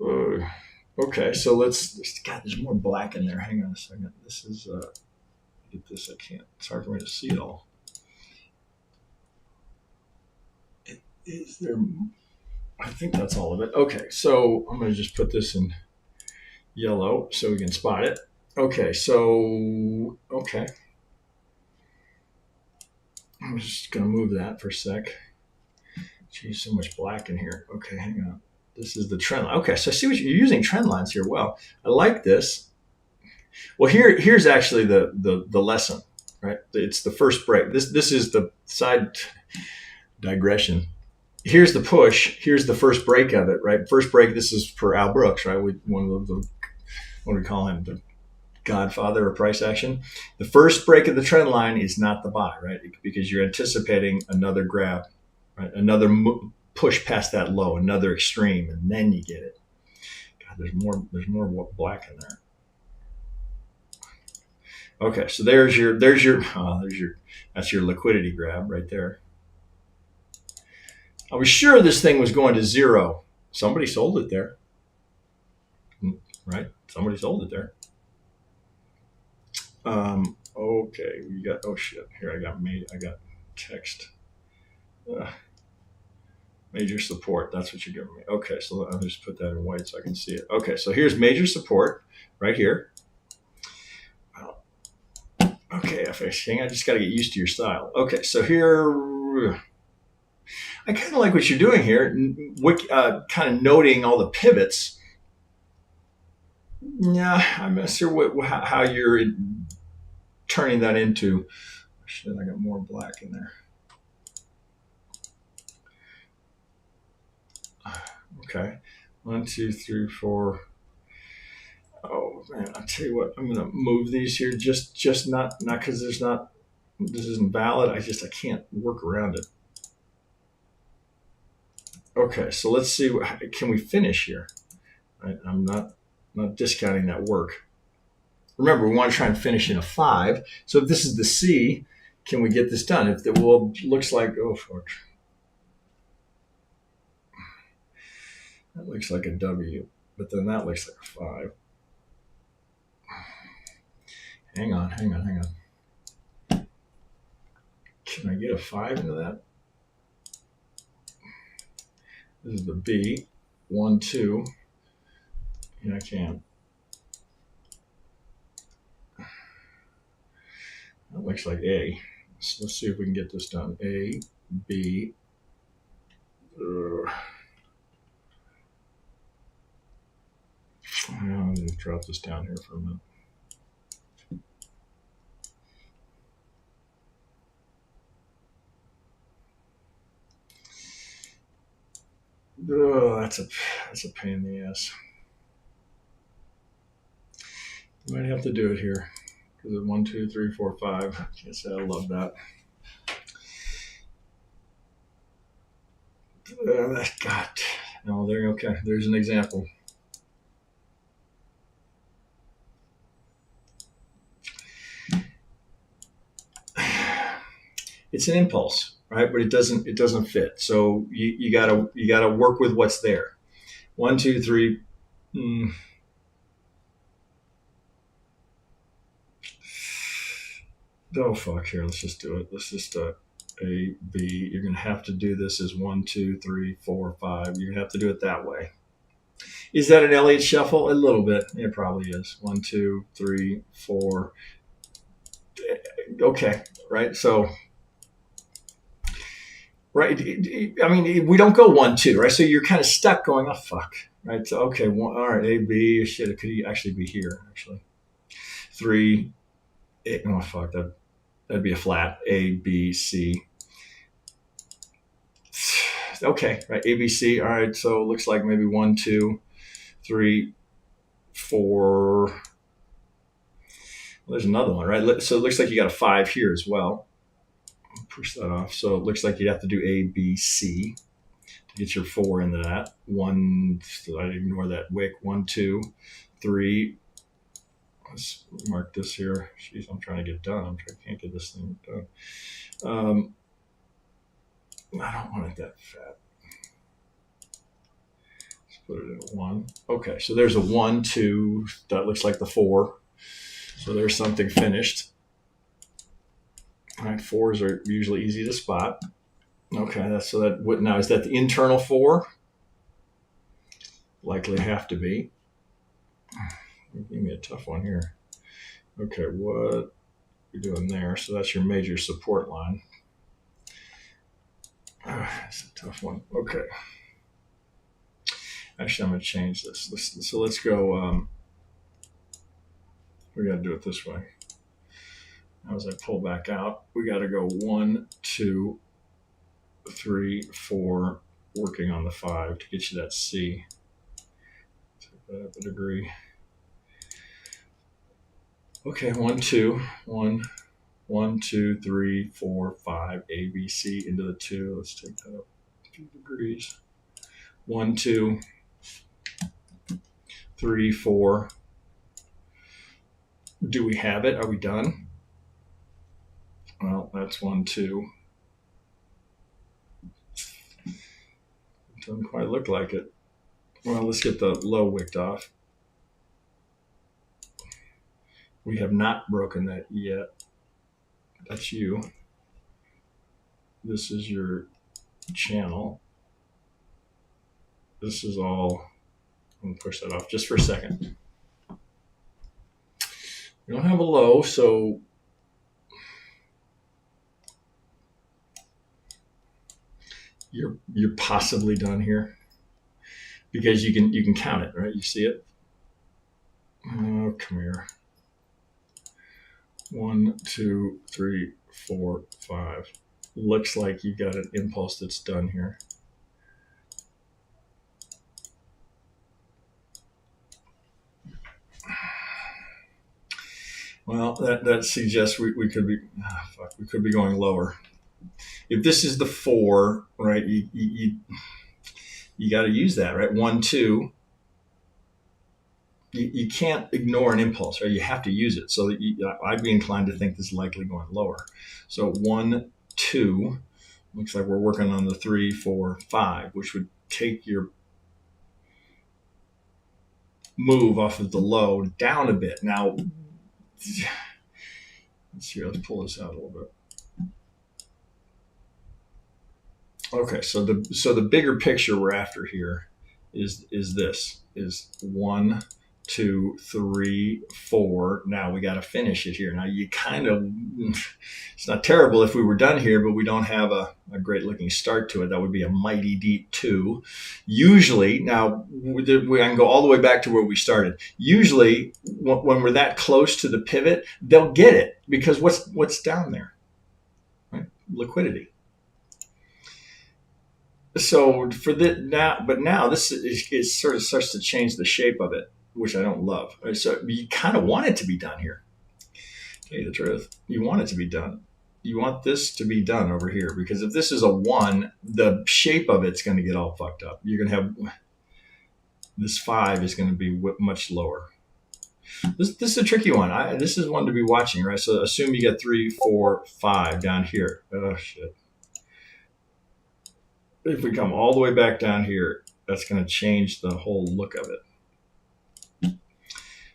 Okay, so God, there's more black in there. Hang on a second. This is, get this, I can't, it's hard for me to see it all. Is there, I think that's all of it. Okay, so I'm going to just put this in yellow so we can spot it. Okay, so, okay. I'm just going to move that for a sec. Geez, so much black in here. Okay, hang on. This is the trend line. Okay, so I see what you're using trend lines here. Well, I like this. Well, here's actually the lesson, right? It's the first break. This is the side digression. Here's the push. Here's the first break of it, right? First break. This is for Al Brooks, right? One of the, what do we call him? The godfather of price action. The first break of the trend line is not the buy, right? Because you're anticipating another grab, right? Another push past that low, another extreme, and then you get it. God, there's more black in there. Okay, so there's your that's your liquidity grab right there. I was sure this thing was going to 0. Somebody sold it there, right? Somebody sold it there. Okay, we got, oh shit, here I got text. Major support, that's what you're giving me. Okay, so I'll just put that in white so I can see it. Okay, so here's major support right here. Okay, FX King, I just got to get used to your style. Okay, so here, I kind of like what you're doing here, kind of noting all the pivots. Yeah, I'm not sure how you're turning that into. Shit, I got more black in there. Okay, 1, 2, 3, 4. Oh man, I'll tell you what, I'm gonna move these here. Just not because this isn't valid. I can't work around it. Okay, so let's see. Can we finish here? Right, I'm not discounting that work. Remember, we want to try and finish in a 5. So if this is the C, can we get this done? If the well looks like, oh fuck, that looks like a W, but then that looks like a 5. Hang on. Can I get a 5 into that? This is the B, 1, 2. Yeah, I can. That looks like A. So let's see if we can get this done. A, B. I'm going to drop this down here for a minute. Oh, that's a pain in the ass. You might have to do it here because of 1, 2, 3, 4, 5. Yes, I love that. God, no, there. Okay, there's an example. It's an impulse, right? But it doesn't fit. So you gotta work with what's there. 1, 2, 3. Oh fuck! Here, let's just do it. Let's just A, B. You're gonna have to do this as 1, 2, 3, 4, 5. You're gonna have to do it that way. Is that an Elliott shuffle? A little bit. It probably is. 1, 2, 3, 4. Okay, right. So, right. I mean, we don't go 1, 2, right? So you're kind of stuck going, oh fuck, right? So okay, all right, A, B. Shit, it could actually be here. Actually, 3. Oh fuck, that'd be a flat. A, B, C. Okay, right. A, B, C. All right. So it looks like maybe 1, 2, 3, 4. Well, there's another one, right? So it looks like you got a 5 here as well. Push that off. So it looks like you have to do A, B, C to get your 4 into that. 1. I ignore that wick. 1, 2, 3. Let's mark this here. Jeez, I'm trying to get done. I can't get this thing done. I don't want it that fat. Let's put it in 1. Okay, so there's a 1, 2. That looks like the 4. So there's something finished. All right, 4s are usually easy to spot. Okay, now is that the internal 4? Likely have to be. Give me a tough one here. Okay, what you're doing there? So that's your major support line. That's a tough one. Okay. Actually, I'm going to change this. So let's go. We got to do it this way. Now, as I pull back out, we got to go 1, 2, 3, 4, working on the 5 to get you that C. Take that up a degree. Okay, 1, 2, 1, 1, 2, 3, 4, 5, A, B, C into the 2. Let's take that up a few degrees. 1, 2, 3, 4. Do we have it? Are we done? Well, that's 1, 2. Doesn't quite look like it. Well, let's get the low wicked off. We have not broken that yet. That's you. This is your channel. This is all. I'm going to push that off just for a second. We don't have a low, so you're possibly done here because you can count it, right? You see it? Oh, come here. 1, 2, 3, 4, 5. Looks like you got an impulse that's done here. Well, that suggests we could be we could be going lower. If this is the 4, right? You got to use that, right? 1, 2. You can't ignore an impulse, right? You have to use it. So I'd be inclined to think this is likely going lower. So 1, 2. Looks like we're working on the 3, 4, 5, which would take your move off of the low down a bit. Now, let's see. Let's pull this out a little bit. Okay, so the bigger picture we're after here is 1, 2, 3, 4. Now we got to finish it here. Now it's not terrible if we were done here, but we don't have a great looking start to it. That would be a mighty deep 2. Usually, now we can go all the way back to where we started. Usually, when we're that close to the pivot, they'll get it because what's down there, right? Liquidity. So now this is sort of starts to change the shape of it, which I don't love. So you kind of want it to be done here. To tell you the truth, you want it to be done. you want this to be done over here, because if this is a 1, the shape of it's going to get all fucked up. You're going to have this 5 is going to be much lower. This is a tricky one. This is one to be watching, right? So assume you get 3, 4, 5 down here. Oh shit! If we come all the way back down here, that's going to change the whole look of it.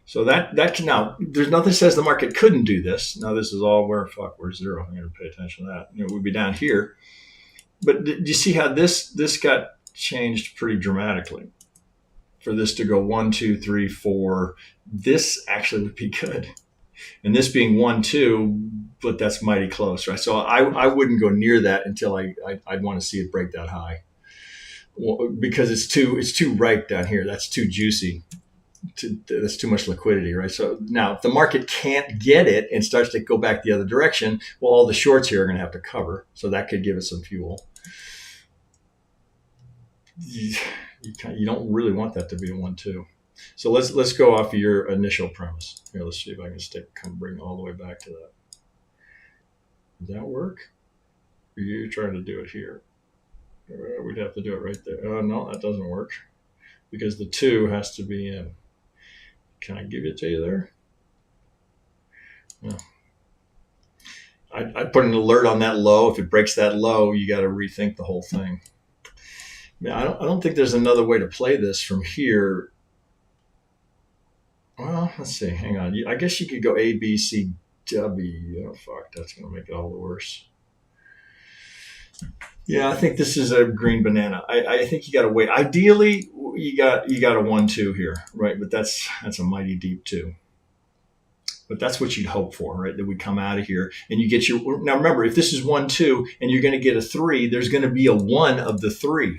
So that can, now there's nothing that says the market couldn't do this. Now this is all where's 0. I'm going to pay attention to that. It would be down here, but do you see how this got changed pretty dramatically? For this to go 1, 2, 3, 4, this actually would be good. And this being 1, 2, but that's mighty close, right? So I wouldn't go near that until I'd want to see it break that high, because it's too ripe down here. That's too juicy. That's too much liquidity, right? So now if the market can't get it and starts to go back the other direction, well, all the shorts here are going to have to cover. So that could give us some fuel. You don't really want that to be a 1, 2. So let's go off of your initial premise. Here, let's see if I can bring all the way back to that. Does that work? Or you're trying to do it here? We'd have to do it right there. Oh no, that doesn't work, because the 2 has to be in. Can I give it to you there? No. I put an alert on that low. If it breaks that low, you got to rethink the whole thing. I don't think there's another way to play this from here. Well, let's see. Hang on. I guess you could go A, B, C, W. Oh, fuck. That's going to make it all the worse. Yeah, I think this is a green banana. I think you got to wait. Ideally, you got a 1, 2 here, right? But that's a mighty deep 2. But that's what you'd hope for, right? That we come out of here and you get your. Now remember, if this is 1, 2 and you're going to get a 3, there's going to be a 1 of the 3.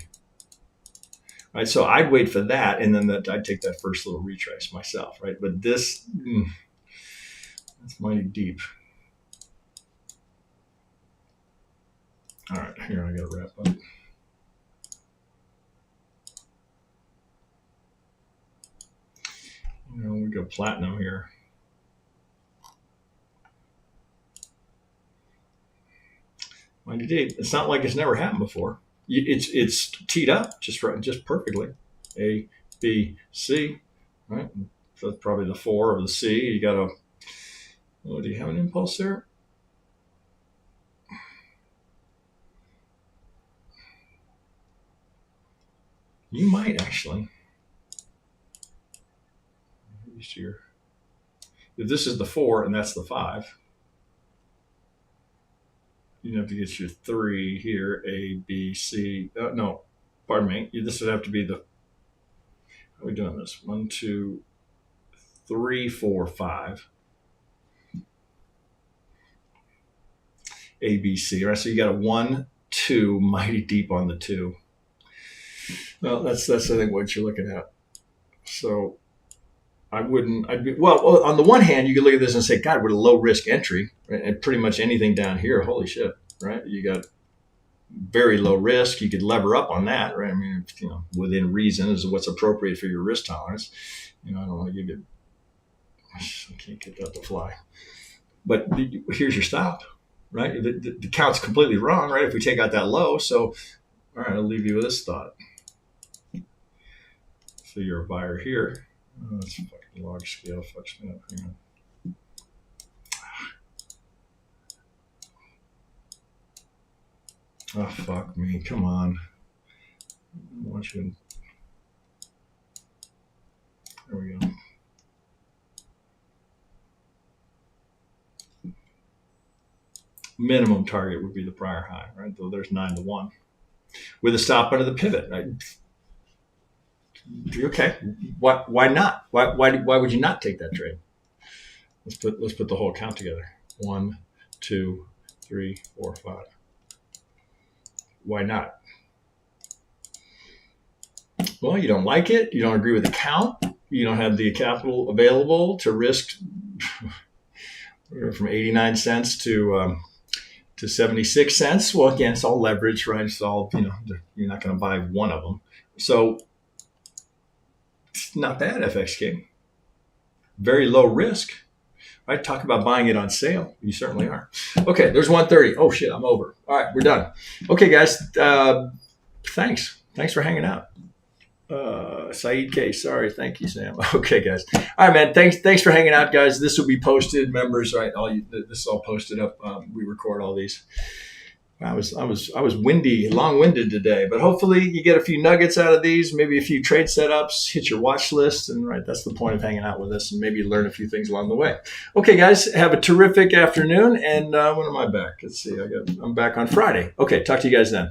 Right, so I'd wait for that, and then I'd take that first little retrace myself, right? But this, that's mighty deep. All right, here I got to wrap up. We go platinum here. Mighty deep. It's not like it's never happened before. It's teed up just perfectly. A, B, C, right? So that's probably the 4 of the C. You got a. Oh, do you have an impulse there? You might actually. If this is the 4 and that's the 5. You have to get your 3 here, A, B, C. No, pardon me. This would have to be the. How are we doing this? 1, 2, 3, 4, 5. A, B, C. All right, so you got a 1, 2, mighty deep on the 2. Well, that's I think what you're looking at. So I'd be well. On the one hand, you could look at this and say, God, what a low risk entry, right? And pretty much anything down here, holy shit, right? You got very low risk. You could lever up on that, right? I mean, within reason is what's appropriate for your risk tolerance. I don't want to give you. I can't get that to fly. But here's your stop, right? The count's completely wrong, right? If we take out that low, so all right, I'll leave you with this thought. So you're a buyer here. Oh, that's fucking log scale. Fucks me up. Hang on. Oh, fuck me. Come on. I want you. There we go. Minimum target would be the prior high, right? Though there's 9 to 1 with a stop under the pivot, right? Okay, why not? Why would you not take that trade? Let's put the whole count together. 1, 2, 3, 4, 5. Why not? Well, you don't like it. You don't agree with the count. You don't have the capital available to risk from 89 cents to 76 cents. Well, again, it's all leverage, right? It's all, you're not going to buy one of them. So it's not bad, FX King. Very low risk. Right? Talk about buying it on sale. You certainly are. Okay, there's 1:30. Oh shit, I'm over. All right, we're done. Okay, guys. Thanks. Thanks for hanging out. Saeed K. Sorry. Thank you, Sam. Okay, guys. All right, man. Thanks for hanging out, guys. This will be posted. Members, right? This is all posted up. We record all these. I was windy, long-winded today, but hopefully you get a few nuggets out of these, maybe a few trade setups, hit your watch list, and right, that's the point of hanging out with us, and maybe learn a few things along the way. Okay, guys, have a terrific afternoon, and when am I back? Let's see, I'm back on Friday. Okay, talk to you guys then.